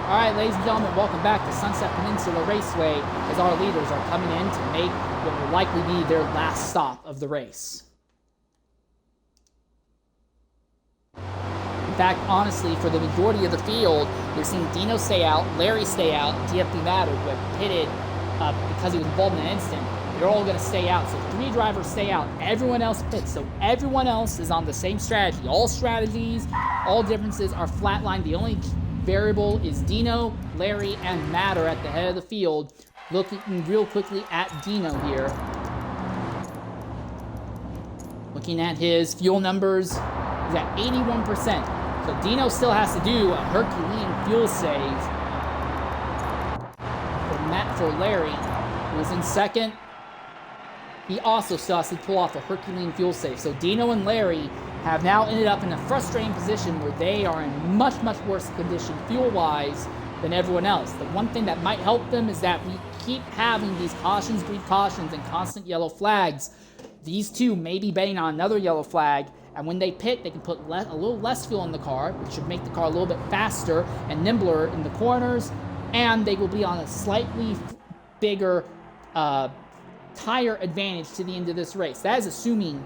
All right, ladies and gentlemen, welcome back to Sunset Peninsula Raceway as our leaders are coming in to make what will likely be their last stop of the race. In fact, honestly, for the majority of the field, we're seeing Dino stay out, Larry stay out, TFD Matter, who have pitted because he was involved in an incident. They're all going to stay out. So 3 drivers stay out. Everyone else pits. So everyone else is on the same strategy. All strategies, all differences are flatlined. The only variable is Dino, Larry, and Matter at the head of the field. Looking real quickly at Dino here. Looking at his fuel numbers, he's at 81%. So Dino still has to do a Herculean fuel save for Larry, who is in second. He also still has to pull off a Herculean fuel save. So Dino and Larry have now ended up in a frustrating position where they are in much, much worse condition fuel-wise than everyone else. The one thing that might help them is that we keep having these cautions breed cautions and constant yellow flags. These two may be betting on another yellow flag, and when they pit, they can put a little less fuel in the car, which should make the car a little bit faster and nimbler in the corners, and they will be on a slightly bigger tire advantage to the end of this race. That is assuming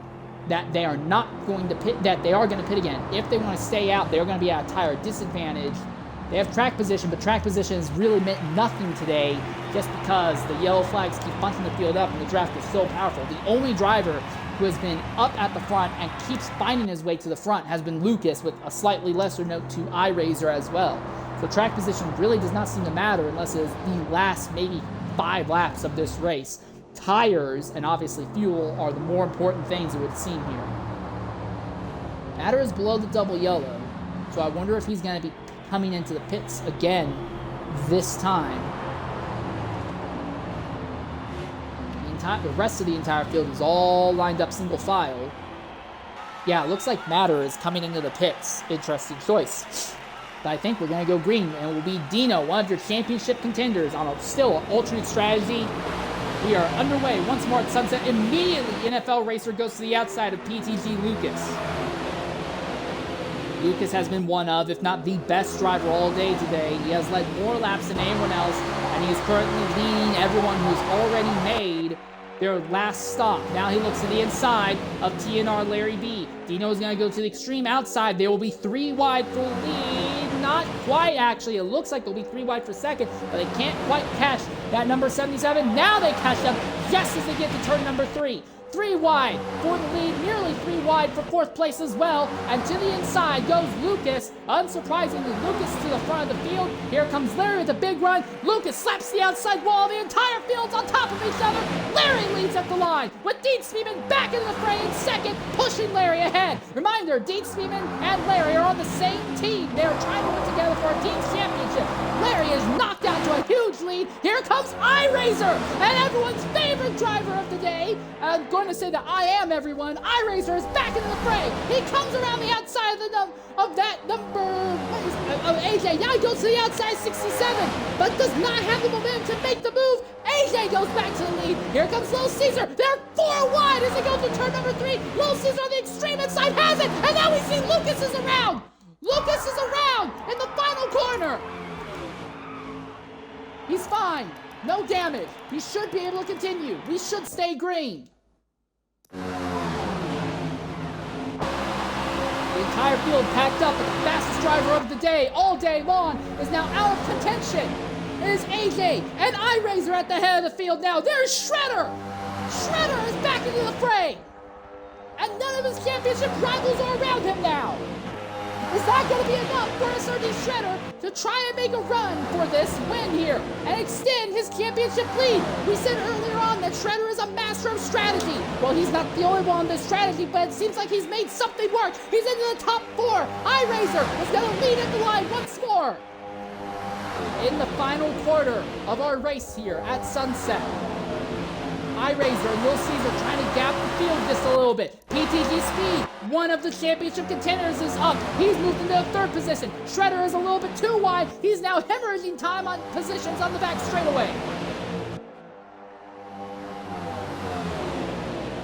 that they are not going to pit, that they are going to pit again. If they want to stay out, they're going to be at a tire disadvantage. They have track position, but track position has really meant nothing today just because the yellow flags keep bunching the field up and the draft is so powerful. The only driver who has been up at the front and keeps finding his way to the front has been Lucas, with a slightly lesser note to iRazor as well. So track position really does not seem to matter unless it is the last maybe 5 laps of this race. Tires and obviously fuel are the more important things it would seem here. Matter is below the double yellow, so I wonder if he's going to be coming into the pits again this time. The rest of the entire field is all lined up single file. Yeah, it looks like Matter is coming into the pits. Interesting choice. But I think we're going to go green, and it will be Dino, one of your championship contenders, on still an alternate strategy. We are underway once more at sunset. Immediately, NFL Racer goes to the outside of PTG Lucas. Lucas has been one of, if not the best driver all day today. He has led more laps than anyone else, and he is currently leading everyone who's already made their last stop. Now he looks to the inside of TNR Larry B. Dino is going to go to the extreme outside. There will be 3 wide for lead. Not quite, actually. It looks like they'll be 3 wide for second, but they can't quite catch that number 77. Now they catch up just as they get to turn number 3. 3 wide for the lead, nearly 3 wide for 4th place as well. And to the inside goes Lucas. Unsurprisingly, Lucas to the front of the field. Here comes Larry with a big run. Lucas slaps the outside wall. The entire field's on top of each other. Larry leads at the line with Dean Speedman back into the fray in second, pushing Larry ahead. Reminder, Dean Speedman and Larry are on the same team. They are trying to work together for a team's championship. Larry is knocked out to a huge lead. Here comes iRacer, and everyone's favorite driver of the day. I'm going to say that I am everyone. iRacer is back into the fray. He comes around the outside of that number of AJ. Now he goes to the outside 67, but does not have the momentum to make the move. AJ goes back to the lead. Here comes Little Caesar. They're 4 wide as they go through turn number 3. Little Caesar on the extreme inside has it, and now we see Lucas is around. Lucas is around in the final corner. He's fine. No damage. He should be able to continue. We should stay green. The entire field packed up, but the fastest driver of the day, all day long, is now out of contention. It is AJ and iRacer at the head of the field now. There's Shredder. Shredder is back into the fray. And none of his championship rivals are around him now. Is that going to be enough for SRD Shredder to try and make a run for this win here and extend his championship lead? We said earlier on that Shredder is a master of strategy. Well, he's not the only one on this strategy, but it seems like he's made something work. He's into the top 4. iRacer is going to lead in the line once more. In the final quarter of our race here at Sunset, iRacer and Little Caesar trying to gap the field just a little bit. PTG Speed, one of the championship contenders, is up. He's moved into the 3rd position. Shredder is a little bit too wide. He's now hemorrhaging time on positions on the back straightaway.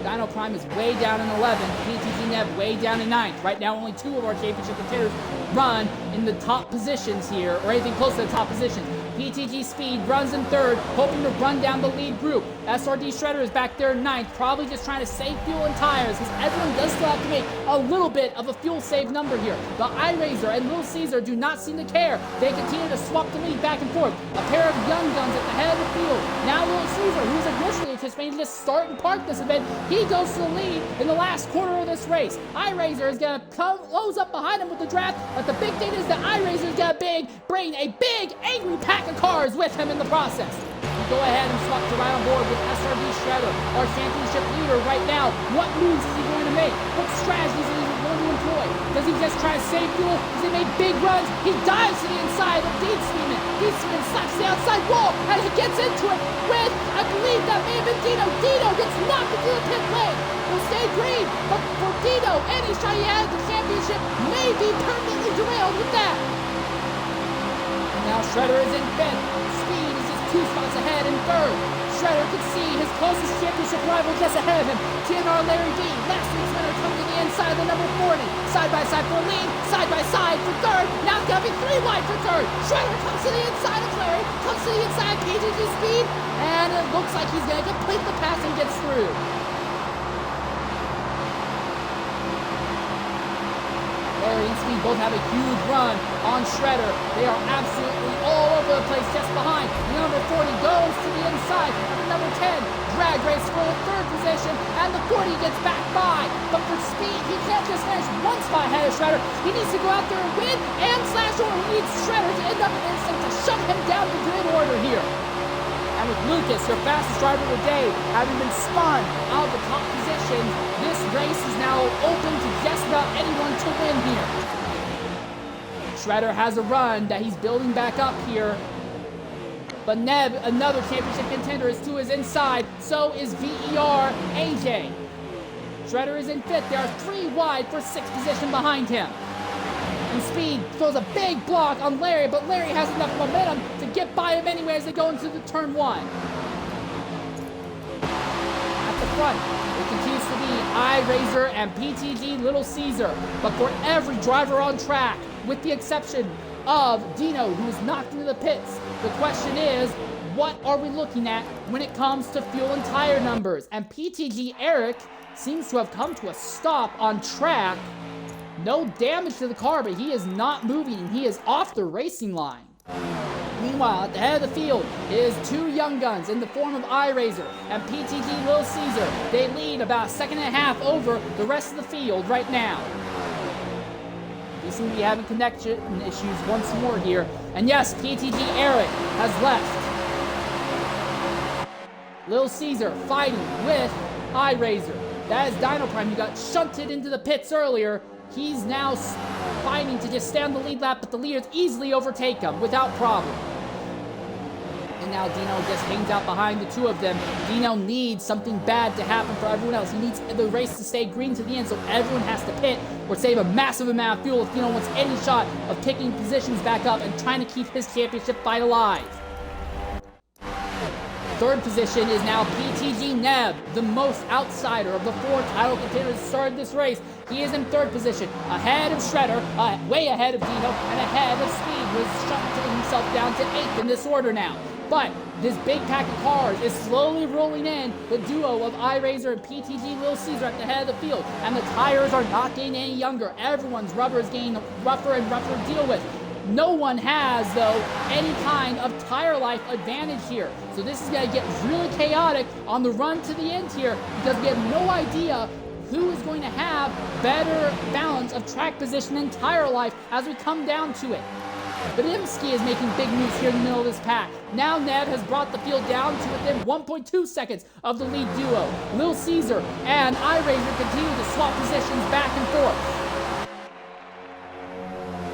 Dino Prime is way down in 11th. PTG Nev way down in 9th. Right now, only 2 of our championship contenders run in the top positions here, or anything close to the top positions. PTG Speed runs in 3rd, hoping to run down the lead group. SRD Shredder is back there in 9th, probably just trying to save fuel and tires, because everyone does still have to make a little bit of a fuel save number here. But iRacer and Little Caesar do not seem to care. They continue to swap the lead back and forth. A pair of young guns at the head of the field. Now Little Caesar, who's initially anticipating to just start and park this event, he goes to the lead in the last quarter of this race. iRacer is going to close up behind him with the draft, but the big thing is that iRacer is going to bring a big, angry pack of cars with him in the process. We go ahead and swap to right on board with SRD Shredder, our championship leader right now. What moves is he going to make? What strategies is he going to employ? Does he just try to save fuel? Does he make big runs? He dives to the inside of Dean Speedman. Dean Speedman slaps the outside wall, and he gets into it with, I believe that may have been Dino. Dino gets knocked into the pit lane. He'll stay green, but for Dino, and he's trying to add the championship, may be permanently derailed with that. And now Shredder is in 5th. Speed is just 2 spots ahead in 3rd. Shredder can see his closest championship rival just ahead of him. TNR Larry D, last week's winner, coming to the inside of the number 40. Side by side for lead, side by side for 3rd. Now it's going to be 3 wide for 3rd. Shredder comes to the inside of Larry, comes to the inside of PTG Speed, and it looks like he's going to complete the pass and gets through. Larry and Speed both have a huge run on Shredder. They are absolutely all over the place just behind. The number 40 goes to the inside of the number 10. Drag race for the 3rd position, and the 40 gets back by. But for Speed, he can't just finish 1 spot ahead of Shredder. He needs to go out there and win and slash over. He needs Shredder to end up in instinct to shut him down the grid order here. And with Lucas, your fastest driver of the day, having been spun out of the top position, this race is now open to just about anyone to win here. Shredder has a run that he's building back up here. But Neb, another championship contender, is to his inside. So is VER AJ. Shredder is in 5th. There are 3 wide for 6th position behind him. And Speed throws a big block on Larry, but Larry has enough momentum to get by him anyway as they go into the turn 1. At the front, it continues to be iRacer and PTG Little Caesar. But for every driver on track, with the exception of Dino, who is knocked into the pits, the question is, what are we looking at when it comes to fuel and tire numbers? And PTG Eric seems to have come to a stop on track. No damage to the car, but he is not moving. He is off the racing line. Meanwhile, at the head of the field is two young guns in the form of iRazor and PTG Little Caesar. They lead about a second and a half over the rest of the field right now. We seem to be having connection issues once more here. And yes, PTG Eric has left. Little Caesar fighting with iRazor. That is Dino Prime, who got shunted into the pits earlier. He's now fighting to just stay on the lead lap, but the leaders easily overtake him without problem. And now Dino just hangs out behind the two of them. Dino needs something bad to happen for everyone else. He needs the race to stay green to the end, so everyone has to pit or save a massive amount of fuel if Dino wants any shot of picking positions back up and trying to keep his championship fight alive. Third position is now PTG Neb, the most outsider of the four title contenders that started this race. He is in third position, ahead of Shredder, way ahead of Dino, and ahead of Speed, who has shunted himself down to 8th in this order now. But this big pack of cars is slowly rolling in the duo of iRazor and PTG Little Caesar at the head of the field, and the tires are not getting any younger. Everyone's rubber is getting rougher and rougher to deal with. No one has, though, any kind of tire life advantage here. So this is going to get really chaotic on the run to the end here, because we have no idea who is going to have better balance of track position and tire life as we come down to it. Badimski is making big moves here in the middle of this pack. Now Neb has brought the field down to within 1.2 seconds of the lead duo. Lil Caesar and iRazor continue to swap positions back and forth.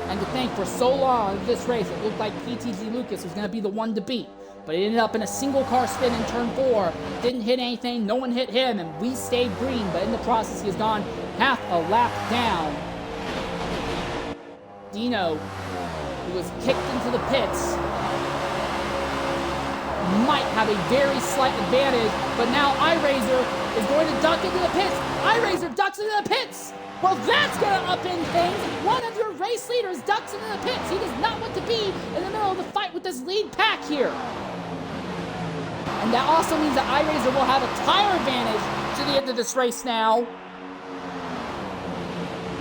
And to think for so long of this race, it looked like PTG Lucas was going to be the one to beat. But it ended up in a single car spin in turn 4. Didn't hit anything, no one hit him, and we stayed green. But in the process, he has gone half a lap down. Dino, who was kicked into the pits, might have a very slight advantage. But now iRazor is going to duck into the pits. iRazor ducks into the pits. Well, that's going to upend things. One of your race leaders ducks into the pits. He does not want to be in the middle of the fight with this lead pack here. And that also means that iRazor will have a tire advantage to the end of this race now.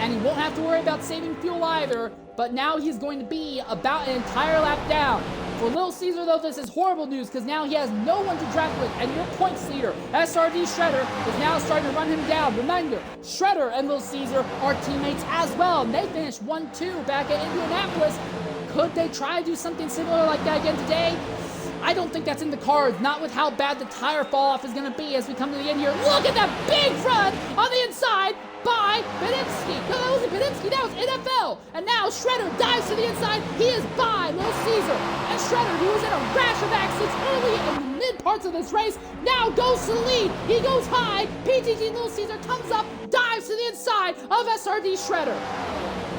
And he won't have to worry about saving fuel either. But now he's going to be about an entire lap down. For Little Caesar, though, this is horrible news because now he has no one to draft with, and your points leader, SRD Shredder, is now starting to run him down. Reminder, Shredder and Little Caesar are teammates as well, and they finished 1-2 back at Indianapolis. Could they try to do something similar like that again today? I don't think that's in the cards, not with how bad the tire fall-off is going to be as we come to the end here. Look at that big run on the inside by Badimski. No, that wasn't Badimski, that was NFL. And now Shredder dives to the inside. He is by Little Caesar. And Shredder, who was in a rash of accidents early in the mid parts of this race, now goes to the lead. He goes high. PTG Little Caesar comes up, dives to the inside of SRD Shredder.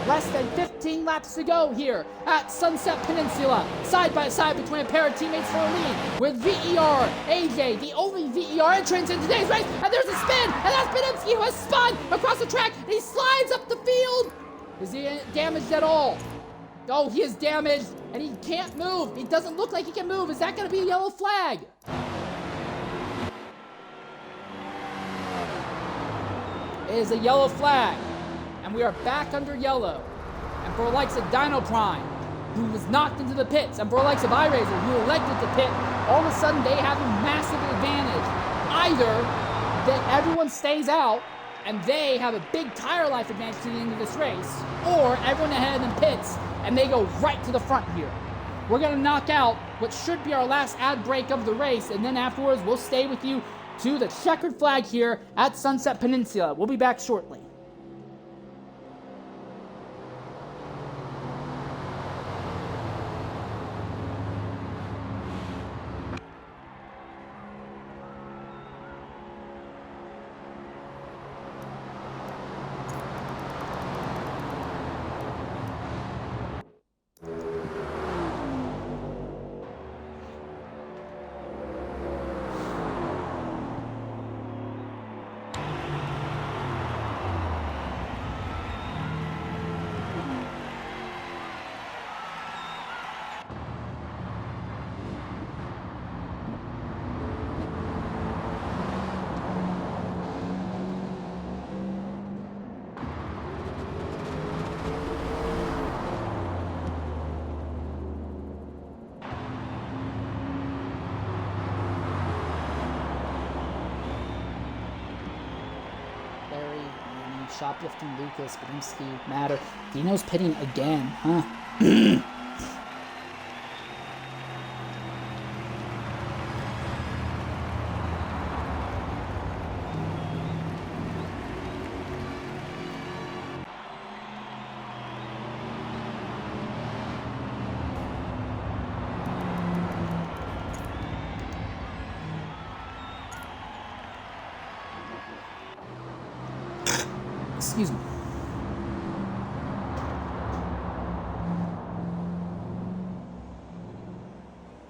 Less than 15 laps to go here at Sunset Peninsula. Side by side between a pair of teammates for a lead with VER, AJ, the only VER entrance in today's race. And there's a spin, and that's Badimski who has spun across the track. And he slides up the field. Is he damaged at all? Oh, he is damaged, and he can't move. It doesn't look like he can move. Is that going to be a yellow flag? It is a yellow flag. And we are back under yellow. And for the likes of Dino Prime, who was knocked into the pits, and for the likes of iRazor, who elected to pit, all of a sudden they have a massive advantage. Either that everyone stays out, and they have a big tire life advantage to the end of this race, or everyone ahead of them pits, and they go right to the front here. We're going to knock out what should be our last ad break of the race, and then afterwards we'll stay with you to the checkered flag here at Sunset Peninsula. We'll be back shortly. Shoplifting, Lucas, Peninsula, Matter. Dino's pitting again, huh? Excuse me.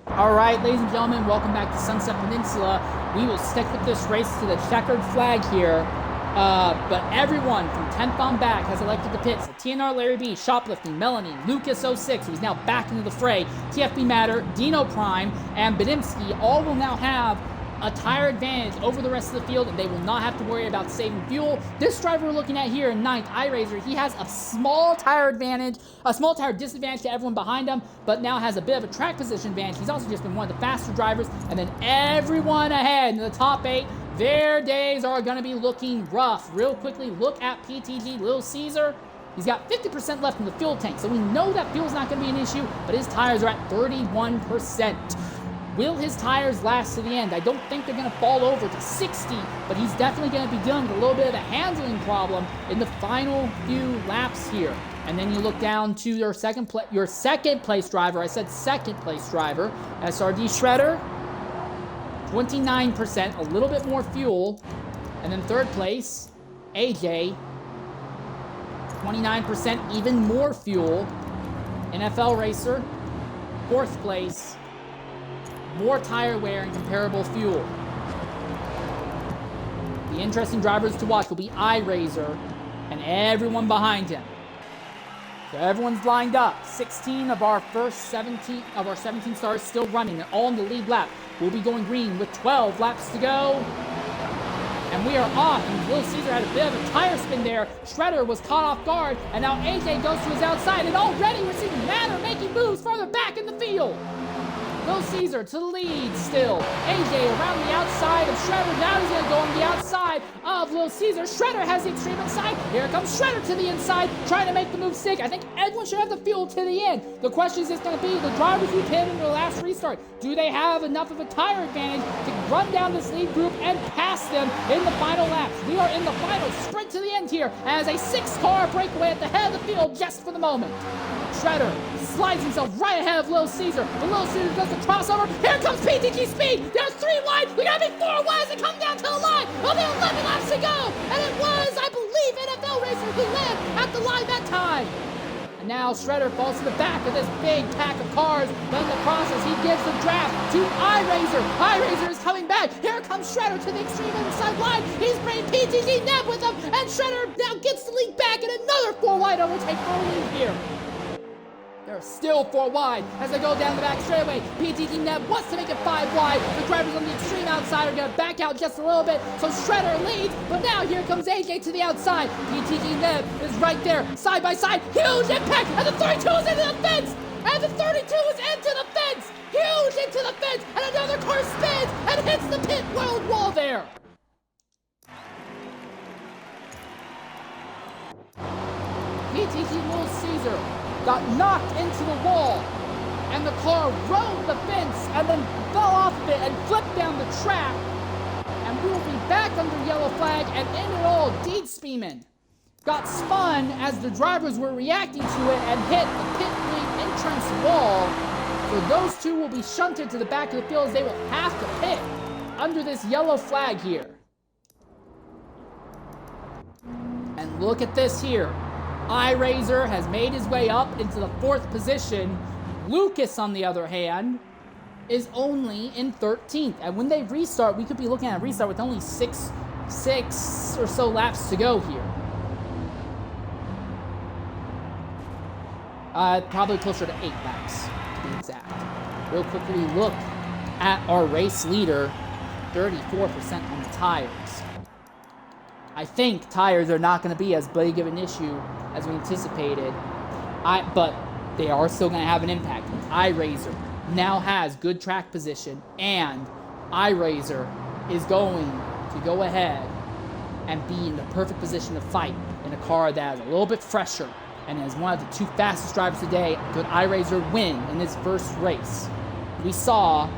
All right, ladies and gentlemen, welcome back to Sunset Peninsula. We will stick with this race to the checkered flag here. But everyone from 10th on back has elected the pits. TNR Larry B, Shoplifting, Melanie, Lucas06, who's now back into the fray, TFB Matter, Dino Prime, and Badimski all will now have a tire advantage over the rest of the field, and they will not have to worry about saving fuel. This driver we're looking at here in 9th, iRazer, he has a small tire advantage, a small tire disadvantage to everyone behind him, but now has a bit of a track position advantage. He's also just been one of the faster drivers, and then everyone ahead in the top 8, their days are going to be looking rough. Real quickly, look at PTG Little Caesar. He's got 50% left in the fuel tank, so we know that fuel's not going to be an issue, but his tires are at 31%. Will his tires last to the end? I don't think they're going to fall over to 60, but he's definitely going to be dealing with a little bit of a handling problem in the final few laps here. And then you look down to your second place driver. I said second place driver, SRD Shredder, 29%, a little bit more fuel. And then third place, AJ, 29%, even more fuel. NFL Racer, fourth place, more tire wear and comparable fuel. The interesting drivers to watch will be iRazer and everyone behind him. So everyone's lined up. 16 of our 17 stars still running. They're all in the lead lap. We'll be going green with 12 laps to go. And we are off. And Little Caesar had a bit of a tire spin there. Shredder was caught off guard. And now AJ goes to his outside. And already we're seeing Matter making moves further back in the field. Little Caesar to the lead still. AJ around the outside of Shredder. Now he's going to go on the outside of Little Caesar. Shredder has the extreme inside. Here comes Shredder to the inside, trying to make the move stick. I think everyone should have the fuel to the end. The question is just going to be the drivers who pitted in their last restart. Do they have enough of a tire advantage to run down this lead group and pass them in the final laps? We are in the final sprint to the end here as a 6-car breakaway at the head of the field just for the moment. Shredder slides himself right ahead of Little Caesar. But Little Caesar does the crossover. Here comes PTG Speed. There's 3 wide. We gotta be 4 wide as they come down to the line. Only 11 laps to go. And it was, I believe, NFL Racer who led at the line that time. And now Shredder falls to the back of this big pack of cars. But in the process, he gives the draft to iRazer. iRazer is coming back. Here comes Shredder to the extreme inside line. He's bringing PTG Neb with him. And Shredder now gets the lead back. And another 4 wide overtake for a lead here. They're still 4 wide as they go down the back straightaway. PTG Neb wants to make it 5 wide. The drivers on the extreme outside are going to back out just a little bit. So Shredder leads, but now here comes AJ to the outside. PTG Neb is right there, side by side. Huge impact, and the 32 is into the fence. And the 32 is into the fence. Huge into the fence, and another car spins and hits the pit road wall there. PTG Little Caesar got knocked into the wall, and the car rode the fence and then fell off of it and flipped down the track. And we will be back under yellow flag, and in it all, Deed Speeman got spun as the drivers were reacting to it and hit the pit lane entrance wall. So those two will be shunted to the back of the field as they will have to pit under this yellow flag here. And look at this here. iRazer has made his way up into the 4th position. Lucas, on the other hand, is only in 13th. And when they restart, we could be looking at a restart with only six or so laps to go here. Probably closer to 8 laps, to be exact. Real quickly, look at our race leader, 34% on the tires. I think tires are not going to be as big of an issue as we anticipated, but they are still going to have an impact. iRazer now has good track position, and iRazer is going to go ahead and be in the perfect position to fight in a car that is a little bit fresher and is one of the 2 fastest drivers today. Could iRacing win in his first race? We saw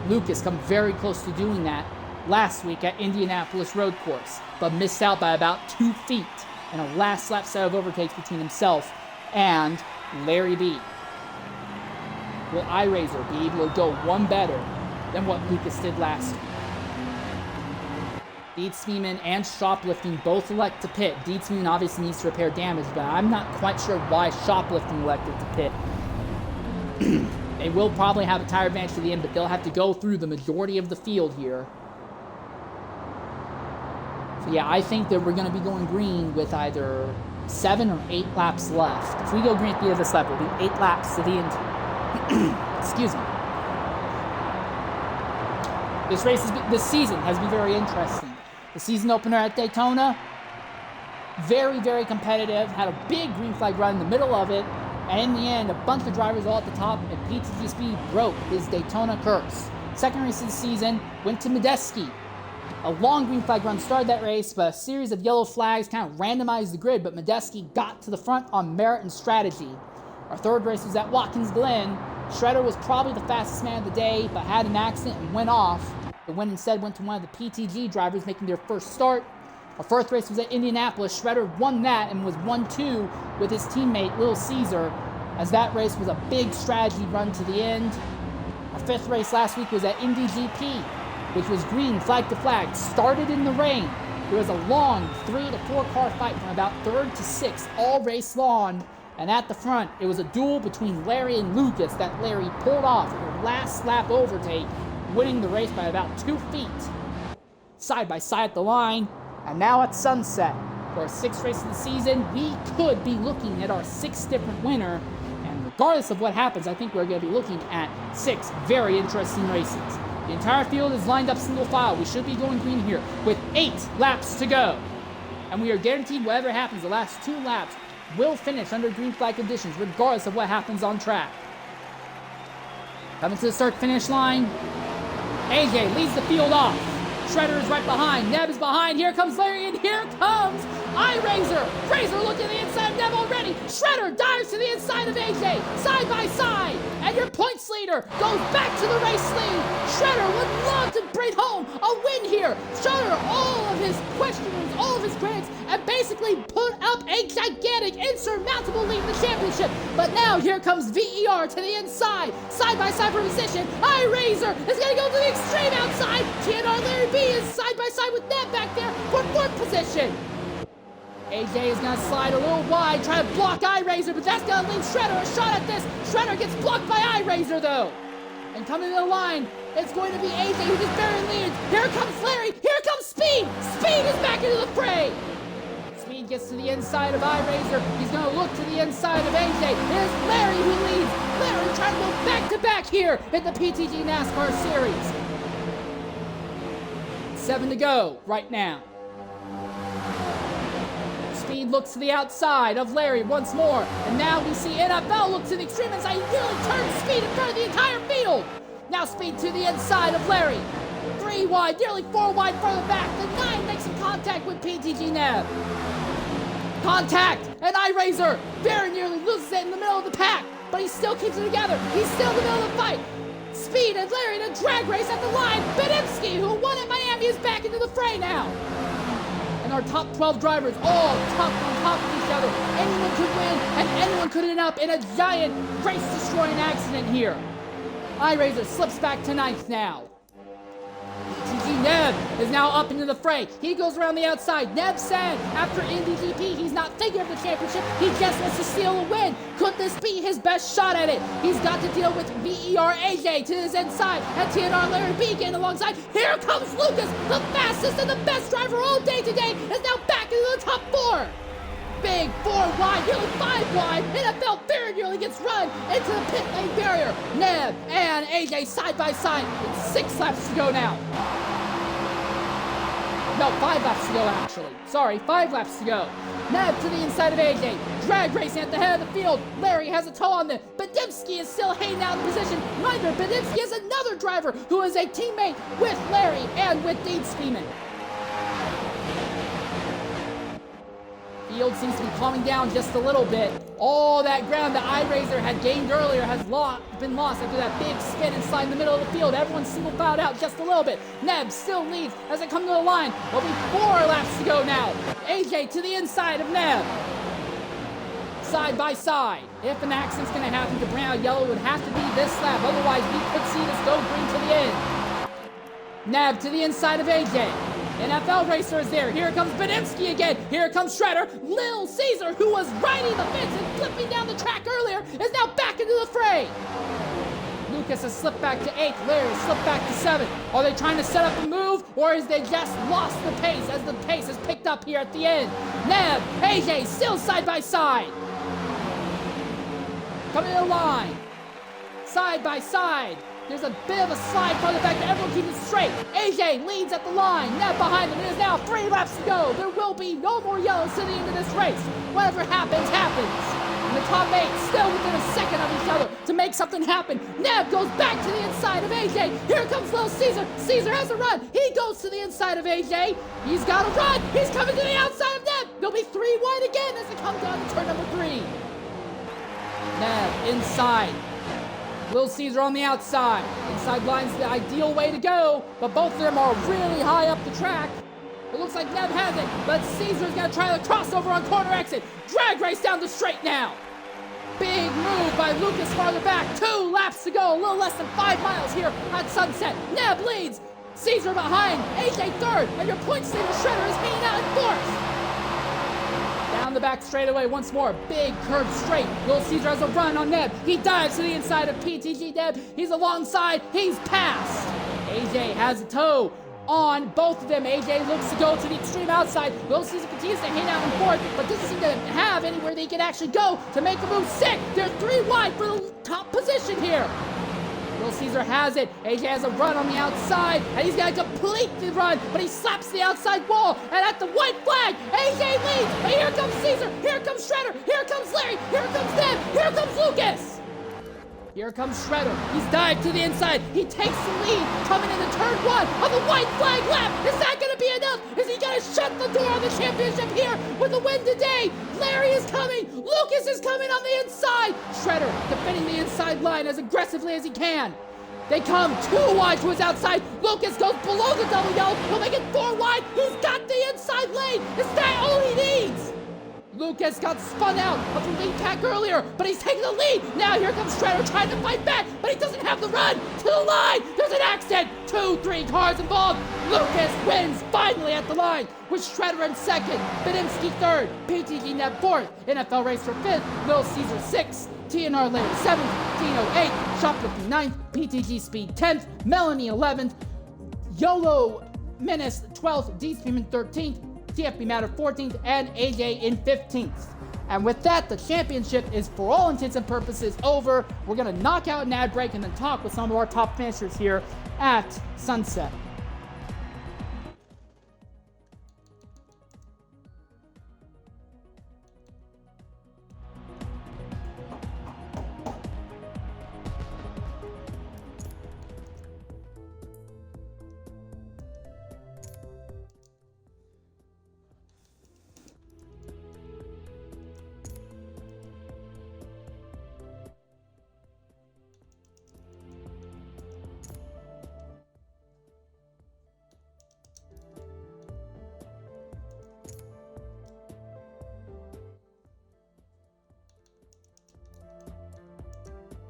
Lucas come very close to doing that last week at Indianapolis Road Course, but missed out by about 2 feet in a last lap set of overtakes between himself and Larry B. Will iRacing be able to go one better than what Lucas did last week? Dietzman and Shoplifting both elect to pit. Dietzman obviously needs to repair damage, but I'm not quite sure why Shoplifting elected to pit. They will probably have a tire advantage to the end, but they'll have to go through the majority of the field here. So yeah, I think that we're going to be going green with either 7 or 8 laps left. If we go green at the end of this lap, it'll be 8 laps to the end. Excuse me. This season has been very interesting. The season opener at Daytona, very, very competitive. Had a big green flag run in the middle of it. And in the end, a bunch of drivers all at the top, and PTG Speed broke his Daytona curse. Second race of the season went to Medeski. A long green flag run started that race, but a series of yellow flags kind of randomized the grid, but Medeski got to the front on merit and strategy. Our third race was at Watkins Glen. Shredder was probably the fastest man of the day, but had an accident and went off. The win instead went to one of the PTG drivers making their first start. Our fourth race was at Indianapolis. Shredder won that and was 1-2 with his teammate Little Caesar, as that race was a big strategy run to the end. Our fifth race last week was at Indy GP, which was green flag to flag. Started in the rain. There was a long 3 to 4 car fight from about 3rd to 6th all race long. And at the front, it was a duel between Larry and Lucas that Larry pulled off in the last lap overtake, winning the race by about 2 feet. Side by side at the line, and now at sunset. For our 6th race of the season, we could be looking at our 6th different winner. And regardless of what happens, I think we're going to be looking at 6 very interesting races. The entire field is lined up single file. We should be going green here with 8 laps to go. And we are guaranteed whatever happens, the last 2 laps will finish under green flag conditions, regardless of what happens on track. Coming to the start-finish line, AJ leads the field off. Shredder is right behind. Neb is behind. Here comes Larry, and here comes iRacing. Razor looking to the inside of Neb already. Shredder dives to the inside of AJ, side by side. And your points leader goes back to the race lead. Shredder would love to bring home a win here. Shredder, all of his questioners, all of his critics, and basically put up a gigantic, insurmountable lead in the championship. But now here comes VER to the inside, side by side for position. iRacing is going to go to the extreme outside. TNR Larry B is side by side with Neb back there for 4th position. AJ is going to slide a little wide, try to block iRacing, but that's going to leave Shredder a shot at this. Shredder gets blocked by iRacing, though. And coming to the line, it's going to be AJ who just barely leads. Here comes Larry. Here comes Speed. Speed is back into the fray. Speed gets to the inside of iRacing. He's going to look to the inside of AJ. Here's Larry who leads. Larry trying to go back-to-back here in the PTG NASCAR Series. 7 to go right now. Speed looks to the outside of Larry once more. And now we see NFL look to the extreme inside. He really turns Speed in front of the entire field. Now Speed to the inside of Larry. 3 wide, nearly 4 wide further back. The 9 makes some contact with PTG Neb. Contact! And iRacing very nearly loses it in the middle of the pack. But he still keeps it together. He's still in the middle of the fight. Speed and Larry in a drag race at the line. Benimsky, who won at Miami, is back into the fray now. And our top 12 drivers all top on top of each other. Anyone could win, and anyone could end up in a giant race-destroying accident here. iRacing slips back to 9th now. PTG Neb is now up into the fray. He goes around the outside. Neb said after Indy GP he's not thinking of the championship. He just wants to steal a win. Could this be his best shot at it? He's got to deal with VER AJ to his inside and TNR Larry B getting alongside. Here comes Lucas, the fastest and the best driver all day today, is now back into the top 4. Big 4 wide, nearly 5 wide. NFL very nearly gets run into the pit lane barrier. Neb and AJ side by side. It's 6 laps to go now. No, 5 laps to go actually. Sorry, 5 laps to go. Neb to the inside of AJ. Drag racing at the head of the field. Larry has a toe on them. Badimski is still hanging out in position. Reminder, Badimski is another driver who is a teammate with Larry and with Dean Speeman. field seems to be calming down just a little bit. All that ground that iRacers had gained earlier has been lost after that big spin inside the middle of the field. Everyone's single filed out just a little bit. Neb still leads as they come to the line. There'll be 4 laps to go now. AJ to the inside of Neb. Side by side. If an accident's going to happen to brown, yellow would have to be this lap. Otherwise, we could see this go green to the end. Neb to the inside of AJ. NFL Racer is there. Here comes Beninsula again. Here comes Shredder. Lil Caesar, who was riding the fence and flipping down the track earlier, is now back into the fray. Lucas has slipped back to 8th. Larry slipped back to 7th. Are they trying to set up a move, or is they just lost the pace as the pace is picked up here at the end? Neb, AJ, still side by side. Coming to the line. Side by side. There's a bit of a slide farther back, but everyone keeps it straight. AJ leads at the line. Neb behind him. It is now 3 laps to go. There will be no more yellows to the end of this race. Whatever happens, happens. And the top 8 still within a second of each other to make something happen. Neb goes back to the inside of AJ. Here comes Lil Caesar. Caesar has a run. He goes to the inside of AJ. He's got a run. He's coming to the outside of Neb. There'll be 3 wide again as they come down to turn number 3. Neb inside. Lil Caesar on the outside. Inside line's the ideal way to go, but both of them are really high up the track. It looks like Neb has it, but Caesar's gonna try the crossover on corner exit. Drag race down the straight now. Big move by Lucas farther back. 2 laps to go, a little less than 5 miles here at Sunset. Neb leads. Caesar behind. AJ 3rd, and your point leader Shredder is hanging out in 4th. Down the back straightaway once more. Big curve straight. Lil Caesar has a run on Neb. He dives to the inside of PTG Neb. He's alongside. He's passed. AJ has a toe on both of them. AJ looks to go to the extreme outside. Lil Caesar continues to hang out in 4th, but doesn't seem to have anywhere they can actually go to make a move. 6. They're 3 wide for the top position here. Lil Caesar has it. AJ has a run on the outside, and he's got to complete the run, but he slaps the outside wall, and at the white flag, AJ leads, but here comes Caesar, here comes Shredder, here comes Larry, here comes Neb, here comes Lucas. Here comes Shredder. He's dived to the inside. He takes the lead coming into turn 1 of the white flag lap. Is that going to be enough? Is he going to shut the door on the championship here with the win today? Larry is coming. Lucas is coming on the inside. Shredder defending the inside line as aggressively as he can. They come 2 wide to his outside. Lucas goes below the double yellow. He'll make it 4 wide. He's got the inside lane. Is that all he needs? Lucas got spun out of the lead pack earlier, but he's taking the lead. Now here comes Shredder trying to fight back, but he doesn't have the run to the line. There's an accident. 2-3 cars involved. Lucas wins finally at the line with Shredder in 2nd, Beninsula 3rd, PTG Neb 4th, NFL Racer 5th, Lil Caesar 6th, TNR Larry 7th, Dino 8th, Shoplifting 9th, PTG Speed 10th, Melanie 11th, YOLO Menace 12th, D-Speedman 13th, TFB Matter 14th, and AJ in 15th. And with that, the championship is, for all intents and purposes, over. We're going to knock out an ad break and then talk with some of our top finishers here at Sunset.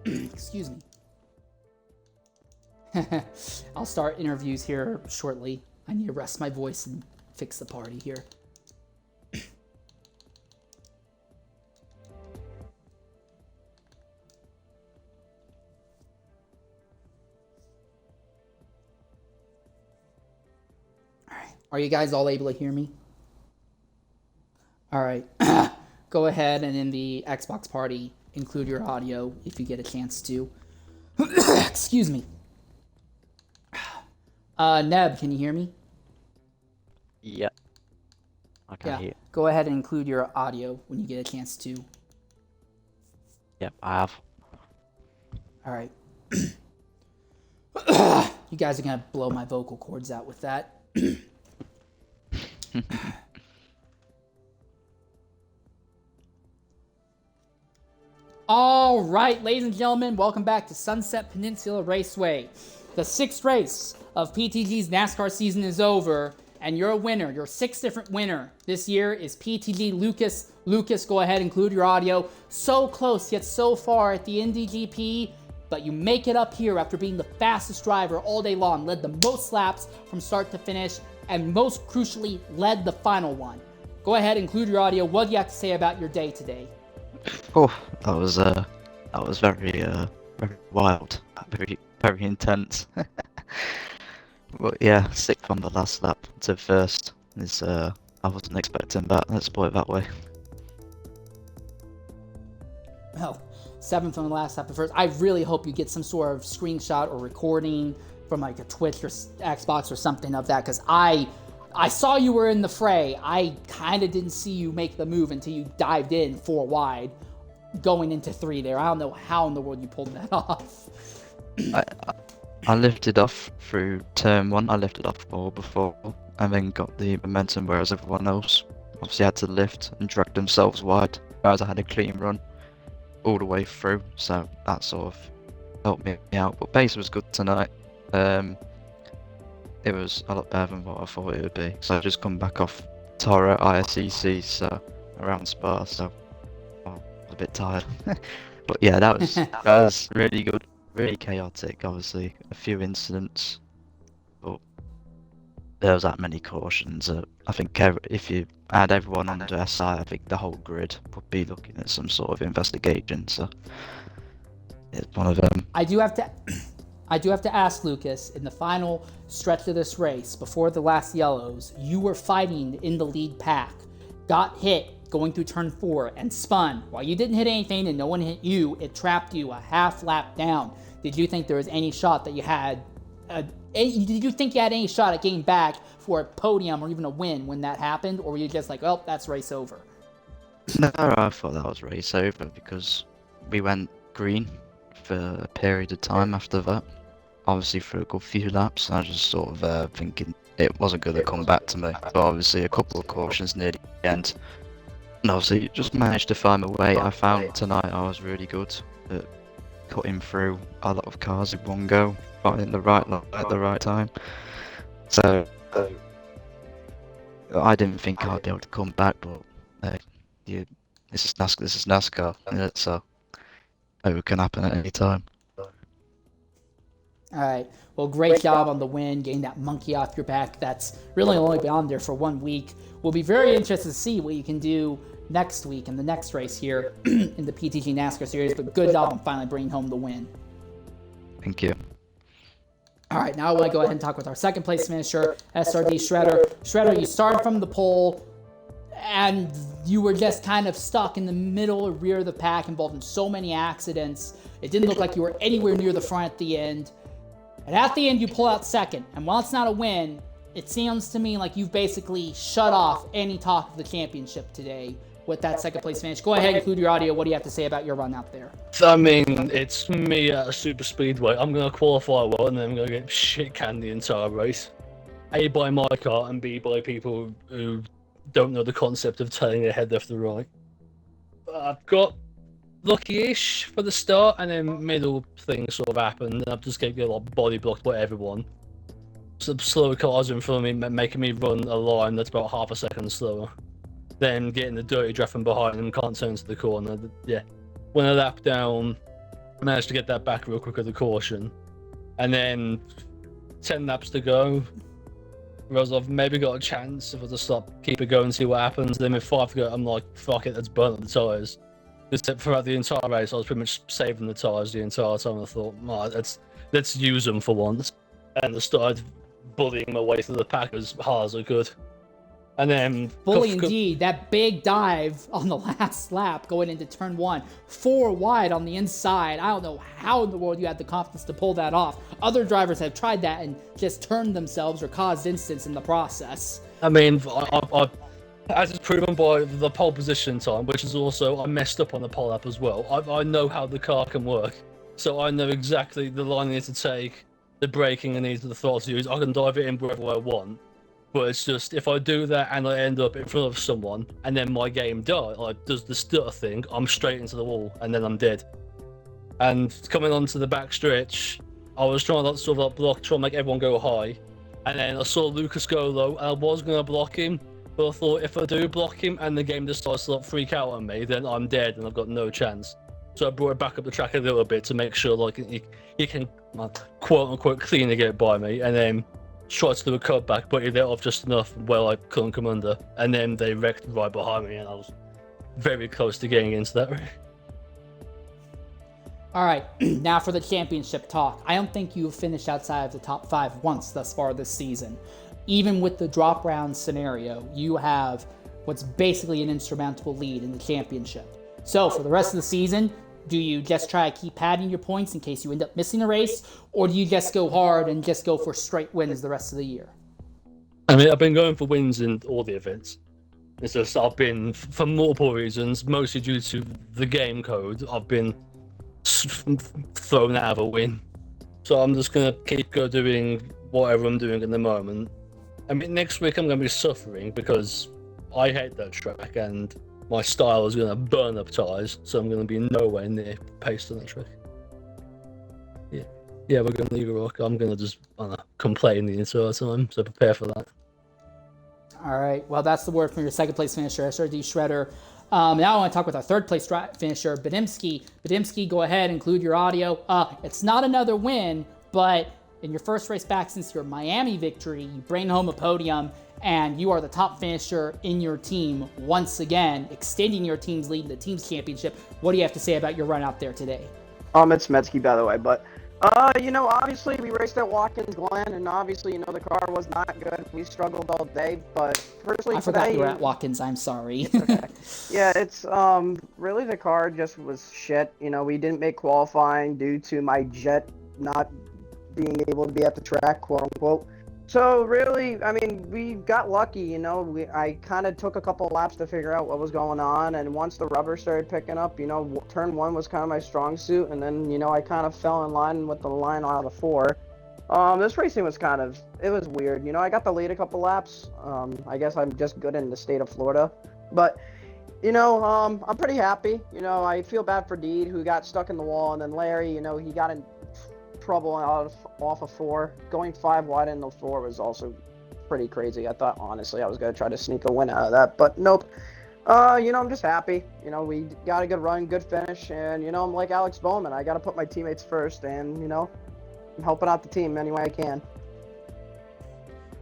Excuse me. I'll start interviews here shortly. I need to rest my voice and fix the party here. Alright. Are you guys all able to hear me? Alright. Go ahead and in the Xbox party, include your audio if you get a chance to. Excuse me. Neb, can you hear me? Yeah. I can hear. Go ahead and include your audio when you get a chance to. Yep, I have. All right. You guys are going to blow my vocal cords out with that. All right, ladies and gentlemen, welcome back to Sunset Peninsula Raceway. The 6th race of PTG's NASCAR season is over, and your winner, your 6th different winner this year is PTG Lucas. Lucas, go ahead, include your audio. So close, yet so far at the NDGP, but you make it up here after being the fastest driver all day long, led the most laps from start to finish, and most crucially, led the final one. Go ahead, include your audio. What do you have to say about your day today? Oh, that was very wild, very intense. But yeah, 6th on the last lap to 1st is I wasn't expecting that. Let's put it that way. Well, 7th on the last lap to 1st. I really hope you get some sort of screenshot or recording from like a Twitch or Xbox or something of that, because I saw you were in the fray. I kind of didn't see you make the move until you dived in 4 wide, going into 3 there. I don't know how in the world you pulled that off. I lifted off through turn 1. I lifted off 4 before, and then got the momentum, whereas everyone else obviously had to lift and drag themselves wide, whereas I had a clean run all the way through, so that sort of helped me out. But pace was good tonight. It was a lot better than what I thought it would be. So I just come back off Toro ISEC, so around Spa, so I was a bit tired. But yeah, that was really good, really chaotic. Obviously, a few incidents, but there was that many cautions. I think if you add everyone onto SI, I think the whole grid would be looking at some sort of investigation. So it's one of them. I do have to ask, Lucas, in the final stretch of this race, before the last yellows, you were fighting in the lead pack, got hit going through turn 4, and spun. While you didn't hit anything and no one hit you, it trapped you a half lap down. Did you think there was any shot that you had? Did you think you had any shot at getting back for a podium or even a win when that happened? Or were you just like, oh, that's race over? No, I thought that was race over because we went green for a period of time after that. Obviously for a good few laps, I was just sort of thinking it wasn't going to come back to me. But obviously a couple of cautions near the end, and obviously just managed to find my way. I found tonight I was really good at cutting through a lot of cars in one go, finding the right line at the right time. So I didn't think I'd be able to come back, but this is NASCAR, so it can happen at any time. All right. Well, great job on the win, getting that monkey off your back. That's really only been on there for 1 week. We'll be very interested to see what you can do next week in the next race here in the PTG NASCAR series. But good job on finally bringing home the win. Thank you. All right. Now I want to go ahead and talk with our second place finisher, SRD Shredder. Shredder, you started from the pole, and you were just kind of stuck in the middle or rear of the pack, involved in so many accidents. It didn't look like you were anywhere near the front at the end. And at the end, you pull out second. And while it's not a win, it seems to me like you've basically shut off any talk of the championship today with that second place finish. Go ahead, include your audio. What do you have to say about your run out there? I mean, it's me at a Superspeedway. I'm going to qualify well, and then I'm going to get shit canned the entire race. A, by my car, and B, by people who don't know the concept of turning their head left or right. I've got lucky-ish for the start, and then middle things sort of happened, and I've just getting like body blocked by everyone. Some slower cars in front of me making me run a line that's about half a second slower. Then getting the dirty draft from behind and can't turn to the corner. Yeah, when I lap down, I managed to get that back real quick with the caution, and then 10 laps to go. Whereas I've maybe got a chance if I just keep it going and see what happens. Then with 5 to go, I'm like, fuck it, let's burn up the tyres. Throughout the entire race, I was pretty much saving the tyres the entire time. I thought, let's use them for once. And I started bullying my way through the pack as hard as I could. And then... Bully indeed. That big dive on the last lap going into turn 1. 4 wide on the inside. I don't know how in the world you had the confidence to pull that off. Other drivers have tried that and just turned themselves or caused incidents in the process. I mean, as is proven by the pole position time, which is also, I messed up on the pole lap as well. I know how the car can work. So I know exactly the line I need to take, the braking I need, the throttle to use. I can dive it in wherever I want. But it's just if I do that and I end up in front of someone and then my game does the stutter thing, I'm straight into the wall and then I'm dead. And coming onto the back stretch, I was trying to sort of like block, try and make everyone go high. And then I saw Lucas go low, and I was going to block him. But I thought if I do block him and the game decides to like, freak out on me, then I'm dead and I've got no chance. So I brought it back up the track a little bit to make sure like he can quote unquote cleanly get by me, and then tried to do a cutback, but he let off just enough where I couldn't come under. And then they wrecked right behind me, and I was very close to getting into that. All right, now for the championship talk. I don't think you've finished outside of the top 5 once thus far this season. Even with the drop round scenario, you have what's basically an insurmountable lead in the championship. So for the rest of the season, do you just try to keep padding your points in case you end up missing a race, or do you just go hard and just go for straight wins the rest of the year? I mean, I've been going for wins in all the events. It's just I've been, for multiple reasons, mostly due to the game code, I've been thrown out of a win. So I'm just going to keep doing whatever I'm doing at the moment. I mean, next week I'm going to be suffering because I hate that track and my style is going to burn up tires, so I'm going to be nowhere near pace on that track. Yeah, we're going to leave a rock. I'm going to just complain the entire time, so prepare for that. All right, well, that's the word from your second place finisher, SRD Shredder. Now I want to talk with our third place finisher, Badimski. Badimski, go ahead, include your audio. It's not another win, but in your first race back since your Miami victory, you bring home a podium, and you are the top finisher in your team once again, extending your team's lead in the team's championship. What do you have to say about your run out there today? It's Metsky, by the way, but obviously we raced at Watkins Glen, and obviously, the car was not good. We struggled all day, but personally I forgot you were at Watkins. I'm sorry. Okay. Yeah, it's really the car just was shit. We didn't make qualifying due to my jet not being able to be at the track, quote unquote. So really, I mean, we got lucky, I kind of took a couple of laps to figure out what was going on, and once the rubber started picking up, turn 1 was kind of my strong suit, and then, I kind of fell in line with the line out of the 4. This racing was it was weird. I got the lead a couple laps. I guess I'm just good in the state of Florida, but, I'm pretty happy. I feel bad for Deed, who got stuck in the wall, and then Larry, he got in trouble off of 4. Going 5 wide in the 4 was also pretty crazy. I thought, honestly, I was going to try to sneak a win out of that, but nope. I'm just happy. We got a good run, good finish, and, I'm like Alex Bowman. I got to put my teammates first, and, I'm helping out the team any way I can.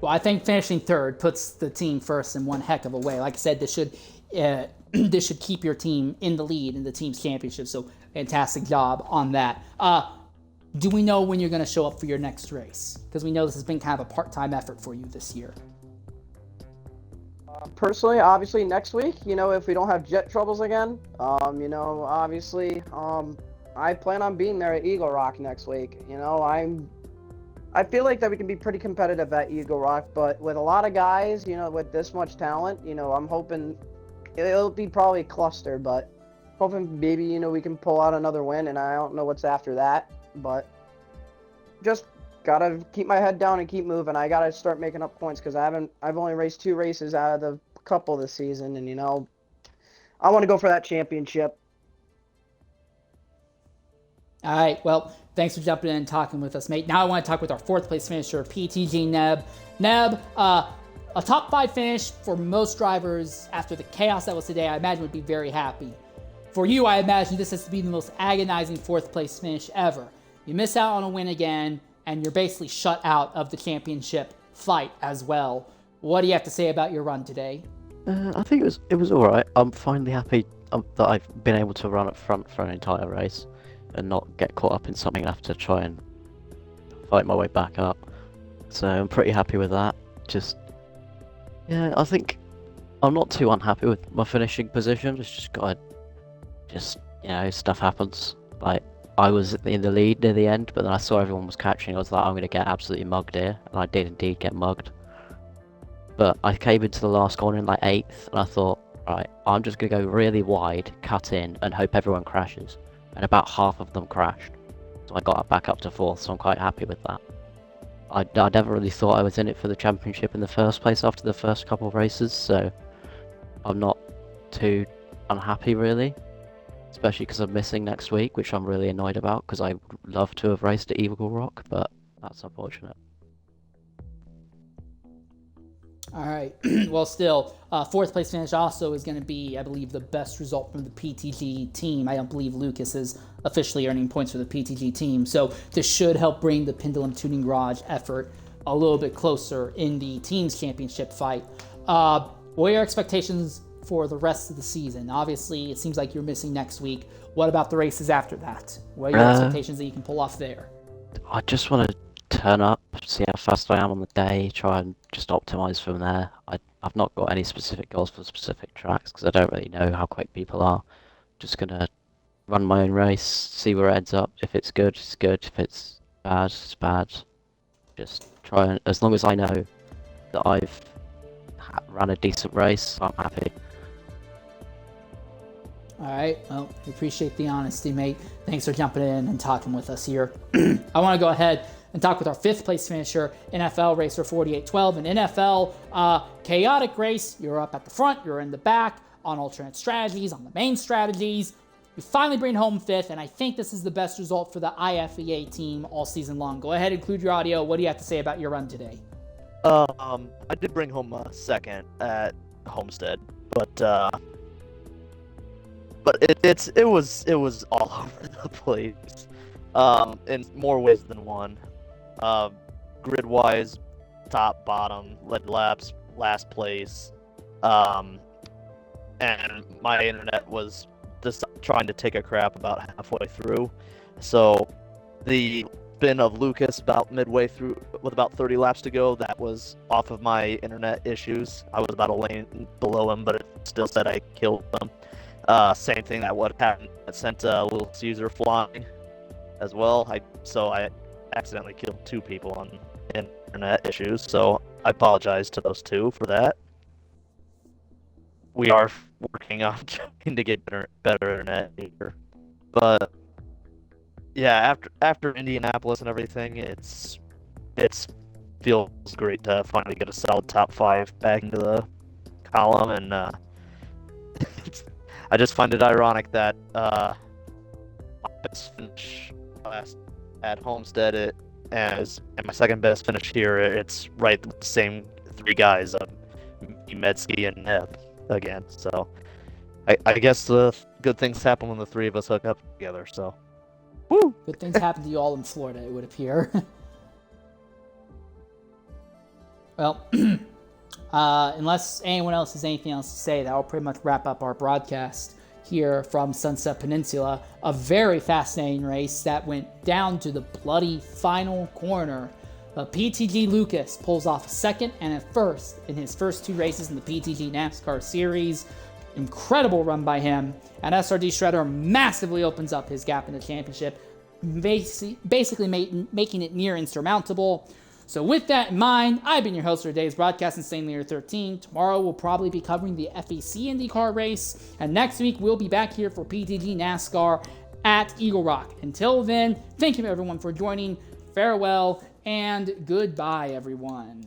Well, I think finishing third puts the team first in one heck of a way. Like I said, this should keep your team in the lead in the team's championship, so fantastic job on that. Do we know when you're going to show up for your next race? Because we know this has been kind of a part-time effort for you this year. Personally, obviously next week, if we don't have jet troubles again, obviously, I plan on being there at Eagle Rock next week. I feel like that we can be pretty competitive at Eagle Rock, but with a lot of guys, with this much talent, I'm hoping it'll be probably a cluster, but hoping maybe, we can pull out another win, and I don't know what's after that. But just gotta keep my head down and keep moving. I gotta start making up points because I've only raced 2 races out of the couple this season, and I want to go for that championship. All right, well, thanks for jumping in and talking with us, mate. Now I want to talk with our fourth place finisher, PTG Neb. Neb, a top 5 finish for most drivers after the chaos that was today, I imagine would be very happy. For you, I imagine this has to be the most agonizing 4th place finish ever. You miss out on a win again, and you're basically shut out of the championship fight as well. What do you have to say about your run today? I think it was all right. I'm finally happy that I've been able to run up front for an entire race and not get caught up in something and have to try and fight my way back up. So I'm pretty happy with that. I think I'm not too unhappy with my finishing position. It's just got stuff happens. Like, I was in the lead near the end, but then I saw everyone was catching. I was like, I'm going to get absolutely mugged here, and I did indeed get mugged. But I came into the last corner in like 8th, and I thought, right, I'm just going to go really wide, cut in, and hope everyone crashes. And about half of them crashed. So I got back up to 4th, so I'm quite happy with that. I never really thought I was in it for the championship in the first place after the first couple of races, so I'm not too unhappy really, especially because I'm missing next week, which I'm really annoyed about because I would love to have raced at Eagle Rock, but that's unfortunate. All right. Well, still, fourth place finish also is going to be, I believe, the best result from the PTG team. I don't believe Lucas is officially earning points for the PTG team. So this should help bring the Pendulum Tuning Garage effort a little bit closer in the team's championship fight. What are your expectations for the rest of the season? Obviously, it seems like you're missing next week. What about the races after that? What are your expectations that you can pull off there? I just want to turn up, see how fast I am on the day, try and just optimize from there. I've not got any specific goals for specific tracks because I don't really know how quick people are. Just gonna run my own race, see where it ends up. If it's good, it's good. If it's bad. Just try and, as long as I know that I've ran a decent race, I'm happy. All right. Well, we appreciate the honesty, mate. Thanks for jumping in and talking with us here. I want to go ahead and talk with our fifth place finisher, NFL Racer 4812. An NFL chaotic race. You're up at the front, you're in the back, on alternate strategies, on the main strategies. You finally bring home fifth, and I think this is the best result for the IFEA team all season long. Go ahead, include your audio. What do you have to say about your run today? I did bring home second at Homestead, but it was all over the place, in more ways than one. Grid wise, top, bottom, led laps, last place, and my internet was just trying to take a crap about halfway through. So the spin of Lucas about midway through with about 30 laps to go, that was off of my internet issues. I was about a lane below him, but it still said I killed him. Same thing that what happened, that sent Little Caesar flying as well. I accidentally killed two people on internet issues, so I apologize to those two for that. We are working on trying to get better internet here, but yeah, after Indianapolis and everything, it's feels great to finally get a solid top 5 back into the column, and I just find it ironic that my best finish last at Homestead and my second best finish here, it's right with the same 3 guys, Medsky and Neb again. So I guess the good things happen when the 3 of us hook up together. So woo! Good things happen to you all in Florida, it would appear. Well, unless anyone else has anything else to say, that will pretty much wrap up our broadcast here from Sunset Peninsula. A very fascinating race that went down to the bloody final corner. PTG Lucas pulls off a second and a first in his first 2 races in the PTG NASCAR series. Incredible run by him. And SRD Shredder massively opens up his gap in the championship, basically making it near insurmountable. So with that in mind, I've been your host for today's broadcast, Insane Leader 13. Tomorrow we'll probably be covering the FEC IndyCar race, and next week we'll be back here for PTG NASCAR at Eagle Rock. Until then, thank you everyone for joining. Farewell and goodbye, everyone.